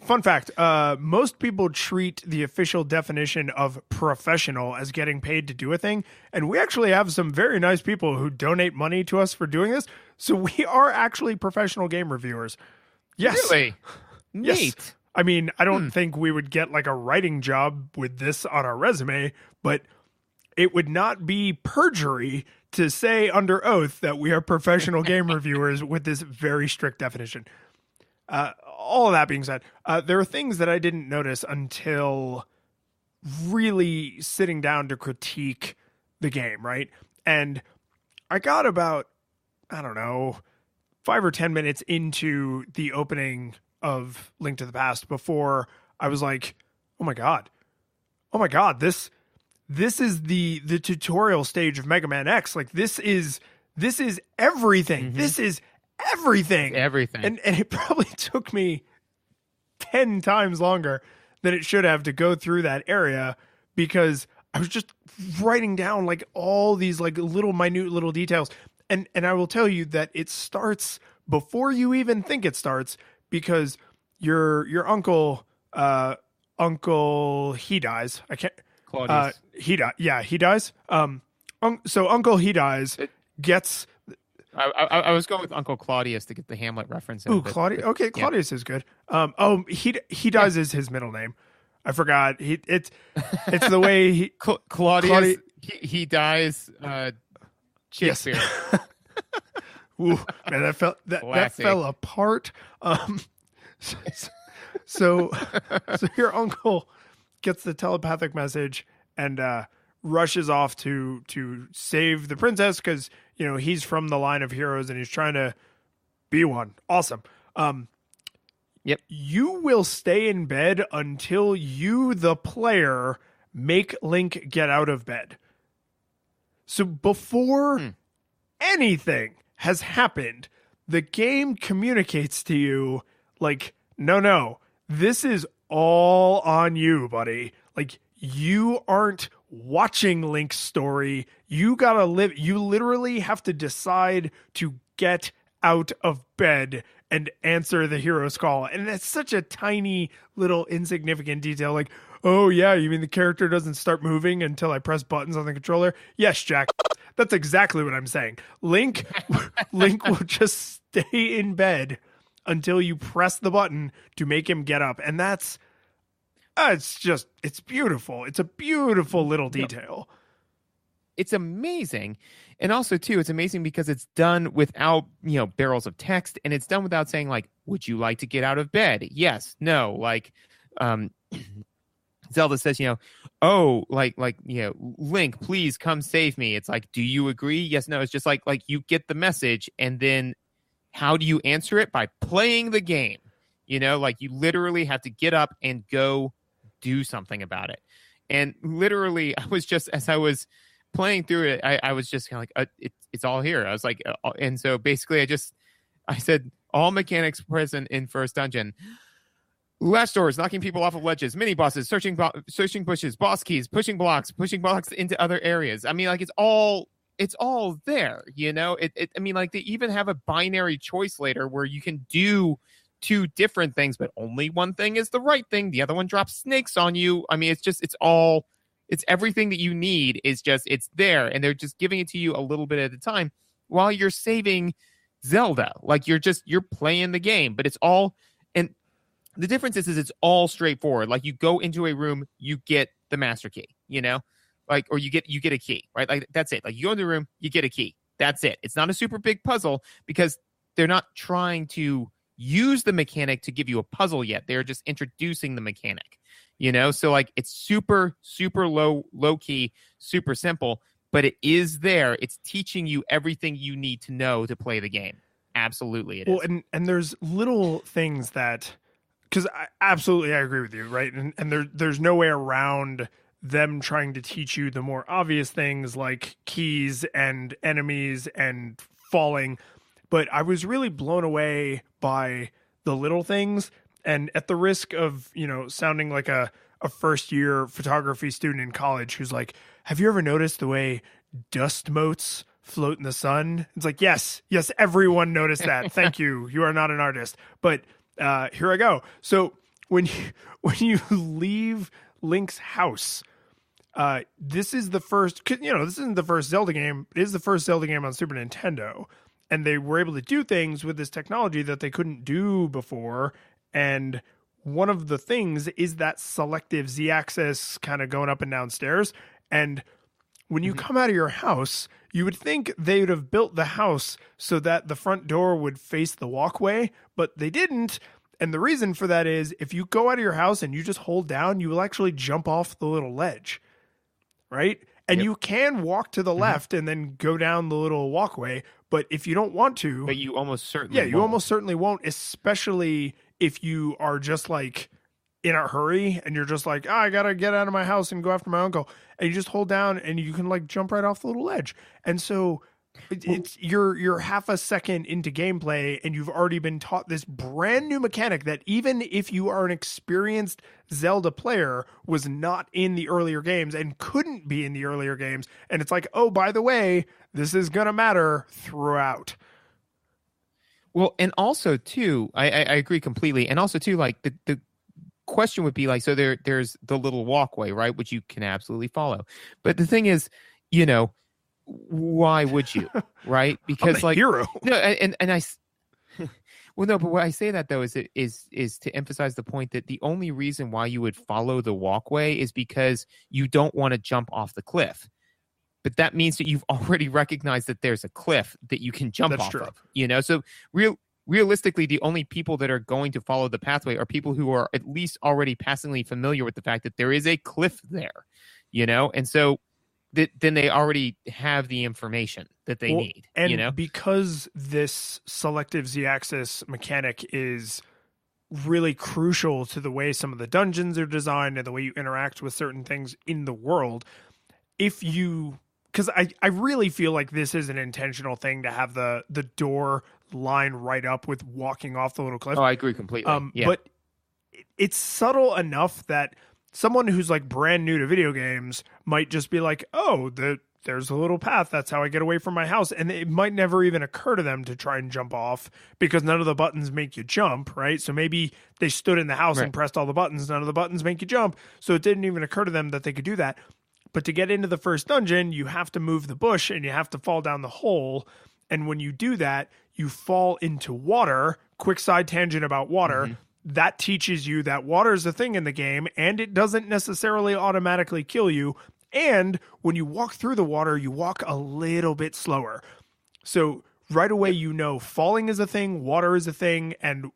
fun fact, most people treat the official definition of professional as getting paid to do a thing. And we actually have some very nice people who donate money to us for doing this. So we are actually professional game reviewers. Yes. Really? Neat. Yes. I mean, I don't think we would get like a writing job with this on our resume, but it would not be perjury to say under oath that we are professional game reviewers with this very strict definition. All of that being said, there are things that I didn't notice until really sitting down to critique the game, right? And I got about, I don't know, 5 or 10 minutes into the opening of Link to the Past before I was like, oh my God, this is the tutorial stage of Mega Man X. Like this is everything. Mm-hmm. This is everything. Everything. And it probably took me 10 times longer than it should have to go through that area, because I was just writing down like all these like minute little details. And I will tell you that it starts before you even think it starts, because your uncle, he dies. I can't. Claudius. He dies. So Uncle He dies gets. I was going with Uncle Claudius to get the Hamlet reference. Ooh, Claudius. Okay, Claudius is good. He dies is his middle name. I forgot. It's the way he Claudius. He dies. Shakespeare. Yes. Ooh, man, that fell apart. So your uncle gets the telepathic message and rushes off to save the princess because he's from the line of heroes and he's trying to be one. Awesome. Yep. You will stay in bed until you, the player, make Link get out of bed. So before anything has happened, the game communicates to you like, no, this is all on you, buddy. Like, you aren't watching Link's story. You literally have to decide to get out of bed and answer the hero's call. And that's such a tiny little insignificant detail. Like, oh yeah, you mean the character doesn't start moving until I press buttons on the controller? Yes, Jack. That's exactly what I'm saying. Link will just stay in bed until you press the button to make him get up. And that's it's beautiful. It's a beautiful little detail. It's amazing. And also too, it's amazing because it's done without, barrels of text, and it's done without saying like, would you like to get out of bed? Yes, no. Like, Zelda says, Link, please come save me. It's like, do you agree? Yes, no. It's just like you get the message, and then how do you answer it? By playing the game. You literally have to get up and go do something about it. And literally, as I was playing through it, I was just kind of like, it's all here. I was like, and so basically I said, all mechanics present in first dungeon. Latch doors, knocking people off of ledges, mini bosses, searching bushes, boss keys, pushing blocks into other areas. I mean, like, it's all there, I mean, like, they even have a binary choice later where you can do two different things, but only one thing is the right thing. The other one drops snakes on you. I mean, it's everything that you need it's there, and they're just giving it to you a little bit at a time while you're saving Zelda. Like, you're playing the game, but it's all, and the difference is it's all straightforward. Like, you go into a room, you get the master key, or you get a key, right? Like, that's it. Like, you go into a room, you get a key. That's it. It's not a super big puzzle because they're not trying to use the mechanic to give you a puzzle yet. They're just introducing the mechanic, So like, it's super, super low key, super simple, but it is there. It's teaching you everything you need to know to play the game. Absolutely. It is. And there's little things that, because I agree with you, right? And there's no way around them trying to teach you the more obvious things like keys and enemies and falling. But I was really blown away by the little things. And at the risk of, sounding like a first year photography student in college who's like, have you ever noticed the way dust motes float in the sun? It's like, yes, everyone noticed that. Thank you. You are not an artist. But here I go. So when you leave Link's house, this is the first, this isn't the first Zelda game. It is the first Zelda game on Super Nintendo. And they were able to do things with this technology that they couldn't do before. And one of the things is that selective Z-axis kind of going up and down stairs. And when you come out of your house, you would think they would have built the house so that the front door would face the walkway, but they didn't. And the reason for that is if you go out of your house and you just hold down, you will actually jump off the little ledge, right? And you can walk to the left and then go down the little walkway. But if you don't want to... But you almost certainly won't. You almost certainly won't, especially if you are just like in a hurry and you're just like, I got to get out of my house and go after my uncle. And you just hold down and you can like jump right off the little ledge. And so it's you're half a second into gameplay and you've already been taught this brand new mechanic that even if you are an experienced Zelda player was not in the earlier games and couldn't be in the earlier games. And it's like, oh, by the way, this is going to matter throughout. Well, and also too, I agree completely. And also too, like the question would be like, so there's the little walkway, right, which you can absolutely follow. But the thing is, you know, why would you, right? I'm Because the like, hero. no, and I, well, no, but what I say that though is to emphasize the point that the only reason why you would follow the walkway is because you don't want to jump off the cliff. But that means that you've already recognized that there's a cliff that you can jump That's off true. of, you know? So realistically, the only people that are going to follow the pathway are people who are at least already passingly familiar with the fact that there is a cliff there, you know? And so then they already have the information that they need, and you know? because this selective z-axis mechanic is really crucial to the way some of the dungeons are designed and the way you interact with certain things in the world, if you, because I really feel like this is an intentional thing to have the door line right up with walking off the little cliff. Oh, I agree completely. Yeah. But it's subtle enough that someone who's like brand new to video games might just be like, oh, there's a little path. That's how I get away from my house. And it might never even occur to them to try and jump off because none of the buttons make you jump, right? So maybe they stood in the house and pressed all the buttons. None of the buttons make you jump. So it didn't even occur to them that they could do that. But to get into the first dungeon, you have to move the bush and you have to fall down the hole. And when you do that, you fall into water. Quick side tangent about water. Mm-hmm. That teaches you that water is a thing in the game and it doesn't necessarily automatically kill you. And when you walk through the water, you walk a little bit slower. So right away, you know, falling is a thing, water is a thing, and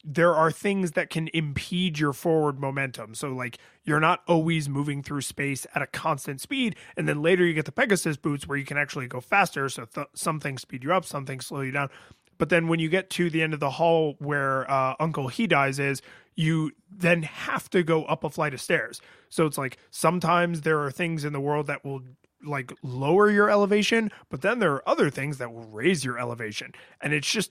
there are things that can impede your forward momentum. So like you're not always moving through space at a constant speed. And then later you get the Pegasus boots where you can actually go faster. So some things speed you up, some things slow you down. But then when you get to the end of the hall where Uncle He Dies is, you then have to go up a flight of stairs. So it's like sometimes there are things in the world that will like lower your elevation, but then there are other things that will raise your elevation. And it's just,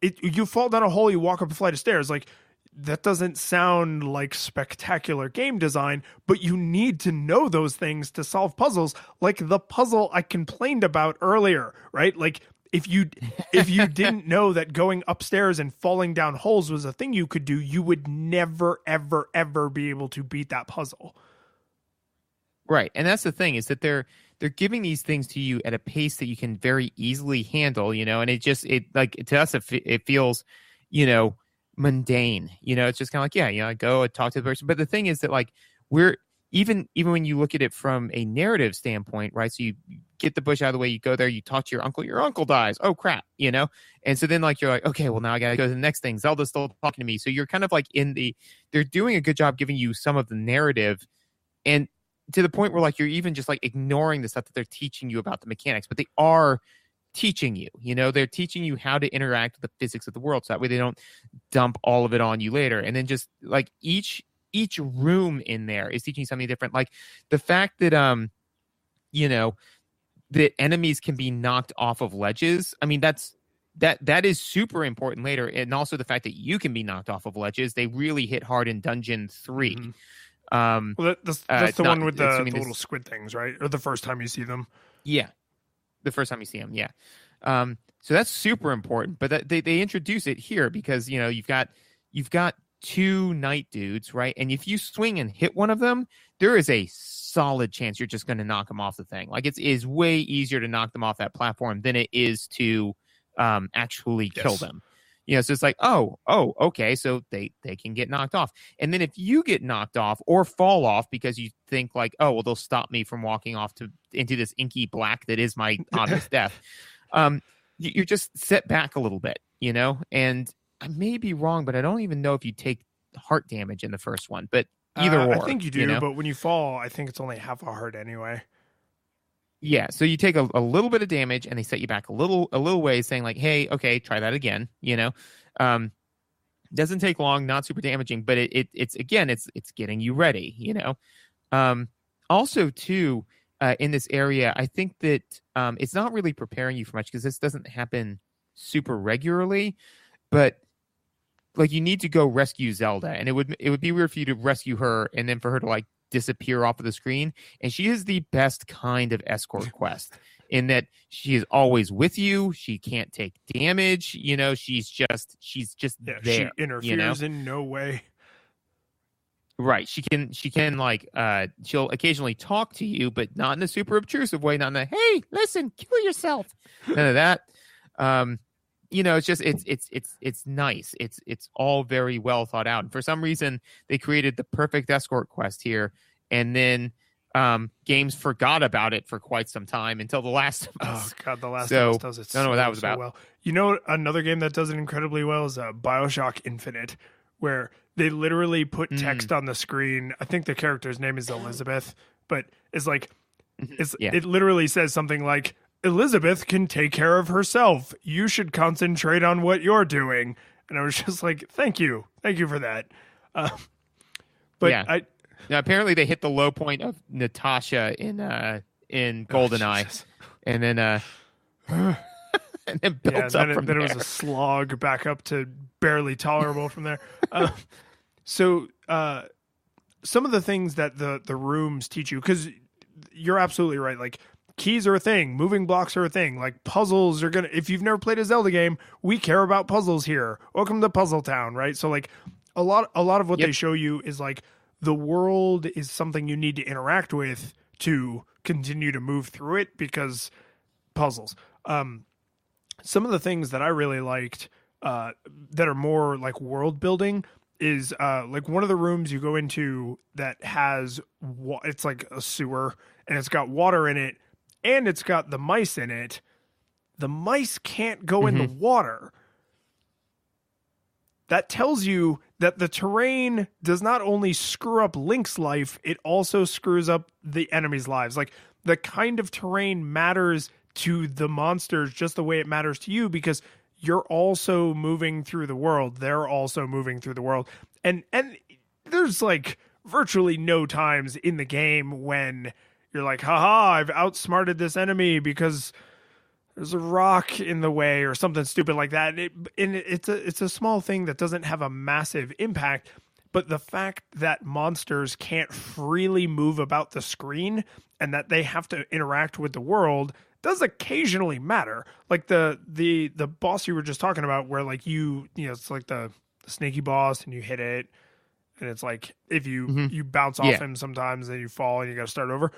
you fall down a hole, you walk up a flight of stairs. Like that doesn't sound like spectacular game design, but you need to know those things to solve puzzles. Like the puzzle I complained about earlier, right? Like if you didn't know that going upstairs and falling down holes was a thing you could do, you would never, ever, ever be able to beat that puzzle. Right. And that's the thing is that they're giving these things to you at a pace that you can very easily handle, you know, and it like to us, it feels, you know, mundane, you know, it's just kind of like, yeah, you know, I go and talk to the person. But the thing is that like we're even when you look at it from a narrative standpoint, right? So you get the bush out of the way, you go there, you talk to your uncle dies. Oh crap, you know? And so then like, you're like, okay, well now I got to go to the next thing. Zelda's still talking to me. So you're kind of like they're doing a good job giving you some of the narrative and to the point where like, you're even just like ignoring the stuff that they're teaching you about the mechanics, but they are teaching you, you know, they're teaching you how to interact with the physics of the world. So that way they don't dump all of it on you later. And then just like each room in there is teaching you something different. Like the fact that, you know, that enemies can be knocked off of ledges. I mean, that is super important later. And also the fact that you can be knocked off of ledges. They really hit hard in Dungeon 3. Mm-hmm. Well, that's the one with the little squid things, right? Or the first time you see them. Yeah. The first time you see them. Yeah. So that's super important, but they introduce it here because, you know, you've got two night dudes, right? And if you swing and hit one of them, there is a solid chance you're just going to knock them off the thing. Like it is way easier to knock them off that platform than it is to actually kill them. You know, so it's like, oh, okay, so they can get knocked off. And then if you get knocked off or fall off because you think like, oh, well, they'll stop me from walking off into this inky black that is my obvious death, you're just set back a little bit, you know? And I may be wrong, but I don't even know if you take heart damage in the first one, but either or. I think you do, you know? But when you fall, I think it's only half a heart anyway. Yeah, so you take a little bit of damage and they set you back a little way saying like, hey, okay, try that again, you know? Doesn't take long, not super damaging, but it's again, it's getting you ready, you know? Also too, in this area, I think that it's not really preparing you for much because this doesn't happen super regularly, but like you need to go rescue Zelda and it would be weird for you to rescue her and then for her to like disappear off of the screen, and she is the best kind of escort quest in that she is always with you. She can't take damage. She's just there. She interferes in no way. Right. She can like she'll occasionally talk to you, but not in a super obtrusive way, not in a hey, listen, kill yourself. None of that. It's just it's nice. It's all very well thought out. And for some reason they created the perfect escort quest here, and then games forgot about it for quite some time until The Last of Us. Oh god, The Last of Us does it don't know what that was about. Well. Another game that does it incredibly well is BioShock Infinite, where they literally put text on the screen. I think the character's name is Elizabeth, but it's like it literally says something like, Elizabeth can take care of herself. You should concentrate on what you're doing. And I was just like, thank you for that. Apparently they hit the low point of Natasha in GoldenEye, and then and then built up from there. Then it was a slog back up to barely tolerable from there. So some of the things that the rooms teach you, because you're absolutely right. Like, keys are a thing. Moving blocks are a thing. Like, puzzles are if you've never played a Zelda game, we care about puzzles here. Welcome to Puzzle Town, right? So like a lot of what they show you is like the world is something you need to interact with to continue to move through it, because puzzles. Some of the things that I really liked that are more like world building is like one of the rooms you go into that has it's like a sewer, and it's got water in it, and it's got the mice in it. The mice can't go in the water. That tells you that the terrain does not only screw up Link's life, it also screws up the enemy's lives. Like, the kind of terrain matters to the monsters just the way it matters to you, because you're also moving through the world. They're also moving through the world. And there's like virtually no times in the game when you're like, haha, I've outsmarted this enemy because there's a rock in the way or something stupid like that. It's a small thing that doesn't have a massive impact, but the fact that monsters can't freely move about the screen and that they have to interact with the world does occasionally matter. Like the boss you were just talking about, where like it's like the sneaky boss and you hit it, and it's like if you bounce off him sometimes, then you fall and you got to start over.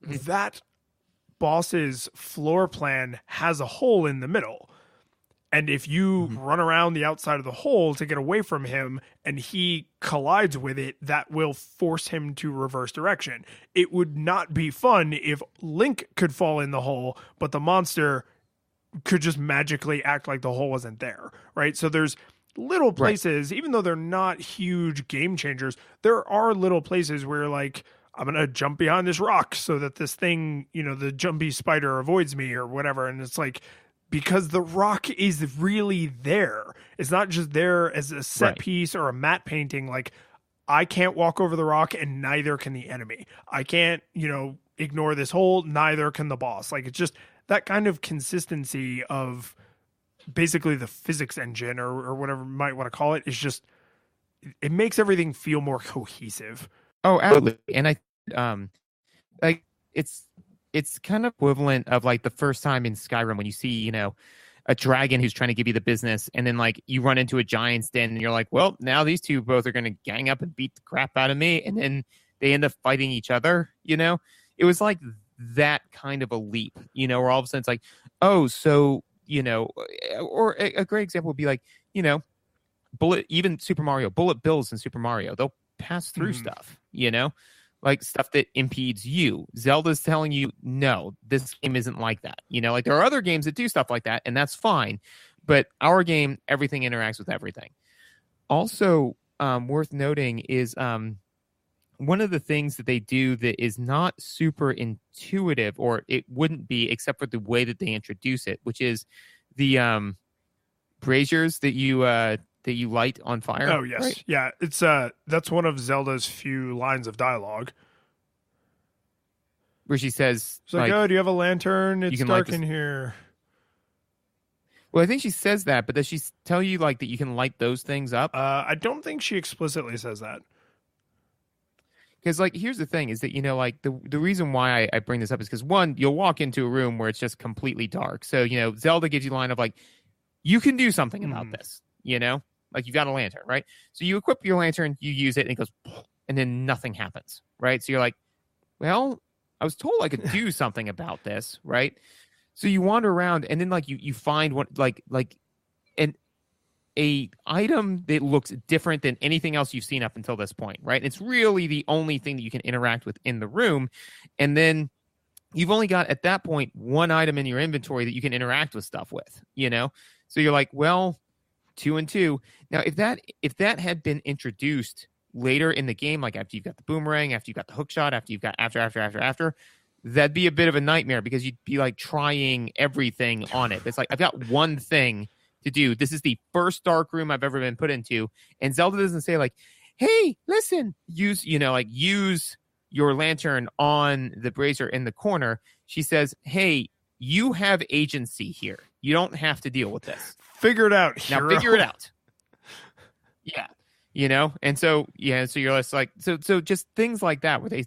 That boss's floor plan has a hole in the middle, and if you run around the outside of the hole to get away from him and he collides with it, that will force him to reverse direction. It would not be fun if Link could fall in the hole, but the monster could just magically act like the hole wasn't there, right? So there's little places, even though they're not huge game changers, there are little places where like, I'm going to jump behind this rock so that this thing, the jumpy spider avoids me or whatever. And it's like, because the rock is really there. It's not just there as a set piece or a matte painting. Like, I can't walk over the rock and neither can the enemy. I can't, ignore this hole. Neither can the boss. Like, it's just that kind of consistency of basically the physics engine or whatever you might want to call it. Is just, it makes everything feel more cohesive. Oh, absolutely. And like it's kind of equivalent of like the first time in Skyrim when you see, a dragon who's trying to give you the business, and then like you run into a giant's den and you're like, well, now these two both are going to gang up and beat the crap out of me, and then they end up fighting each other. It was like that kind of a leap, where all of a sudden it's like, oh, so or a great example would be like, even Super Mario, bullet bills in Super Mario, they'll pass through stuff, like stuff that impedes you. Zelda's telling you, no, this game isn't like that. Like there are other games that do stuff like that, and that's fine. But our game, everything interacts with everything. Also, worth noting is one of the things that they do that is not super intuitive, or it wouldn't be except for the way that they introduce it, which is the braziers that you light on fire. Oh yes, right? Yeah. It's that's one of Zelda's few lines of dialogue, where she says, "It's like, oh, do you have a lantern? It's dark in here." Well, I think she says that, but does she tell you like that you can light those things up? I don't think she explicitly says that. Because, like, here's the thing is that, like, the reason why I bring this up is because, one, you'll walk into a room where it's just completely dark. So, Zelda gives you the line of, like, you can do something about this, Like, you've got a lantern, right? So you equip your lantern, you use it, and it goes, and then nothing happens, right? So you're like, well, I was told I could do something about this, right? So you wander around, and then, like, you find what, like an a item that looks different than anything else you've seen up until this point, right? It's really the only thing that you can interact with in the room. And then you've only got, at that point, one item in your inventory that you can interact with stuff with, So you're like, well, 2 and 2. Now, if that had been introduced later in the game, like after you've got the boomerang, after you've got the hook shot, after you've got after, that'd be a bit of a nightmare because you'd be like trying everything on it. It's like, I've got one thing to do. This is the first dark room I've ever been put into. And Zelda doesn't say, like, hey, listen, use your lantern on the brazier in the corner. She says, hey, you have agency here. You don't have to deal with this. Figure it out, hero. Now figure it out. Yeah. And so so you're just like, so just things like that where they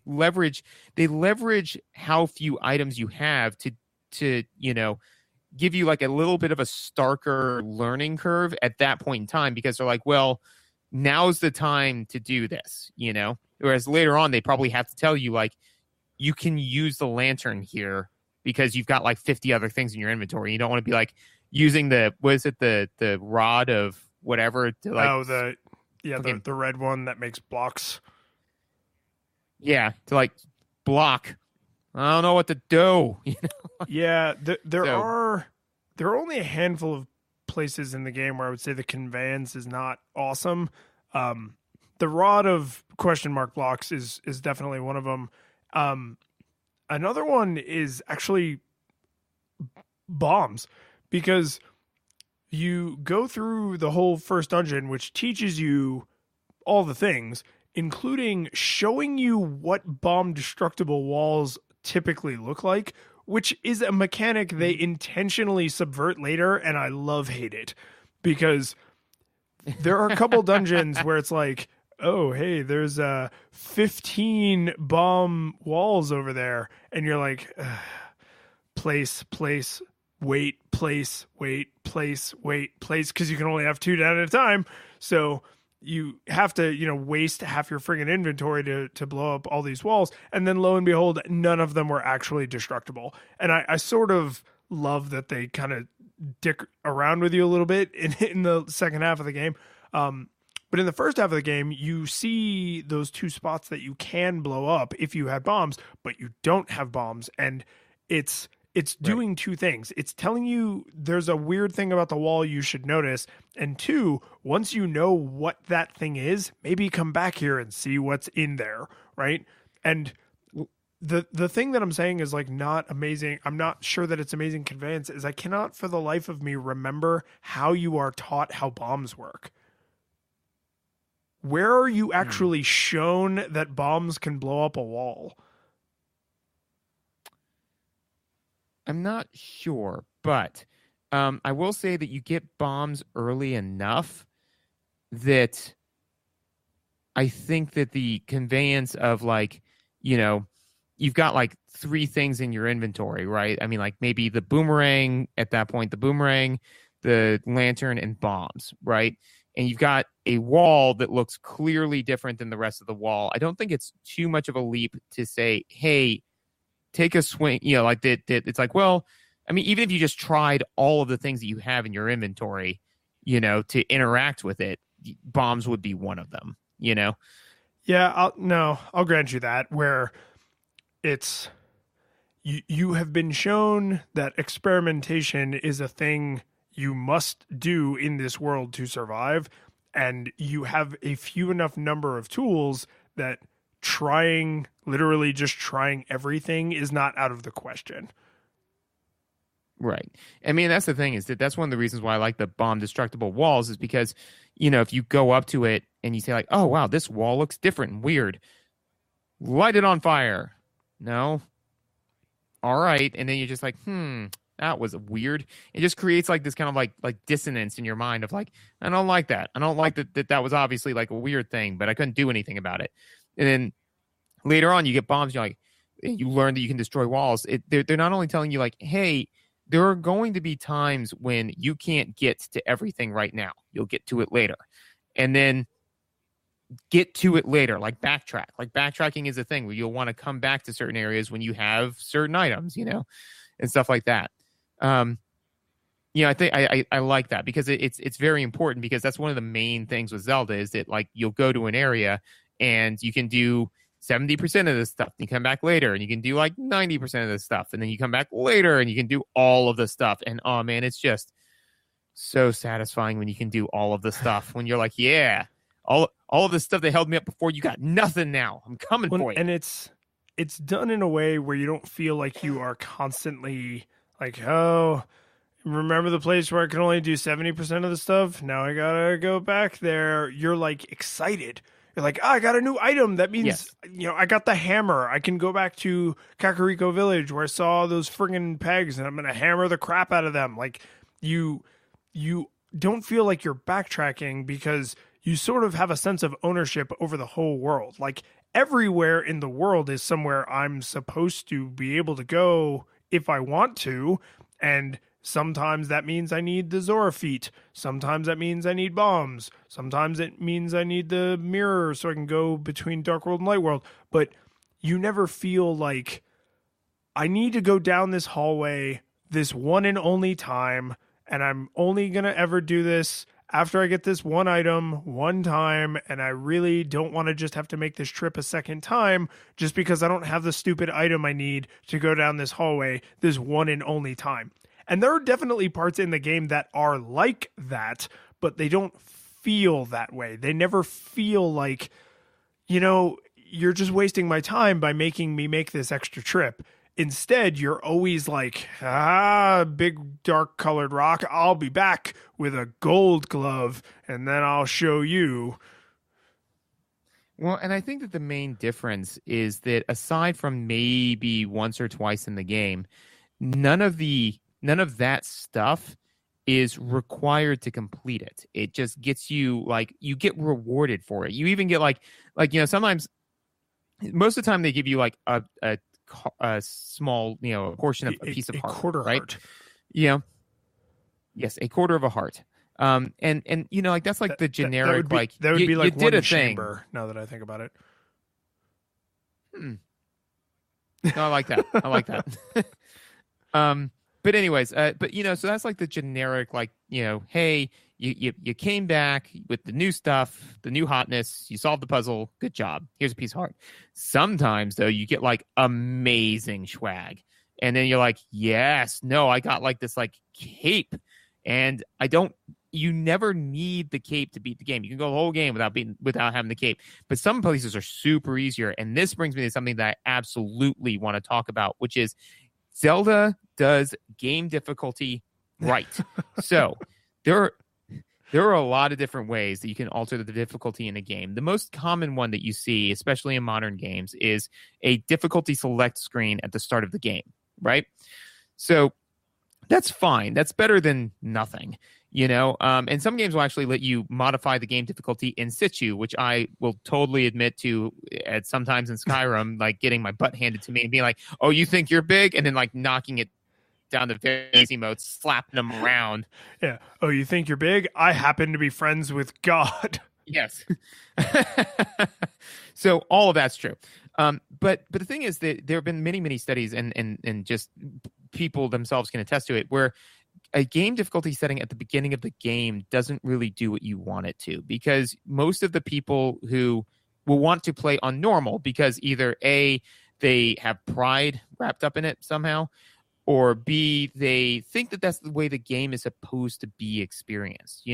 leverage how few items you have to give you like a little bit of a starker learning curve at that point in time, because they're like, well, now's the time to do this, whereas later on they probably have to tell you, like, you can use the lantern here because you've got like 50 other things in your inventory. You don't want to be like using the rod of whatever to like the red one that makes blocks. Yeah, to like block. I don't know what to do. Yeah, there are only a handful of places in the game where I would say the conveyance is not awesome. The rod of question mark blocks is definitely one of them. Another one is actually bombs, because you go through the whole first dungeon, which teaches you all the things, including showing you what bomb destructible walls typically look like, which is a mechanic they intentionally subvert later, and I hate it, because there are a couple dungeons where it's like, oh, hey, there's 15 bomb walls over there, and you're like, place, wait, place, wait, place, wait, place, because you can only have 2 down at a time, so you have to, waste half your friggin' inventory to blow up all these walls. And then lo and behold, none of them were actually destructible. And I sort of love that they kind of dick around with you a little bit in the second half of the game. But in the first half of the game, you see those 2 spots that you can blow up if you had bombs, but you don't have bombs. And it's doing 2 things. It's telling you there's a weird thing about the wall you should notice. And 2, once you know what that thing is, maybe come back here and see what's in there, right? And the thing that I'm saying is like not amazing. I'm not sure that it's amazing conveyance, is I cannot for the life of me remember how you are taught how bombs work. Where are you actually shown that bombs can blow up a wall? I'm not sure, but I will say that you get bombs early enough that I think that the conveyance of, like, you've got like 3 things in your inventory, right? I mean, like maybe the boomerang at that point, the lantern, and bombs, right? And you've got a wall that looks clearly different than the rest of the wall. I don't think it's too much of a leap to say, hey, take a swing, like that. It's like, well, I mean, even if you just tried all of the things that you have in your inventory, to interact with it, bombs would be one of them, Yeah, I'll grant you that, where it's, you have been shown that experimentation is a thing you must do in this world to survive, and you have a few enough number of tools that literally just trying everything is not out of the question. Right. I mean, that's the thing, is that's one of the reasons why I like the bomb destructible walls, is because, if you go up to it and you say like, oh, wow, this wall looks different and weird, light it on fire. No. All right. And then you're just like, that was weird. It just creates like this kind of like dissonance in your mind of like, I don't like that. I don't like that was obviously like a weird thing, but I couldn't do anything about it. And then Later on, you get bombs. You're like, you learn that you can destroy walls. They're not only telling you like, hey, there are going to be times when you can't get to everything right now. You'll get to it later, and then get to it later. Like backtrack. Like backtracking is a thing where you'll want to come back to certain areas when you have certain items, and stuff like that. I think I like that because it's very important, because that's one of the main things with Zelda is that like you'll go to an area and you can do 70% of this stuff. You come back later and you can do like 90% of this stuff. And then you come back later and you can do all of the stuff. And oh man, it's just so satisfying when you can do all of the stuff when you're like, yeah, all of the stuff that held me up before, you got nothing now. I'm coming for you. And it's done in a way where you don't feel like you are constantly like, oh, remember the place where I can only do 70% of the stuff? Now I gotta go back there. You're like excited. You're like, I got a new item. That means, I got the hammer. I can go back to Kakariko Village where I saw those friggin' pegs and I'm going to hammer the crap out of them. Like you don't feel like you're backtracking because you sort of have a sense of ownership over the whole world. Like everywhere in the world is somewhere I'm supposed to be able to go if I want to. And sometimes that means I need the Zora feet. Sometimes that means I need bombs. Sometimes it means I need the mirror so I can go between Dark World and Light World. But you never feel like I need to go down this hallway this one and only time, and I'm only going to ever do this after I get this one item one time, and I really don't want to just have to make this trip a second time just because I don't have the stupid item I need to go down this hallway this one and only time. And there are definitely parts in the game that are like that, but they don't feel that way. They never feel like, you're just wasting my time by making me make this extra trip. Instead, you're always like, big dark colored rock. I'll be back with a gold glove and then I'll show you. Well, and I think that the main difference is that aside from maybe once or twice in the game, none of that stuff is required to complete it. It just gets you like, you get rewarded for it. You even get like, sometimes, most of the time they give you like a small, a portion of a piece of heart, quarter right? Heart. Yes, a quarter of a heart. And like that's like the generic, that would be like you did one a chamber. thing. Now that I think about it. No, I like that. I like that. But anyways, so that's like the generic, like, hey, you came back with the new stuff, the new hotness, you solved the puzzle, good job. Here's a piece of heart. Sometimes though, you get like amazing swag. And then you're like, yes, no, I got like this like cape. And you never need the cape to beat the game. You can go the whole game without having the cape. But some places are super easier. And this brings me to something that I absolutely want to talk about, which is Zelda does game difficulty right. So there are a lot of different ways that you can alter the difficulty in a game. The most common one that you see, especially in modern games, is a difficulty select screen at the start of the game, right? So that's fine. That's better than nothing, and some games will actually let you modify the game difficulty in situ, which I will totally admit to at sometimes in Skyrim, like getting my butt handed to me and being like, oh, you think you're big? And then like knocking it down to very easy mode, slapping them around. Yeah. Oh, you think you're big? I happen to be friends with God. Yes. So all of that's true. But the thing is that there have been many, many studies and just people themselves can attest to it, where a game difficulty setting at the beginning of the game doesn't really do what you want it to, because most of the people who will want to play on normal because either A, they have pride wrapped up in it somehow, or B, they think that that's the way the game is supposed to be experienced,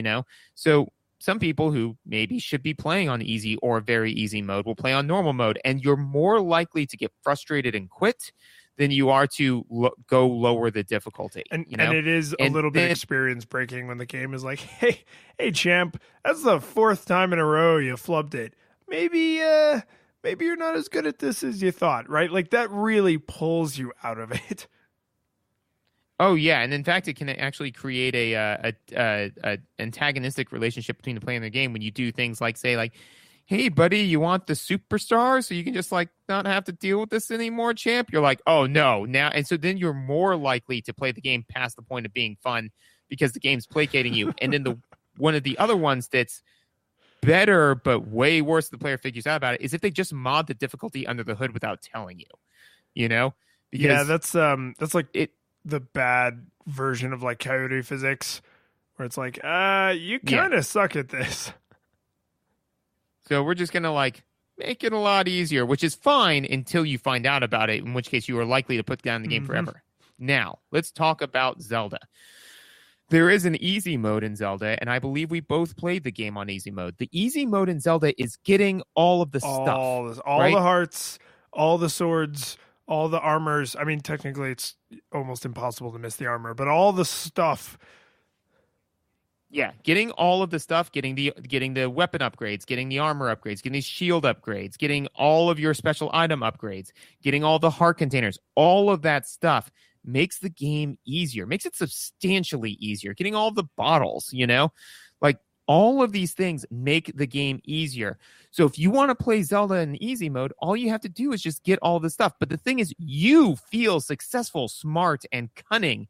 So some people who maybe should be playing on easy or very easy mode will play on normal mode, and you're more likely to get frustrated and quit than you are to go lower the difficulty. And it is a little bit experience breaking when the game is like, hey, champ, that's the fourth time in a row you flubbed it. Maybe you're not as good at this as you thought, right? Like that really pulls you out of it. Oh yeah, and in fact, it can actually create a antagonistic relationship between the player and the game when you do things like, say, like, hey, buddy, you want the superstar so you can just like not have to deal with this anymore, champ? You're like, oh, no. Now, and so then you're more likely to play the game past the point of being fun because the game's placating you. And then one of the other ones that's better, but way worse the player figures out about it is if they just mod the difficulty under the hood without telling you, you know? Because that's like the bad version of like Coyote physics where it's like, you kind of suck at this. So we're just going to like make it a lot easier, which is fine until you find out about it, in which case you are likely to put down the game forever. Now, let's talk about Zelda. There is an easy mode in Zelda, and I believe we both played the game on easy mode. The easy mode in Zelda is getting all of the stuff. All the hearts, all the swords, all the armors. I mean, technically it's almost impossible to miss the armor, but all the stuff. Yeah, getting all of the stuff, getting the weapon upgrades, getting the armor upgrades, getting the shield upgrades, getting all of your special item upgrades, getting all the heart containers, all of that stuff makes the game easier, makes it substantially easier. Getting all the bottles, like all of these things make the game easier. So if you want to play Zelda in easy mode, all you have to do is just get all the stuff. But the thing is, you feel successful, smart, and cunning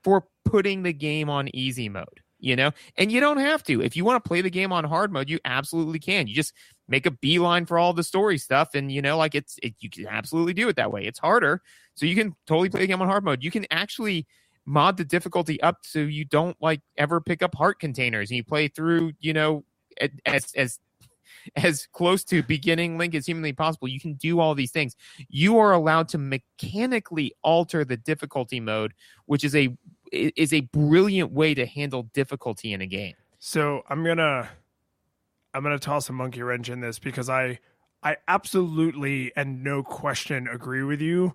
for putting the game on easy mode. And you don't have to. If you want to play the game on hard mode, you absolutely can. You just make a beeline for all the story stuff, and you can absolutely do it that way. It's harder, so you can totally play the game on hard mode. You can actually mod the difficulty up so you don't like ever pick up heart containers, and you play through, as close to beginning Link as humanly possible. You can do all these things. You are allowed to mechanically alter the difficulty mode, which is a brilliant way to handle difficulty in a game. So I'm gonna toss a monkey wrench in this because I absolutely and no question agree with you.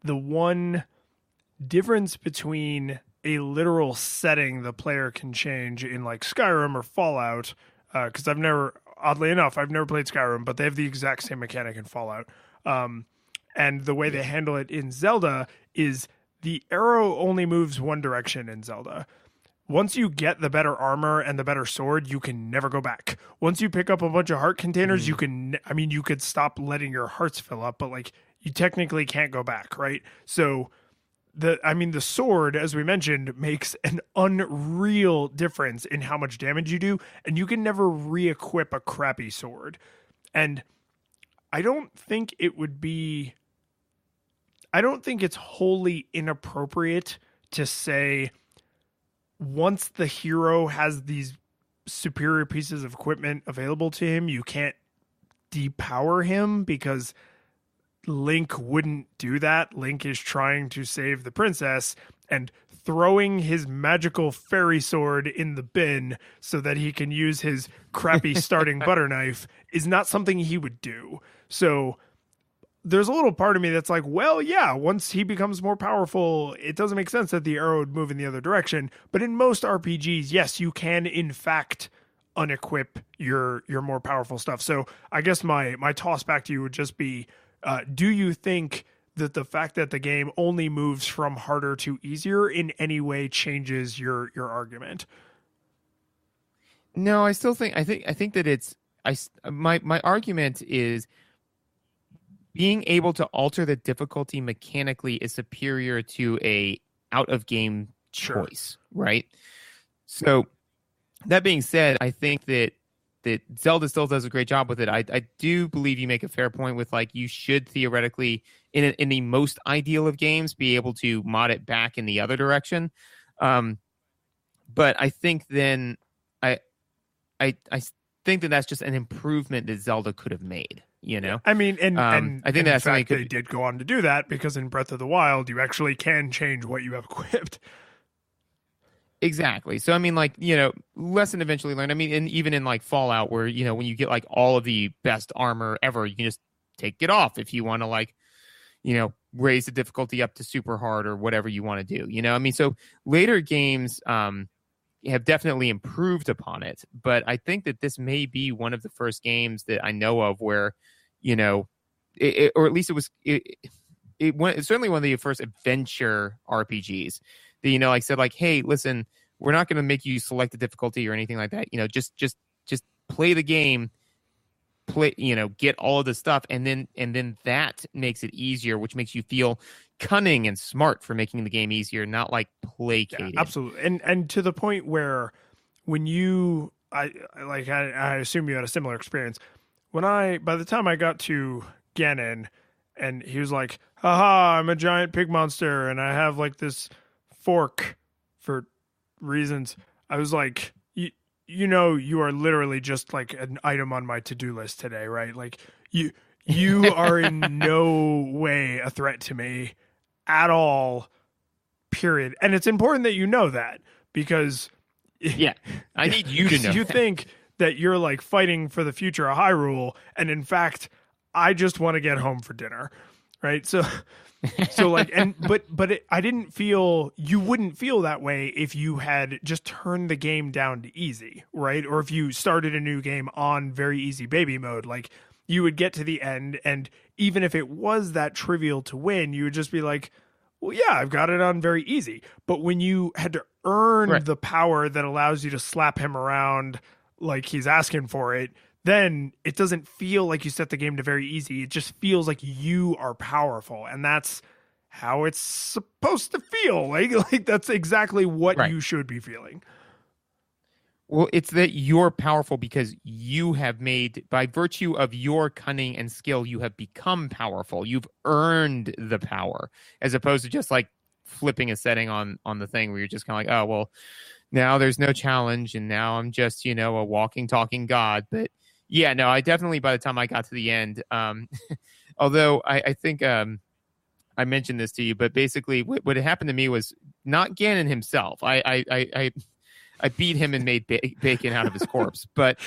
The one difference between a literal setting the player can change in like Skyrim or Fallout, because oddly enough, I've never played Skyrim, but they have the exact same mechanic in Fallout. And the way they handle it in Zelda is the arrow only moves one direction in Zelda. Once you get the better armor and the better sword, you can never go back. Once you pick up a bunch of heart containers, you could stop letting your hearts fill up, but like you technically can't go back, right? So the sword, as we mentioned, makes an unreal difference in how much damage you do, and you can never re-equip a crappy sword. And I don't think it's wholly inappropriate to say once the hero has these superior pieces of equipment available to him, you can't depower him, because Link wouldn't do that. Link is trying to save the princess, and throwing his magical fairy sword in the bin so that he can use his crappy starting butter knife is not something he would do. So there's a little part of me that's like, well, yeah, once he becomes more powerful, it doesn't make sense that the arrow would move in the other direction. But in most RPGs, yes, you can in fact unequip your more powerful stuff. So I guess my toss back to you would just be, do you think that the fact that the game only moves from harder to easier in any way changes your argument? No, I think that it's my argument is being able to alter the difficulty mechanically is superior to a out of game choice, right? So that being said, I think that Zelda still does a great job with it. I do believe you make a fair point with like you should theoretically in the most ideal of games be able to mod it back in the other direction. But I think then I think that that's just an improvement that Zelda could have made. I mean, and I think that's something they did go on to do that, because in Breath of the Wild, you actually can change what you have equipped. Exactly. So, I mean, like, lesson eventually learned. I mean, and even in like Fallout, where, when you get like all of the best armor ever, you can just take it off if you want to like, raise the difficulty up to super hard or whatever you want to do. I mean, so later games have definitely improved upon it. But I think that this may be one of the first games that I know of where, or at least it was certainly one of the first adventure RPGs that, like said, like, hey, listen, we're not going to make you select the difficulty or anything like that. Just play the game, play, get all of the stuff, and then that makes it easier, which makes you feel cunning and smart for making the game easier, not like placated. Yeah, absolutely. And to the point where when you I assume you had a similar experience. By the time I got to Ganon and he was like, haha, I'm a giant pig monster and I have like this fork for reasons. I was like, you are literally just like an item on my to-do list today, right? Like you are in no way a threat to me at all, period. And it's important that you know that, because I need you to know. You think that you're like fighting for the future of Hyrule, and in fact, I just want to get home for dinner, right? So like, I didn't feel, you wouldn't feel that way if you had just turned the game down to easy, right? Or if you started a new game on very easy baby mode, like you would get to the end, and even if it was that trivial to win, you would just be like, well, yeah, I've got it on very easy. But when you had to earn the power that allows you to slap him around like he's asking for it, then it doesn't feel like you set the game to very easy. It just feels like you are powerful. And that's how it's supposed to feel. Like that's exactly what you should be feeling. Well, it's that you're powerful because you have made, by virtue of your cunning and skill, you have become powerful. You've earned the power, as opposed to just like flipping a setting on the thing where you're just kind of like, oh, well, now there's no challenge and now I'm just, a walking, talking god. But yeah, no, I definitely, by the time I got to the end, although I think I mentioned this to you, but basically what had happened to me was not Ganon himself. I beat him and made bacon out of his corpse. But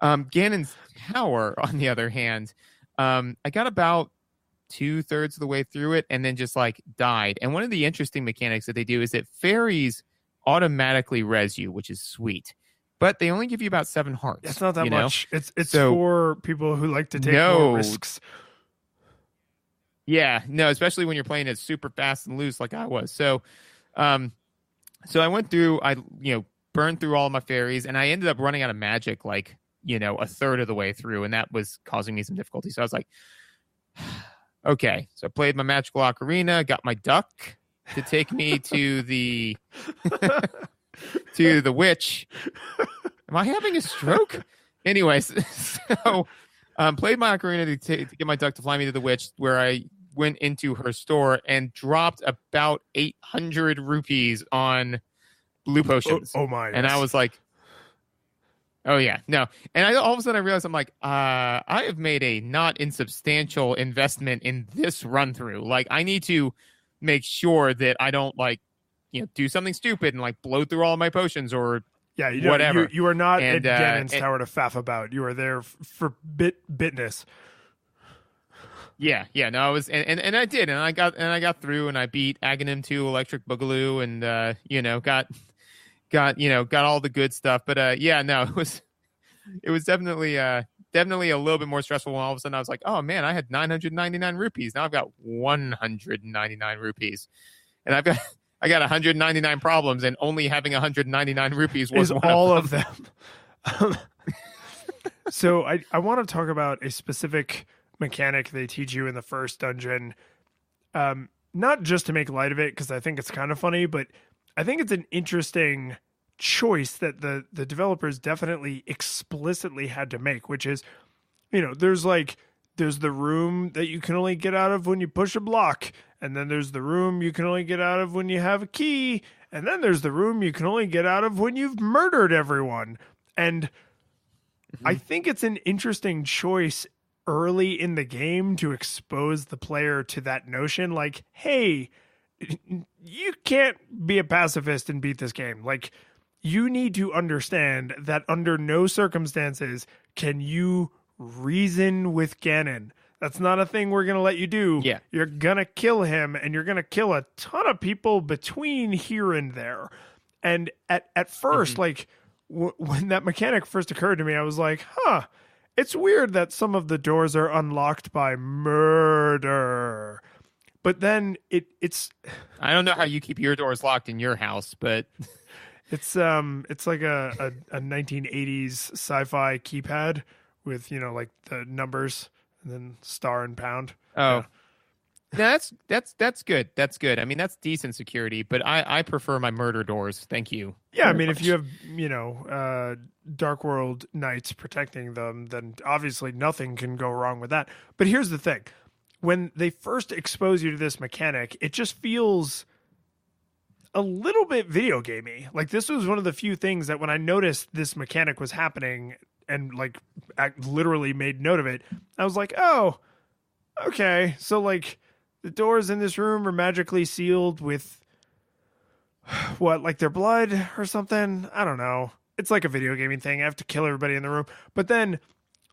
Ganon's tower, on the other hand, I got about 2/3 of the way through it and then just like died. And one of the interesting mechanics that they do is that fairies automatically res you, which is sweet. But they only give you about 7 hearts. It's not that much. It's for people who like to take more risks. Yeah, no, especially when you're playing it super fast and loose like I was. So I went through, burned through all of my fairies, and I ended up running out of magic like, 1/3 of the way through, and that was causing me some difficulty. So I was like, okay. So I played my magical ocarina, got my duck to take me to the to the witch. Am I having a stroke? Anyways, so played my ocarina to get my duck to fly me to the witch, where I went into her store and dropped about 800 rupees on blue potions. Oh my! And I was like, oh yeah, no. And all of a sudden I realized I'm like, I have made a not insubstantial investment in this run through. Like I need to make sure that I don't do something stupid and like blow through all of my potions or whatever. You are not at Ganon's tower to faff about. You are there for bitness. Yeah, no, I was, and I did, and I got through, and I beat Aghanim 2 Electric Boogaloo, and got all the good stuff. But no, it was definitely a little bit more stressful when all of a sudden I was like, oh man, I had 999 rupees. Now I've got 199 rupees, and I got 199 problems, and only having 199 rupees was one all of them. So I want to talk about a specific mechanic they teach you in the first dungeon, not just to make light of it because I think it's kind of funny, but I think it's an interesting choice that the developers definitely explicitly had to make, which is, there's the room that you can only get out of when you push a block, and then there's the room you can only get out of when you have a key, and then there's the room you can only get out of when you've murdered everyone. And I think it's an interesting choice early in the game to expose the player to that notion, like, hey, you can't be a pacifist and beat this game. Like, you need to understand that under no circumstances can you reason with Ganon. That's not a thing we're going to let you do. Yeah. You're going to kill him, and you're going to kill a ton of people between here and there. And at first, like, when that mechanic first occurred to me, I was like, it's weird that some of the doors are unlocked by murder. But then it's I don't know how you keep your doors locked in your house, but it's like a 1980s sci-fi keypad with like the numbers and then star and pound. Oh. Yeah. That's good. That's good. I mean, that's decent security, but I prefer my murder doors. Thank you. Yeah, I mean, if you have, Dark World Knights protecting them, then obviously nothing can go wrong with that. But here's the thing. When they first expose you to this mechanic, it just feels a little bit video gamey. Like, this was one of the few things that when I noticed this mechanic was happening and like I literally made note of it, I was like, oh, okay. So like the doors in this room are magically sealed with what, like their blood or something? I don't know. It's like a video gaming thing. I have to kill everybody in the room. But then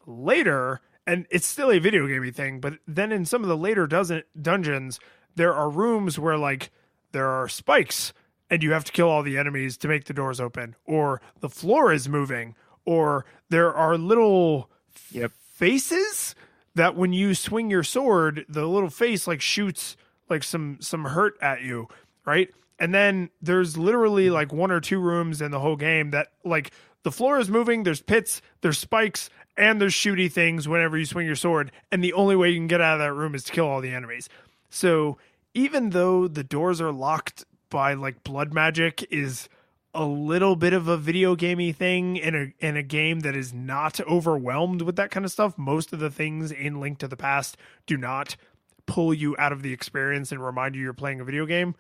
later, and it's still a video gaming thing, but then in some of the later dungeons, there are rooms where like there are spikes and you have to kill all the enemies to make the doors open, or the floor is moving, or there are little faces that when you swing your sword, the little face like shoots like some hurt at you, right? And then there's literally like one or two rooms in the whole game that like the floor is moving, there's pits, there's spikes, and there's shooty things whenever you swing your sword, and the only way you can get out of that room is to kill all the enemies. So even though the doors are locked by like blood magic is a little bit of a video gamey thing in a game that is not overwhelmed with that kind of stuff, most of the things in Link to the Past do not pull you out of the experience and remind you you're playing a video game.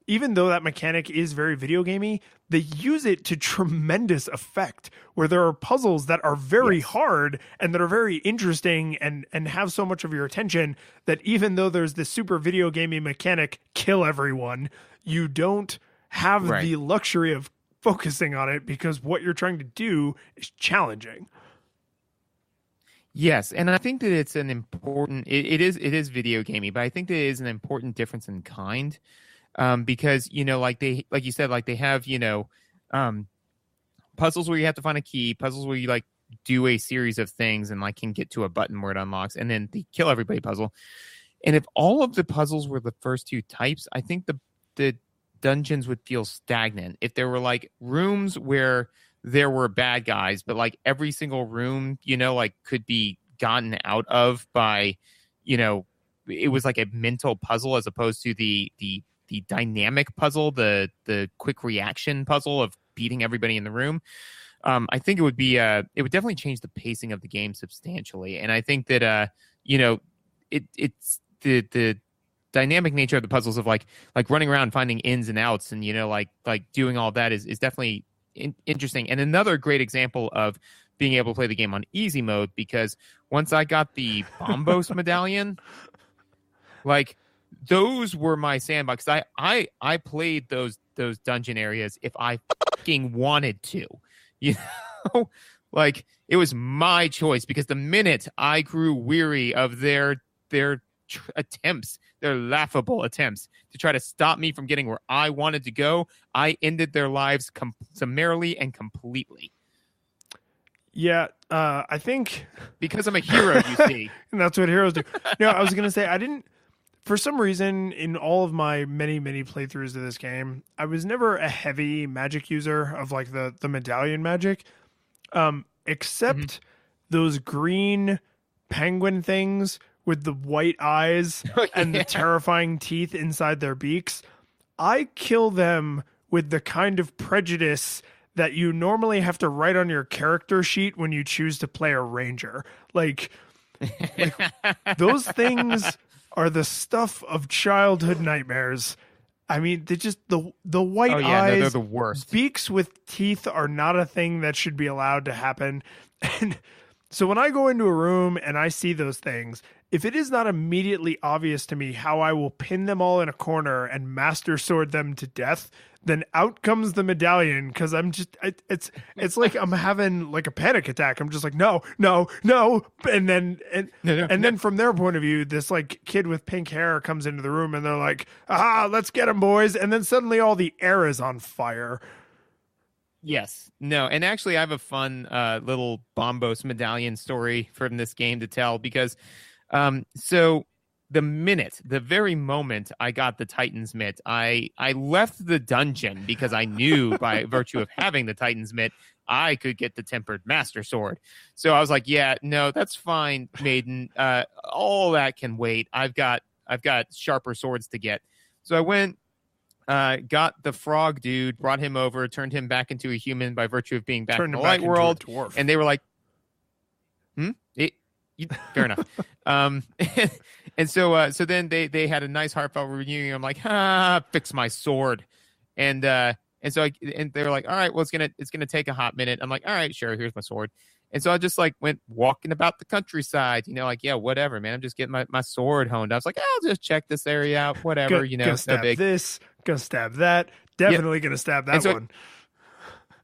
Even though that mechanic is very video gamey, they use it to tremendous effect, where there are puzzles that are very hard and that are very interesting and have so much of your attention that even though there's this super video gamey mechanic, kill everyone, you don't have the luxury of focusing on it because what you're trying to do is challenging. Yes, and I think that it's an important. It is video gamey, but I think that it is an important difference in kind. Because like you said, like they have puzzles where you have to find a key, puzzles where you like do a series of things and like can get to a button where it unlocks, and then the kill everybody puzzle. And if all of the puzzles were the first two types, I think the dungeons would feel stagnant. If there were like rooms where there were bad guys, but like every single room like could be gotten out of by it was like a mental puzzle as opposed to the dynamic puzzle, the quick reaction puzzle of beating everybody in the room. I think it would definitely change the pacing of the game substantially. And I think that it's the dynamic nature of the puzzles of like running around finding ins and outs and like doing all that is definitely interesting. And another great example of being able to play the game on easy mode, because once I got the Bombos medallion, like those were my sandbox. I played those dungeon areas if I fucking wanted to, like it was my choice, because the minute I grew weary of their attempts, their laughable attempts to try to stop me from getting where I wanted to go, I ended their lives summarily and completely. Yeah, I think because I'm a hero, you see, and that's what heroes do. No, I was gonna say I didn't. For some reason, in all of my many playthroughs of this game, I was never a heavy magic user of like the medallion magic, except those green penguin things with the white eyes and the terrifying teeth inside their beaks. I kill them with the kind of prejudice that you normally have to write on your character sheet when you choose to play a ranger. Like those things are the stuff of childhood nightmares. I mean, they just the white eyes, they're the worst. Beaks with teeth are not a thing that should be allowed to happen. And so when I go into a room and I see those things, if it is not immediately obvious to me how I will pin them all in a corner and master sword them to death, then out comes the medallion, because I'm just it's like I'm having like a panic attack. I'm just like no, and then from their point of view, this like kid with pink hair comes into the room and they're like, let's get him, boys, and then suddenly all the air is on fire. Yes. No. And actually, I have a fun little Bombos medallion story from this game to tell, because so the very moment I got the Titan's Mitt, I left the dungeon because I knew by virtue of having the Titan's Mitt, I could get the tempered master sword. So I was like, yeah, no, that's fine, maiden. All that can wait. I've got sharper swords to get. So I went, got the frog dude, brought him over, turned him back into a human by virtue of being back in the light world. And they were like, fair enough. And so then they had a nice heartfelt reunion. I'm like, fix my sword. And so they were like, all right, well, it's gonna take a hot minute. I'm like, all right, sure, here's my sword. And so I just like went walking about the countryside, like, yeah, whatever, man. I'm just getting my sword honed. I was like, I'll just check this area out, whatever, gonna stab this, gonna stab that, definitely gonna stab that one.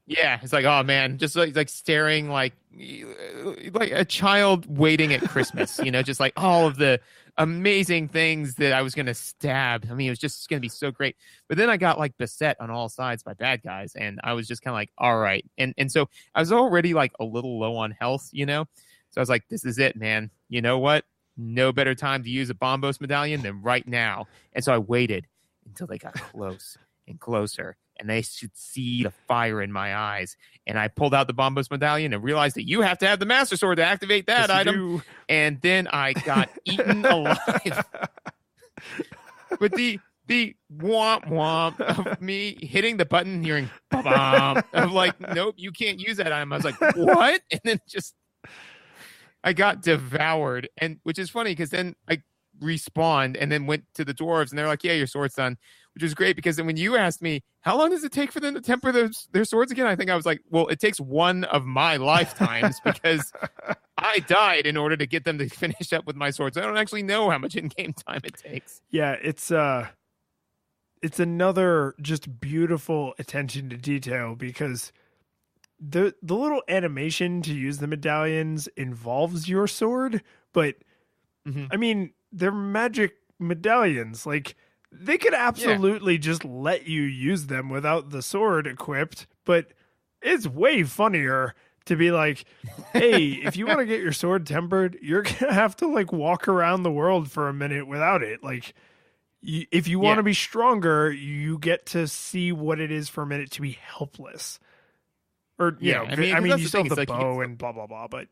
Yeah, it's like, oh man, just like staring like a child waiting at Christmas, just like all of the amazing things that I was going to stab. I mean, it was just going to be so great. But then I got like beset on all sides by bad guys, and I was just kind of like, all right. And so I was already like a little low on health, So I was like, this is it, man. You know what? No better time to use a Bombos medallion than right now. And so I waited until they got close and closer, and they should see the fire in my eyes. And I pulled out the Bombos medallion and realized that you have to have the Master Sword to activate that item. And then I got eaten alive. But the womp womp of me hitting the button, hearing ba-bam, of like, nope, you can't use that item. I was like, what? And then I got devoured. And which is funny because then I respawned and then went to the dwarves, and they're like, yeah, your sword's done. Which is great because then when you asked me, how long does it take for them to temper their swords again? I think I was like, well, it takes one of my lifetimes because I died in order to get them to finish up with my swords. I don't actually know how much in-game time it takes. Yeah, it's another just beautiful attention to detail because the little animation to use the medallions involves your sword, but I mean, they're magic medallions. Like, they could absolutely just let you use them without the sword equipped, but it's way funnier to be like, hey, if you want to get your sword tempered, you're going to have to like walk around the world for a minute without it. Like, if you want to be stronger, you get to see what it is for a minute to be helpless. Or, I mean, you still have the bow and blah, blah, blah, but...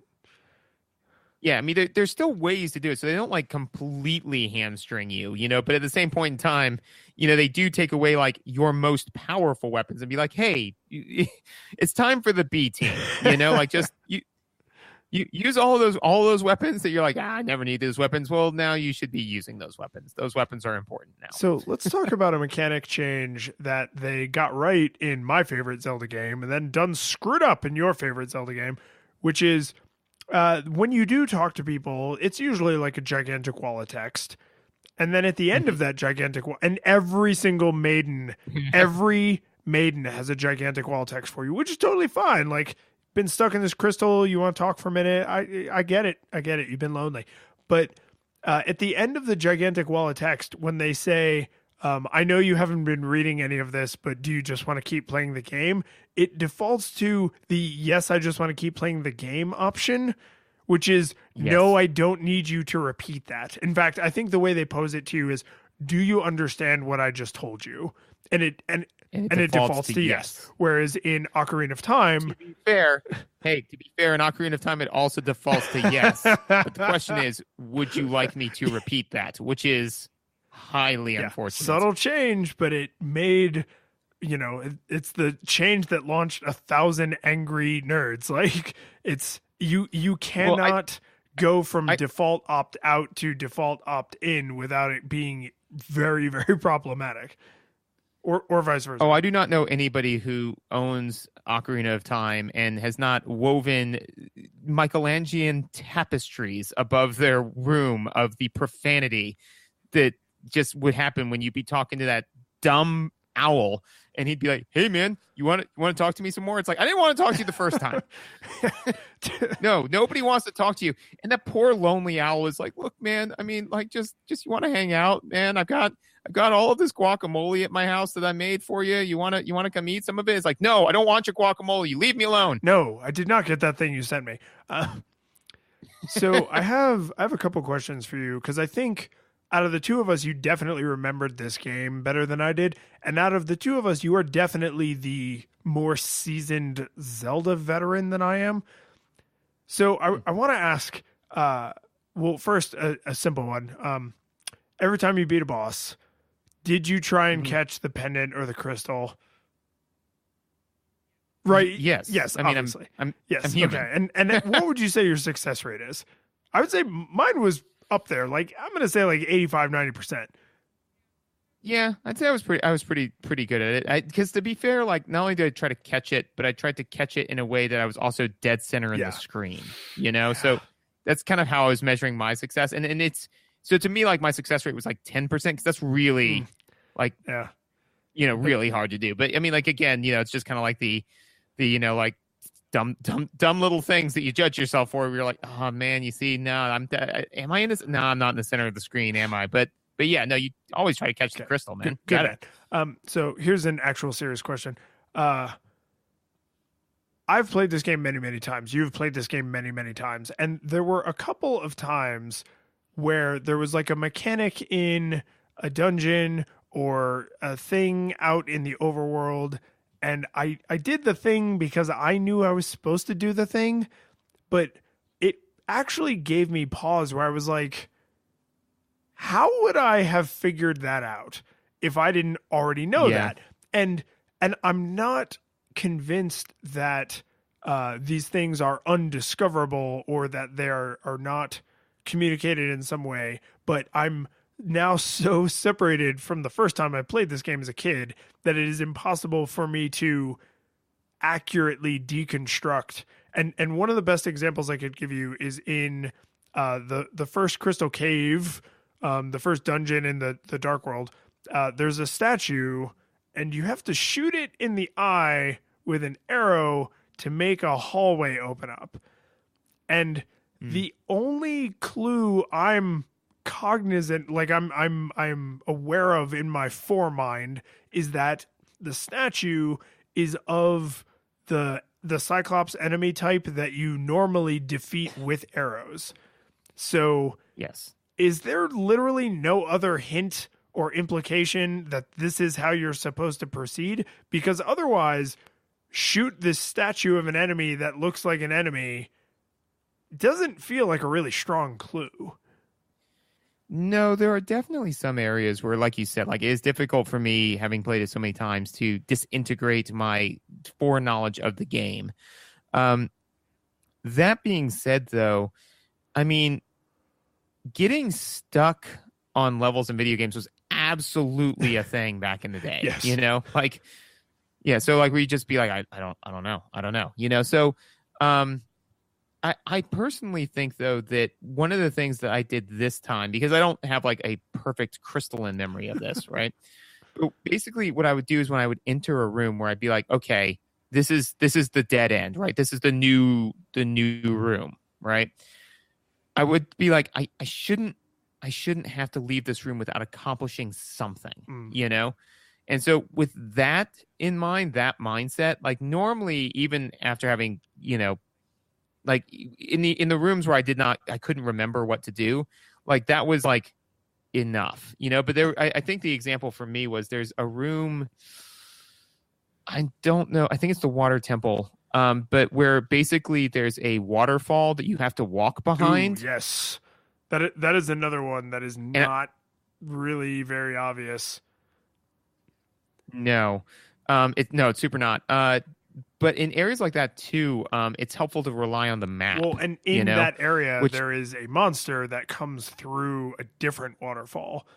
Yeah, I mean, there's still ways to do it, so they don't like completely hamstring you, But at the same point in time, they do take away like your most powerful weapons and be like, "Hey, it's time for the B team," Like just you use all those weapons that you're like, I never need those weapons. Well, now you should be using those weapons. Those weapons are important now. So let's talk about a mechanic change that they got right in my favorite Zelda game, and then done screwed up in your favorite Zelda game, which is. When you do talk to people, it's usually like a gigantic wall of text. And then at the end of that gigantic wall, and every maiden has a gigantic wall of text for you, which is totally fine. Like, been stuck in this crystal, you want to talk for a minute. I get it. You've been lonely. But at the end of the gigantic wall of text, when they say, I know you haven't been reading any of this, but do you just want to keep playing the game? It defaults to the yes, I just want to keep playing the game option, which is no, I don't need you to repeat that. In fact, I think the way they pose it to you is, do you understand what I just told you? And it defaults to yes. Whereas in Ocarina of Time, to be fair, in Ocarina of Time, it also defaults to yes. But the question is, would you like me to repeat that? Which is highly unfortunate. Subtle change, but it made, it's the change that launched 1,000 angry nerds. Like, it's you cannot go from default opt out to default opt in without it being very, very problematic. Or vice versa. Oh, I do not know anybody who owns Ocarina of Time and has not woven Michelangelan tapestries above their room of the profanity that just would happen when you'd be talking to that dumb owl, and he'd be like, "Hey, man, you want to talk to me some more?" It's like, I didn't want to talk to you the first time. No, nobody wants to talk to you. And that poor lonely owl is like, "Look, man, I mean, like, just you want to hang out, man? I've got all of this guacamole at my house that I made for you. You want to come eat some of it?" It's like, "No, I don't want your guacamole. You leave me alone." No, I did not get that thing you sent me. So I have a couple questions for you, because I think out of the two of us, you definitely remembered this game better than I did. And out of the two of us, you are definitely the more seasoned Zelda veteran than I am. So I want to ask, well, first, a simple one. Every time you beat a boss, did you try and catch the pendant or the crystal? Right. Yes. Yes. I mean, obviously. I'm yes. human. Okay. And what would you say your success rate is? I would say mine was up there. Like, I'm going to say like 85, 90%. Yeah, I'd say I was pretty good at it. Because to be fair, like not only did I try to catch it, but I tried to catch it in a way that I was also dead center in the screen. You know, so that's kind of how I was measuring my success. And it's so to me, like my success rate was like 10% because that's really really hard to do. But I mean, like again, it's just kind of like the like dumb little things that you judge yourself for. Where you're like, oh man, you see, no, am I in this? No, I'm not in the center of the screen, am I? But yeah, no, you always try to catch the crystal, man. Good. So here's an actual serious question. I've played this game many, many times. You've played this game many, many times. And there were a couple of times where there was like a mechanic in a dungeon or a thing out in the overworld. And I did the thing because I knew I was supposed to do the thing. But it actually gave me pause where I was like, how would I have figured that out if I didn't already know that? And I'm not convinced that these things are undiscoverable or that they are not communicated in some way. But I'm now so separated from the first time I played this game as a kid that it is impossible for me to accurately deconstruct. And one of the best examples I could give you is in the first Crystal Cave. The first dungeon in the Dark World, there's a statue, and you have to shoot it in the eye with an arrow to make a hallway open up. And the only clue I'm cognizant, like I'm aware of in my foremind, is that the statue is of the Cyclops enemy type that you normally defeat with arrows. So yes. Is there literally no other hint or implication that this is how you're supposed to proceed? Because otherwise, shoot this statue of an enemy that looks like an enemy doesn't feel like a really strong clue. No, there are definitely some areas where, like you said, like it is difficult for me, having played it so many times, to disintegrate my foreknowledge of the game. That being said, though, I mean, getting stuck on levels in video games was absolutely a thing back in the day. Yes. Like, yeah. So like we'd just be like, I don't know. So, I personally think though that one of the things that I did this time, because I don't have like a perfect crystalline memory of this, right? But basically what I would do is when I would enter a room where I'd be like, okay, this is the dead end, right? This is the new room, right? I would be like, I shouldn't have to leave this room without accomplishing something, And so with that in mind, that mindset, like normally, even after having, like in the rooms where I couldn't remember what to do, like that was like enough, But I think the example for me was there's a room, I don't know, I think it's the Water Temple. But where basically there's a waterfall that you have to walk behind. Ooh, yes. That is another one that is not really very obvious. No. It's super not. But in areas like that too, it's helpful to rely on the map. Well, and in that area, there is a monster that comes through a different waterfall,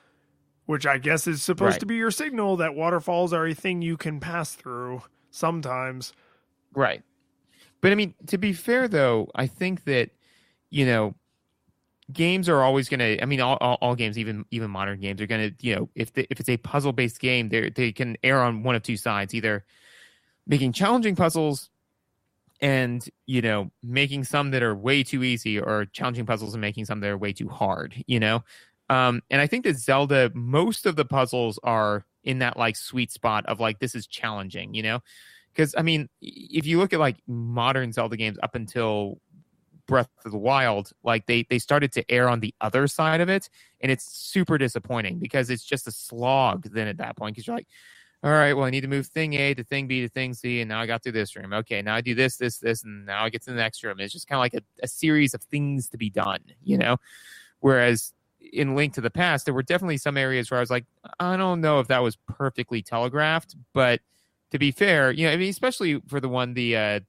which I guess is supposed to be your signal that waterfalls are a thing you can pass through sometimes. Right. But I mean, to be fair, though, I think that, games are always going to, I mean, all games, even modern games are going to, if it's a puzzle based game, they can err on one of two sides, either making challenging puzzles and, making some that are way too easy, or challenging puzzles and making some that are way too hard, And I think that Zelda, most of the puzzles are in that like sweet spot of like, this is challenging, Because, I mean, if you look at like modern Zelda games up until Breath of the Wild, like they started to err on the other side of it, and it's super disappointing because it's just a slog then at that point, because you're like, all right, well, I need to move thing A to thing B to thing C, and now I got through this room. Okay, now I do this, and now I get to the next room. It's just kind of like a series of things to be done, Whereas in Link to the Past, there were definitely some areas where I was like, I don't know if that was perfectly telegraphed, but to be fair, I mean, especially for the one the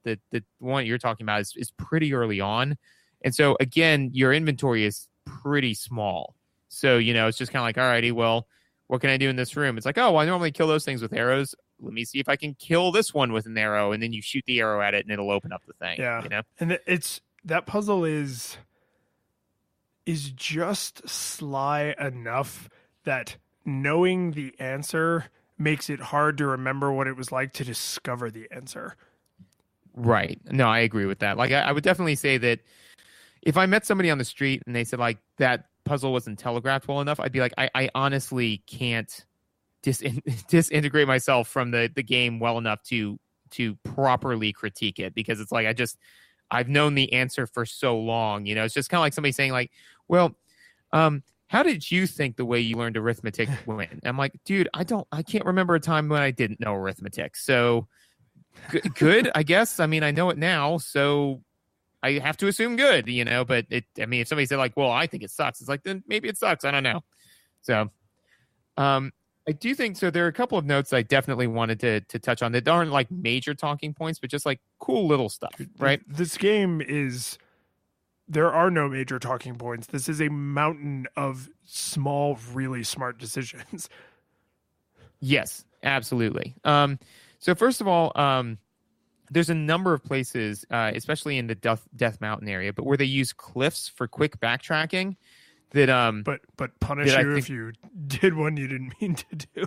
one you're talking about is pretty early on, and so again, your inventory is pretty small. So it's just kind of like, alrighty, well, what can I do in this room? It's like, oh, well, I normally kill those things with arrows. Let me see if I can kill this one with an arrow, and then you shoot the arrow at it, and it'll open up the thing. Yeah, and it's that puzzle is just sly enough that knowing the answer makes it hard to remember what it was like to discover the answer. Right. No, I agree with that. Like, I would definitely say that if I met somebody on the street and they said, like, that puzzle wasn't telegraphed well enough, I'd be like, I honestly can't disintegrate myself from the game well enough to properly critique it, because it's like I've known the answer for so long. It's just kind of like somebody saying, like, well, how did you think the way you learned arithmetic went? I'm like, dude, I can't remember a time when I didn't know arithmetic. So good, I guess. I mean, I know it now, so I have to assume good, but if somebody said, like, well, I think it sucks, it's like, then maybe it sucks. I don't know. So, I do think so. There are a couple of notes I definitely wanted to touch on that aren't like major talking points, but just like cool little stuff, right? This game there are no major talking points. This is a mountain of small, really smart decisions. Yes, absolutely. So first of all, there's a number of places, especially in the Death Mountain area, but where they use cliffs for quick backtracking that but punish you if you did one you didn't mean to do.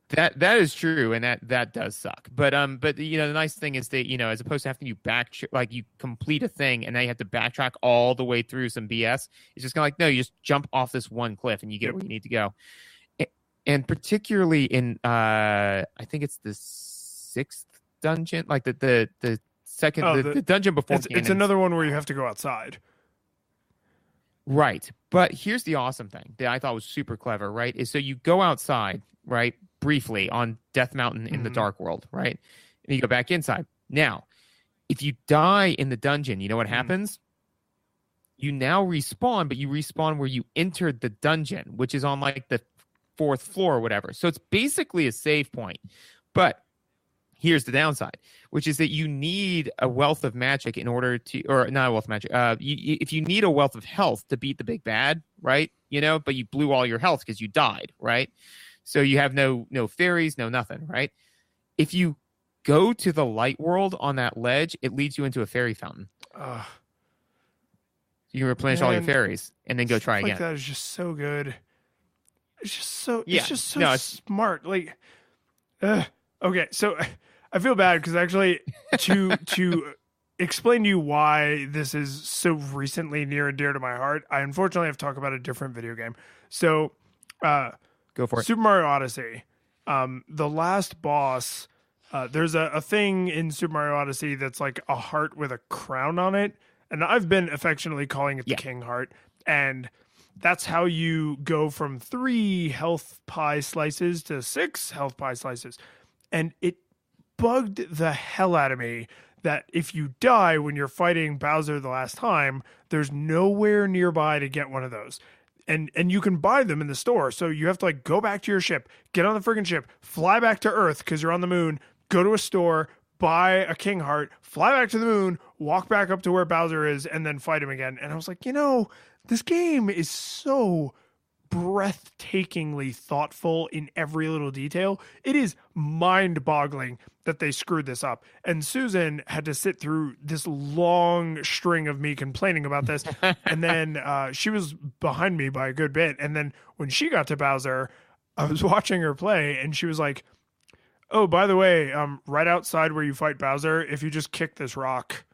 That is true, and that does suck. But the nice thing is that as opposed to having you you complete a thing and now you have to backtrack all the way through some BS, it's just kind of like, no, you just jump off this one cliff and you get where you need to go. And particularly in I think it's the 6th dungeon, like the second the dungeon before. It's another one where you have to go outside. Right. But here's the awesome thing that I thought was super clever, right? Is so you go outside, right, briefly on Death Mountain in the Dark World, right? And you go back inside. Now, if you die in the dungeon, you know what happens? You now respawn, but you respawn where you entered the dungeon, which is on like the 4th floor or whatever. So it's basically a save point. But here's the downside, which is that you need a wealth of magic in order to, or not a wealth of magic. If you need a wealth of health to beat the big bad, right? But you blew all your health because you died, right? So you have no fairies, no nothing, right? If you go to the light world on that ledge, it leads you into a fairy fountain. You can replenish all your fairies and then go try again. That is just so good. It's just so it's smart. Like, okay, so I feel bad because actually to explain to you why this is so recently near and dear to my heart, I unfortunately have to talk about a different video game. So, go for it. Super Mario Odyssey. The last boss, there's a thing in Super Mario Odyssey that's like a heart with a crown on it, and I've been affectionately calling it the King Heart, and that's how you go from 3 health pie slices to 6 health pie slices. And it bugged the hell out of me that if you die when you're fighting Bowser the last time, there's nowhere nearby to get one of those. And you can buy them in the store. So you have to like go back to your ship, get on the friggin' ship, fly back to Earth because you're on the moon, go to a store, buy a King Heart, fly back to the moon, walk back up to where Bowser is, and then fight him again. And I was like, this game is so breathtakingly thoughtful in every little detail. It is mind-boggling that they screwed this up. And Susan had to sit through this long string of me complaining about this. And then she was behind me by a good bit. And then when she got to Bowser, I was watching her play and she was like, oh, by the way, right outside where you fight Bowser, if you just kick this rock,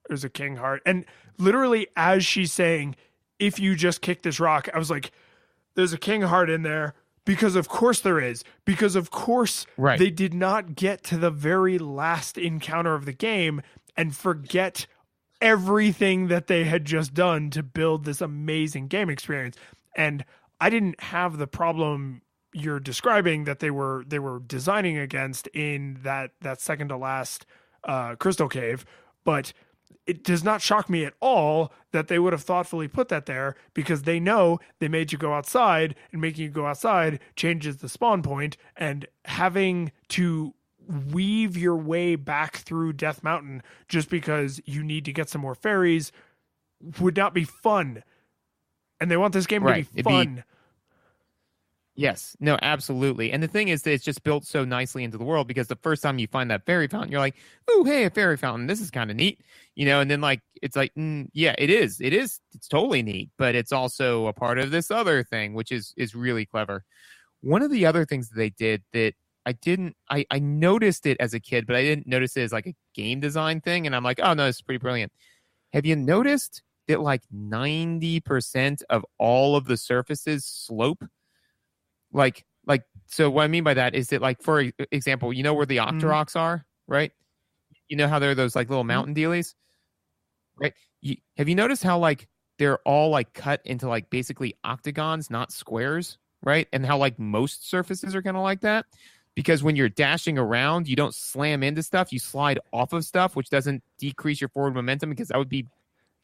there's a King Heart. And literally as she's saying, if you just kick this rock, I was like, there's a King Heart in there because of course there is. Because of course they did not get to the very last encounter of the game and forget everything that they had just done to build this amazing game experience. And I didn't have the problem you're describing that they were designing against in that second to last crystal cave, but it does not shock me at all that they would have thoughtfully put that there, because they know they made you go outside, and making you go outside changes the spawn point, and having to weave your way back through Death Mountain just because you need to get some more fairies would not be fun. And they want this game to be fun. Yes, no, absolutely. And the thing is that it's just built so nicely into the world, because the first time you find that fairy fountain, you're like, oh, hey, a fairy fountain. This is kind of neat. And then like, it's like, yeah, it is. It's totally neat, but it's also a part of this other thing, which is really clever. One of the other things that they did that I noticed it as a kid, but I didn't notice it as like a game design thing. And I'm like, oh no, this is pretty brilliant. Have you noticed that like 90% of all of the surfaces slope? Like, so what I mean by that is that, like, for example, you know where the Octoroks are, right? You know how they're those like little mountain dealies, right? Have you noticed how like they're all like cut into like basically octagons, not squares, right? And how like most surfaces are kind of like that, because when you're dashing around, you don't slam into stuff, you slide off of stuff, which doesn't decrease your forward momentum, because that would be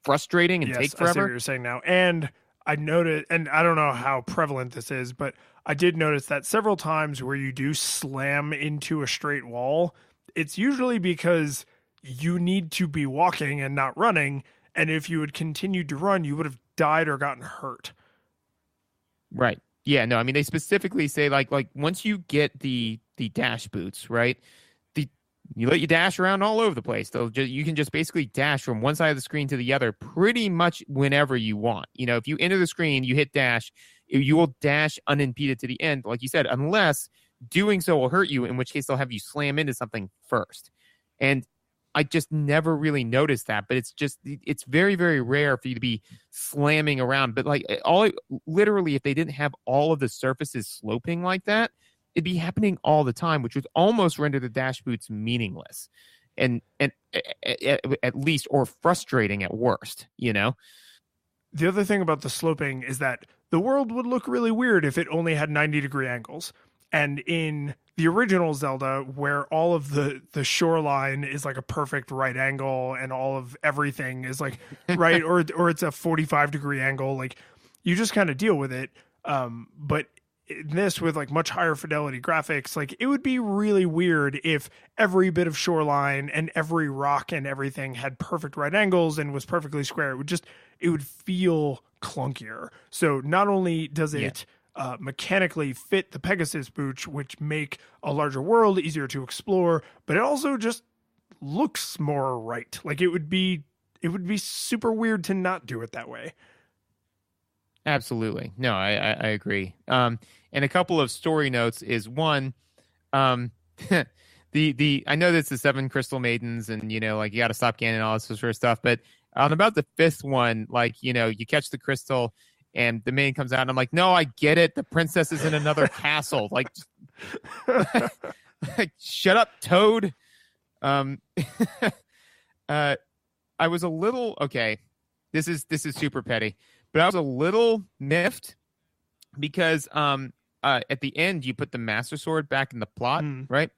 frustrating and take forever. I see what you're saying now. And I noted, and I don't know how prevalent this is, but I did notice that several times where you do slam into a straight wall, it's usually because you need to be walking and not running. And if you had continued to run, you would have died or gotten hurt. Right. Yeah, no, I mean, they specifically say like once you get the dash boots, right? You let you dash around all over the place. You can just basically dash from one side of the screen to the other pretty much whenever you want. If you enter the screen, you hit dash, you will dash unimpeded to the end, like you said, unless doing so will hurt you, in which case they'll have you slam into something first. And I just never really noticed that, but it's very, very rare for you to be slamming around. But like literally, if they didn't have all of the surfaces sloping like that, it'd be happening all the time, which would almost render the dash boots meaningless, and at least, or frustrating at worst. The other thing about the sloping is that the world would look really weird if it only had 90-degree angles. And in the original Zelda, where all of the shoreline is like a perfect right angle, and all of everything is like right, or it's a 45-degree angle, like you just kind of deal with it. But in this, with like much higher fidelity graphics, like it would be really weird if every bit of shoreline and every rock and everything had perfect right angles and was perfectly square. It would feel clunkier. So not only does it mechanically fit the Pegasus boots, which make a larger world easier to explore, but it also just looks more right. Like it would be super weird to not do it that way. Absolutely. No, I agree. And a couple of story notes is one, the I know that's the 7 crystal maidens, and like you got to stop Ganon and all this sort of stuff, but on about the 5th one, like you catch the crystal and the maiden comes out, and I'm like, no, I get it. The princess is in another castle. Like, like, shut up, Toad. I was a little okay. This is super petty. But I was a little miffed because at the end, you put the Master Sword back in the plot, right?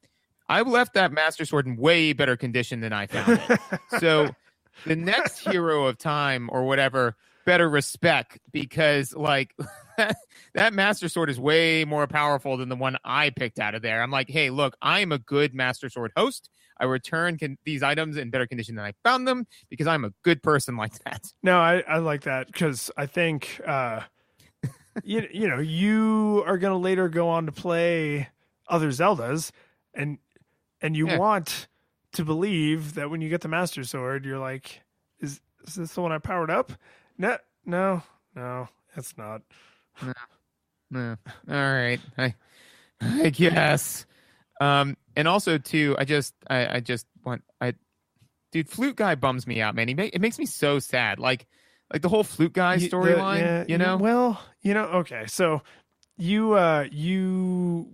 I left that Master Sword in way better condition than I found it. So the next Hero of Time or whatever, better respect, because like that Master Sword is way more powerful than the one I picked out of there. I'm like, hey, look, I'm a good Master Sword host. I return these items in better condition than I found them, because I'm a good person like that. No, I like that, because I think you are going to later go on to play other Zeldas, and you want to believe that when you get the Master Sword, you're like, is this the one I powered up? No, it's not. No. All right. I guess. And also too, I just want, dude, Flute Guy bums me out, man. It makes me so sad. Like the whole Flute Guy storyline, Well, okay. So you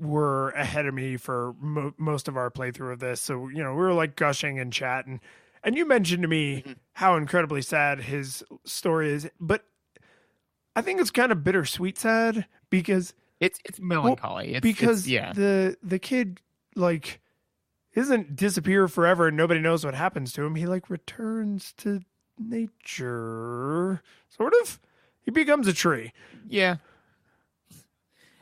were ahead of me for most of our playthrough of this. So, we were like gushing and chatting, And you mentioned to me how incredibly sad his story is, but I think it's kind of bittersweet sad because it's melancholy. Because yeah. the kid like doesn't disappear forever and nobody knows what happens to him. He like returns to nature, sort of. He becomes a tree. Yeah.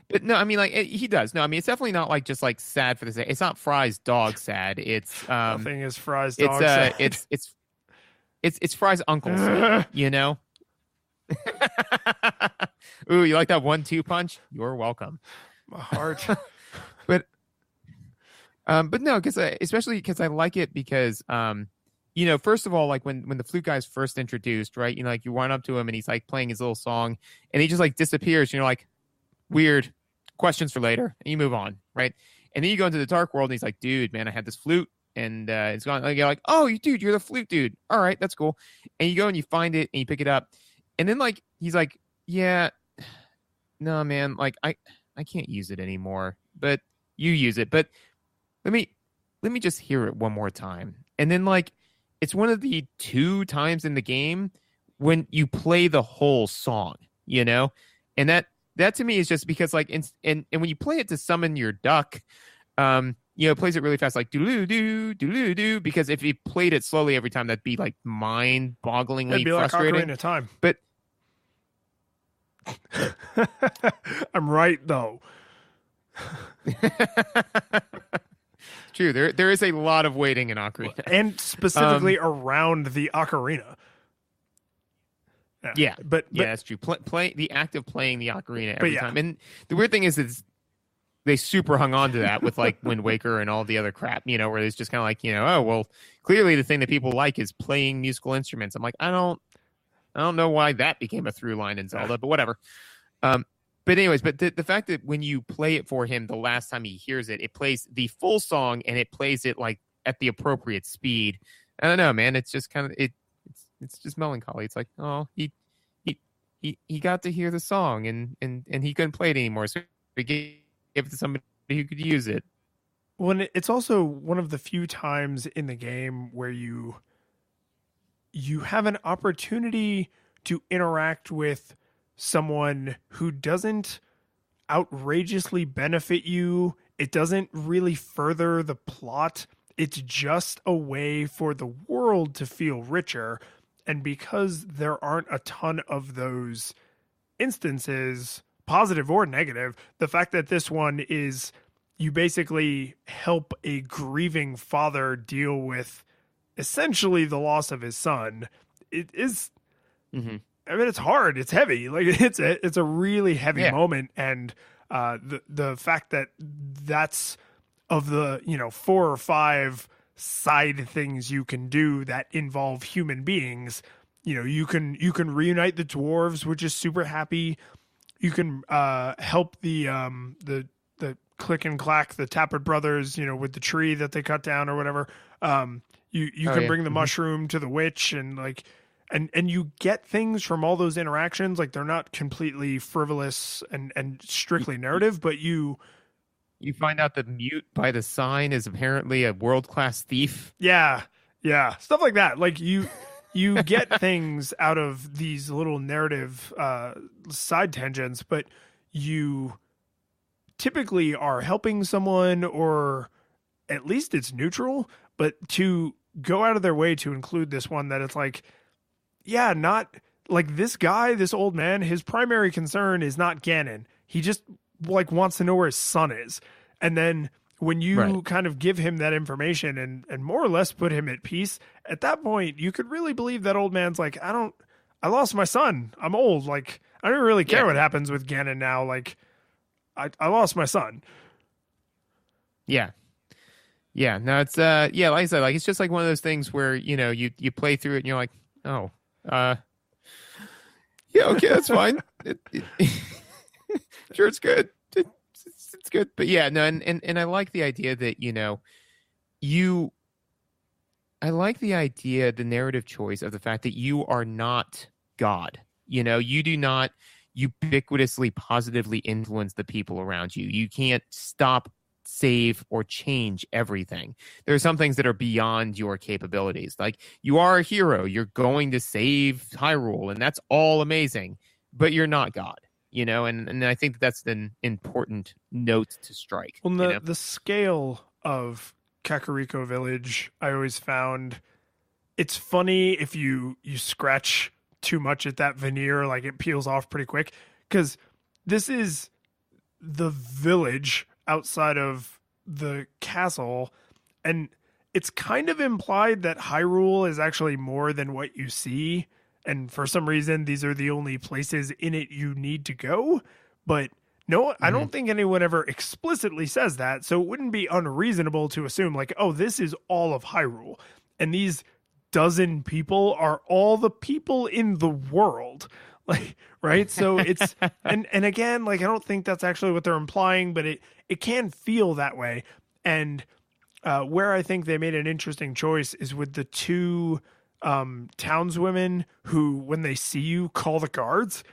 But no, I mean, like he does. No, I mean, it's definitely not like just like sad for the sake. It's not Fry's dog sad. It's nothing is Fry's dog sad. It's Fry's uncle sad, you know. Ooh, you like that 1-2 punch? You're welcome. My heart. But no, especially because I like it because you know, first of all, like when the flute guy's first introduced, right? You know, like you run up to him and he's like playing his little song, and he just like disappears. And you're like, weird. Questions for later, and you move on, right? And then you go into the dark world, and he's like, dude, man, I had this flute, and it's gone. And you're like, oh, dude, you're the flute dude. All right, that's cool. And you go and you find it, and you pick it up, and then like he's like, yeah, no, man, like I can't use it anymore, but you use it. But let me just hear it one more time. And then like it's one of the 2 times in the game when you play the whole song, you know, and that to me is just because like and when you play it to summon your duck, you know, it plays it really fast, like doo doo, because if you played it slowly every time, that'd be like mind-bogglingly frustrating. Like time. But I'm right though. True, there is a lot of waiting in Ocarina, and specifically around the Ocarina. Yeah, but that's true. Play the act of playing the Ocarina every time. And the weird thing is they super hung on to that with like Wind Waker and all the other crap, you know, where it's just kind of like, you know, oh well, clearly the thing that people like is playing musical instruments. I'm like, I don't know why that became a through line in Zelda, but whatever. But anyways, but the fact that when you play it for him the last time he hears it, it plays the full song and it plays it like at the appropriate speed. I don't know, man. It's just kind of it's just melancholy. It's like, oh, he got to hear the song and he couldn't play it anymore, so he gave it to somebody who could use it. Well, it's also one of the few times in the game where you have an opportunity to interact with someone who doesn't outrageously benefit you. It doesn't really further the plot. It's just a way for the world to feel richer. And because there aren't a ton of those instances, positive or negative, the fact that this one is you basically help a grieving father deal with essentially the loss of his son. It is, I mean, it's hard. It's heavy. Like it's a really heavy moment. And the fact that that's of the, 4 or 5 side things you can do that involve human beings. You can reunite the dwarves, which is super happy. You can help the Click and Clack, the Tappert brothers, with the tree that they cut down or whatever. You can bring the mushroom to the witch and like, and you get things from all those interactions. Like they're not completely frivolous and strictly narrative, but you find out that Mute by the sign is apparently a world-class thief. Yeah. Stuff like that. Like you get things out of these little narrative side tangents, but you typically are helping someone, or at least it's neutral, but to go out of their way to include this one that it's like, yeah, not like this guy, this old man, his primary concern is not Ganon. He just like wants to know where his son is. And then when you kind of give him that information and more or less put him at peace, at that point, you could really believe that old man's like, I lost my son. I'm old. Like, I don't really care what happens with Ganon now. Like, I lost my son. Yeah. Yeah. No, it's, like I said, like, it's just like one of those things where, you play through it and you're like, oh, yeah, okay, that's fine. Sure, it's good. It's good. But yeah, no, and I like the idea that, I like the idea, the narrative choice of the fact that you are not God. You do not ubiquitously positively influence the people around you. You can't stop save or change everything. There are some things that are beyond your capabilities. Like, you are a hero, you're going to save Hyrule, and that's all amazing, but you're not God, and I think that's an important note to strike. Well, the scale of Kakariko Village, I always found it's funny if you scratch too much at that veneer, like it peels off pretty quick, because this is the village outside of the castle, and it's kind of implied that Hyrule is actually more than what you see, and for some reason these are the only places in it you need to go. But no, I don't think anyone ever explicitly says that, so it wouldn't be unreasonable to assume like, oh, this is all of Hyrule, and these dozen people are all the people in the world. Like, right? So it's and again, like, I don't think that's actually what they're implying, but it can feel that way. And where I think they made an interesting choice is with the two townswomen who, when they see you, call the guards.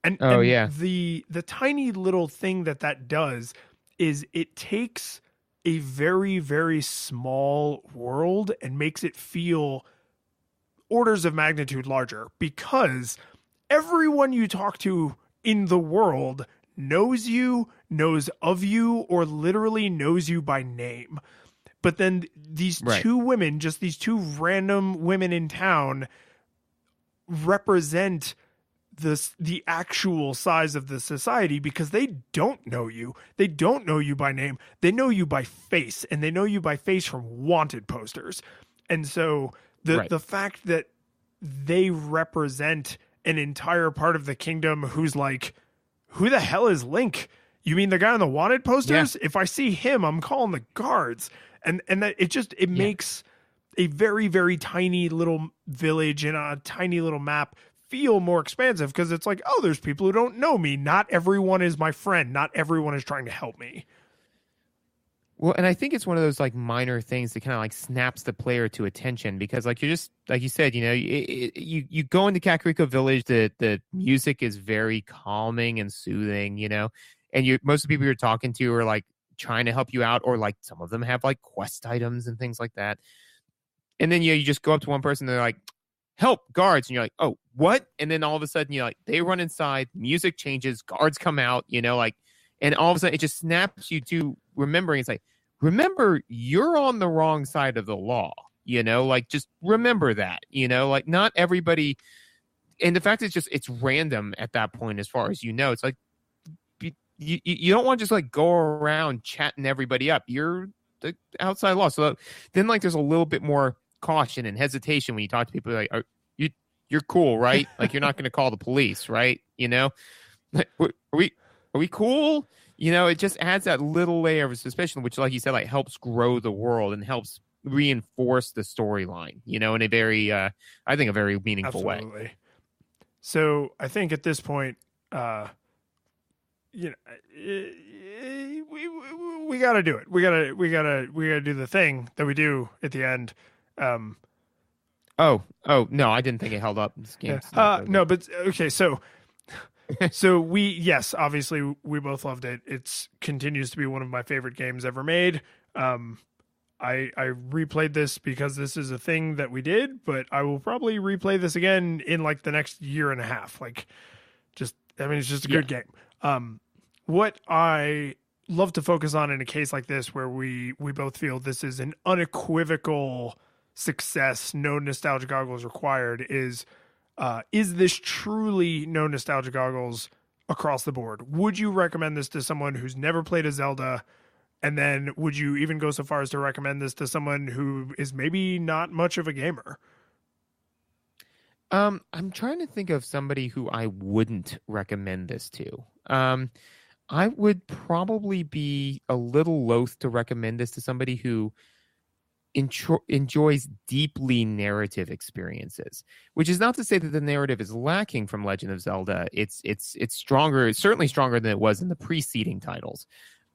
And the tiny little thing that does is it takes a very, very small world and makes it feel orders of magnitude larger, because everyone you talk to in the world knows you, knows of you, or literally knows you by name. But then these two women, just these two random women in town, represent the actual size of the society, because they don't know you. They don't know you by name. They know you by face, and they know you by face from wanted posters. And so the fact that they represent an entire part of the kingdom who's like, who the hell is Link? You mean the guy on the wanted posters? Yeah. If I see him, I'm calling the guards. And that it makes a very, very tiny little village in a tiny little map feel more expansive, because it's like, oh, there's people who don't know me. Not everyone is my friend. Not everyone is trying to help me. Well, and I think it's one of those like minor things that kind of like snaps the player to attention, because like, you're just, like you said, you go into Kakariko Village, the music is very calming and soothing, and most of the people you're talking to are like trying to help you out, or like some of them have like quest items and things like that. And then you just go up to one person, and they're like, help, guards, and you're like, oh, what? And then all of a sudden they run inside, music changes, guards come out, like, and all of a sudden it just snaps you to remembering. It's like, remember, you're on the wrong side of the law, like, just remember that, like, not everybody. And the fact is, it's random at that point, as far as it's like, you don't want to just like go around chatting everybody up. You're the outside law. So then like there's a little bit more caution and hesitation when you talk to people, like, you're cool, right? Like, you're not going to call the police, right? Like, are we cool? It just adds that little layer of suspicion, which, like you said, like, helps grow the world and helps reinforce the storyline, in a very, I think, a very meaningful way. So I think at this point, we got to do it. We got to do the thing that we do at the end. Oh no, I didn't think it held up. This game. No, but okay. So obviously we both loved it. It continues to be one of my favorite games ever made. I replayed this because this is a thing that we did, but I will probably replay this again in like the next year and a half. Like, it's just a good game. What I love to focus on in a case like this, where we both feel this is an unequivocal success, no nostalgia goggles required, is this truly no nostalgia goggles across the board? Would you recommend this to someone who's never played a Zelda? And then would you even go so far as to recommend this to someone who is maybe not much of a gamer? I'm trying to think of somebody who I wouldn't recommend this to. I would probably be a little loath to recommend this to somebody who enjoys deeply narrative experiences, which is not to say that the narrative is lacking from Legend of Zelda. It's stronger. It's certainly stronger than it was in the preceding titles.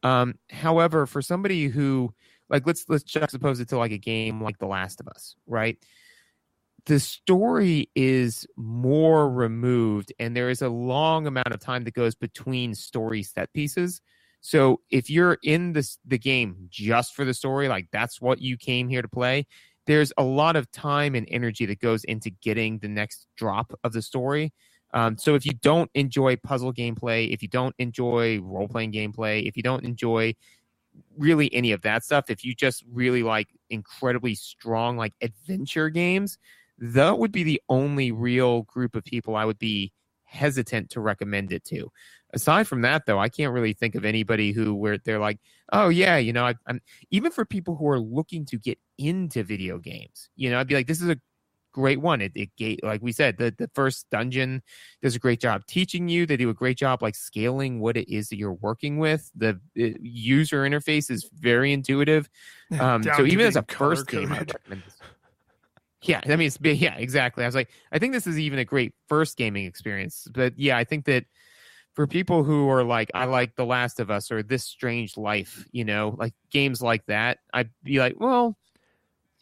However, for somebody who, like, let's juxtapose it to like a game like The Last of Us, right? The story is more removed, and there is a long amount of time that goes between story set pieces. So if you're in the game just for the story, like that's what you came here to play, there's a lot of time and energy that goes into getting the next drop of the story. So if you don't enjoy puzzle gameplay, if you don't enjoy role-playing gameplay, if you don't enjoy really any of that stuff, if you just really like incredibly strong like adventure games, that would be the only real group of people I would be hesitant to recommend it to. Aside from that, though, I can't really think of anybody where they're like, oh yeah, I'm even for people who are looking to get into video games, I'd be like, this is a great one. It like we said, the first dungeon does a great job teaching you. They do a great job like scaling what it is that you're working with. The user interface is very intuitive. So even as a first game, I recommend this. Yeah, I mean, yeah, exactly. I was like, I think this is even a great first gaming experience. But yeah, I think that for people who are like, I like The Last of Us or This Strange Life, like games like that, I'd be like, well,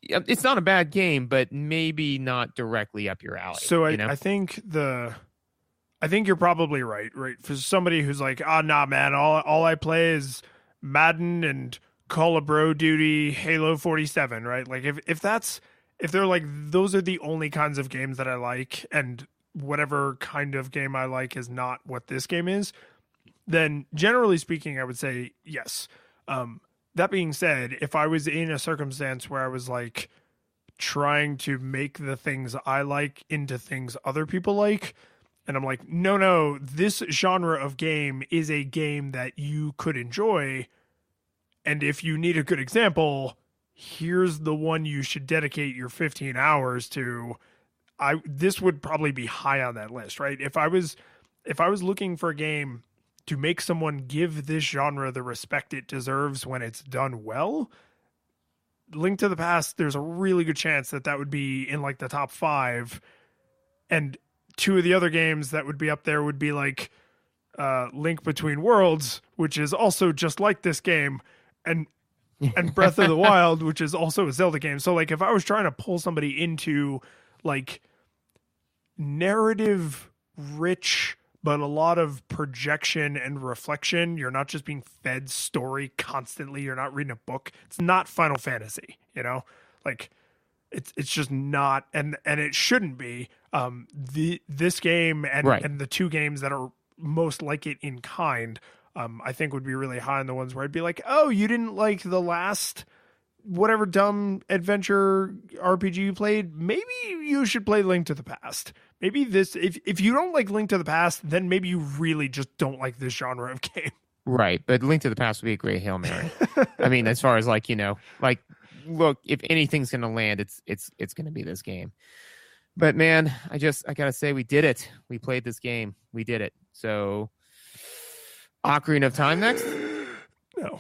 it's not a bad game, but maybe not directly up your alley. So I think you're probably right. For somebody who's like, nah, man, all I play is Madden and Call of Bro Duty, Halo 47, right? Like if they're like, those are the only kinds of games that I like, and whatever kind of game I like is not what this game is, then generally speaking, I would say yes. That being said, if I was in a circumstance where I was like trying to make the things I like into things other people like, and I'm like, no, this genre of game is a game that you could enjoy, and if you need a good example, here's the one you should dedicate your 15 hours to. This would probably be high on that list, right? If I was looking for a game to make someone give this genre the respect it deserves when it's done well, Link to the Past, there's a really good chance that would be in like the top 5. And two of the other games that would be up there would be like Link Between Worlds, which is also just like this game, and Breath of the Wild, which is also a Zelda game. So like if I was trying to pull somebody into like narrative rich but a lot of projection and reflection, you're not just being fed story constantly, you're not reading a book, it's not Final Fantasy, like it's just not, and it shouldn't be. This game and the two games that are most like it in kind, I think would be really high on the ones where I'd be like, oh, you didn't like the last whatever dumb adventure RPG you played, maybe you should play Link to the Past. Maybe this, if you don't like Link to the Past, then maybe you really just don't like this genre of game. Right, but Link to the Past would be a great Hail Mary. I mean, as far as like, like, look, if anything's going to land, it's going to be this game. But man, I got to say, we did it. We played this game. We did it. So, Ocarina of Time next? No.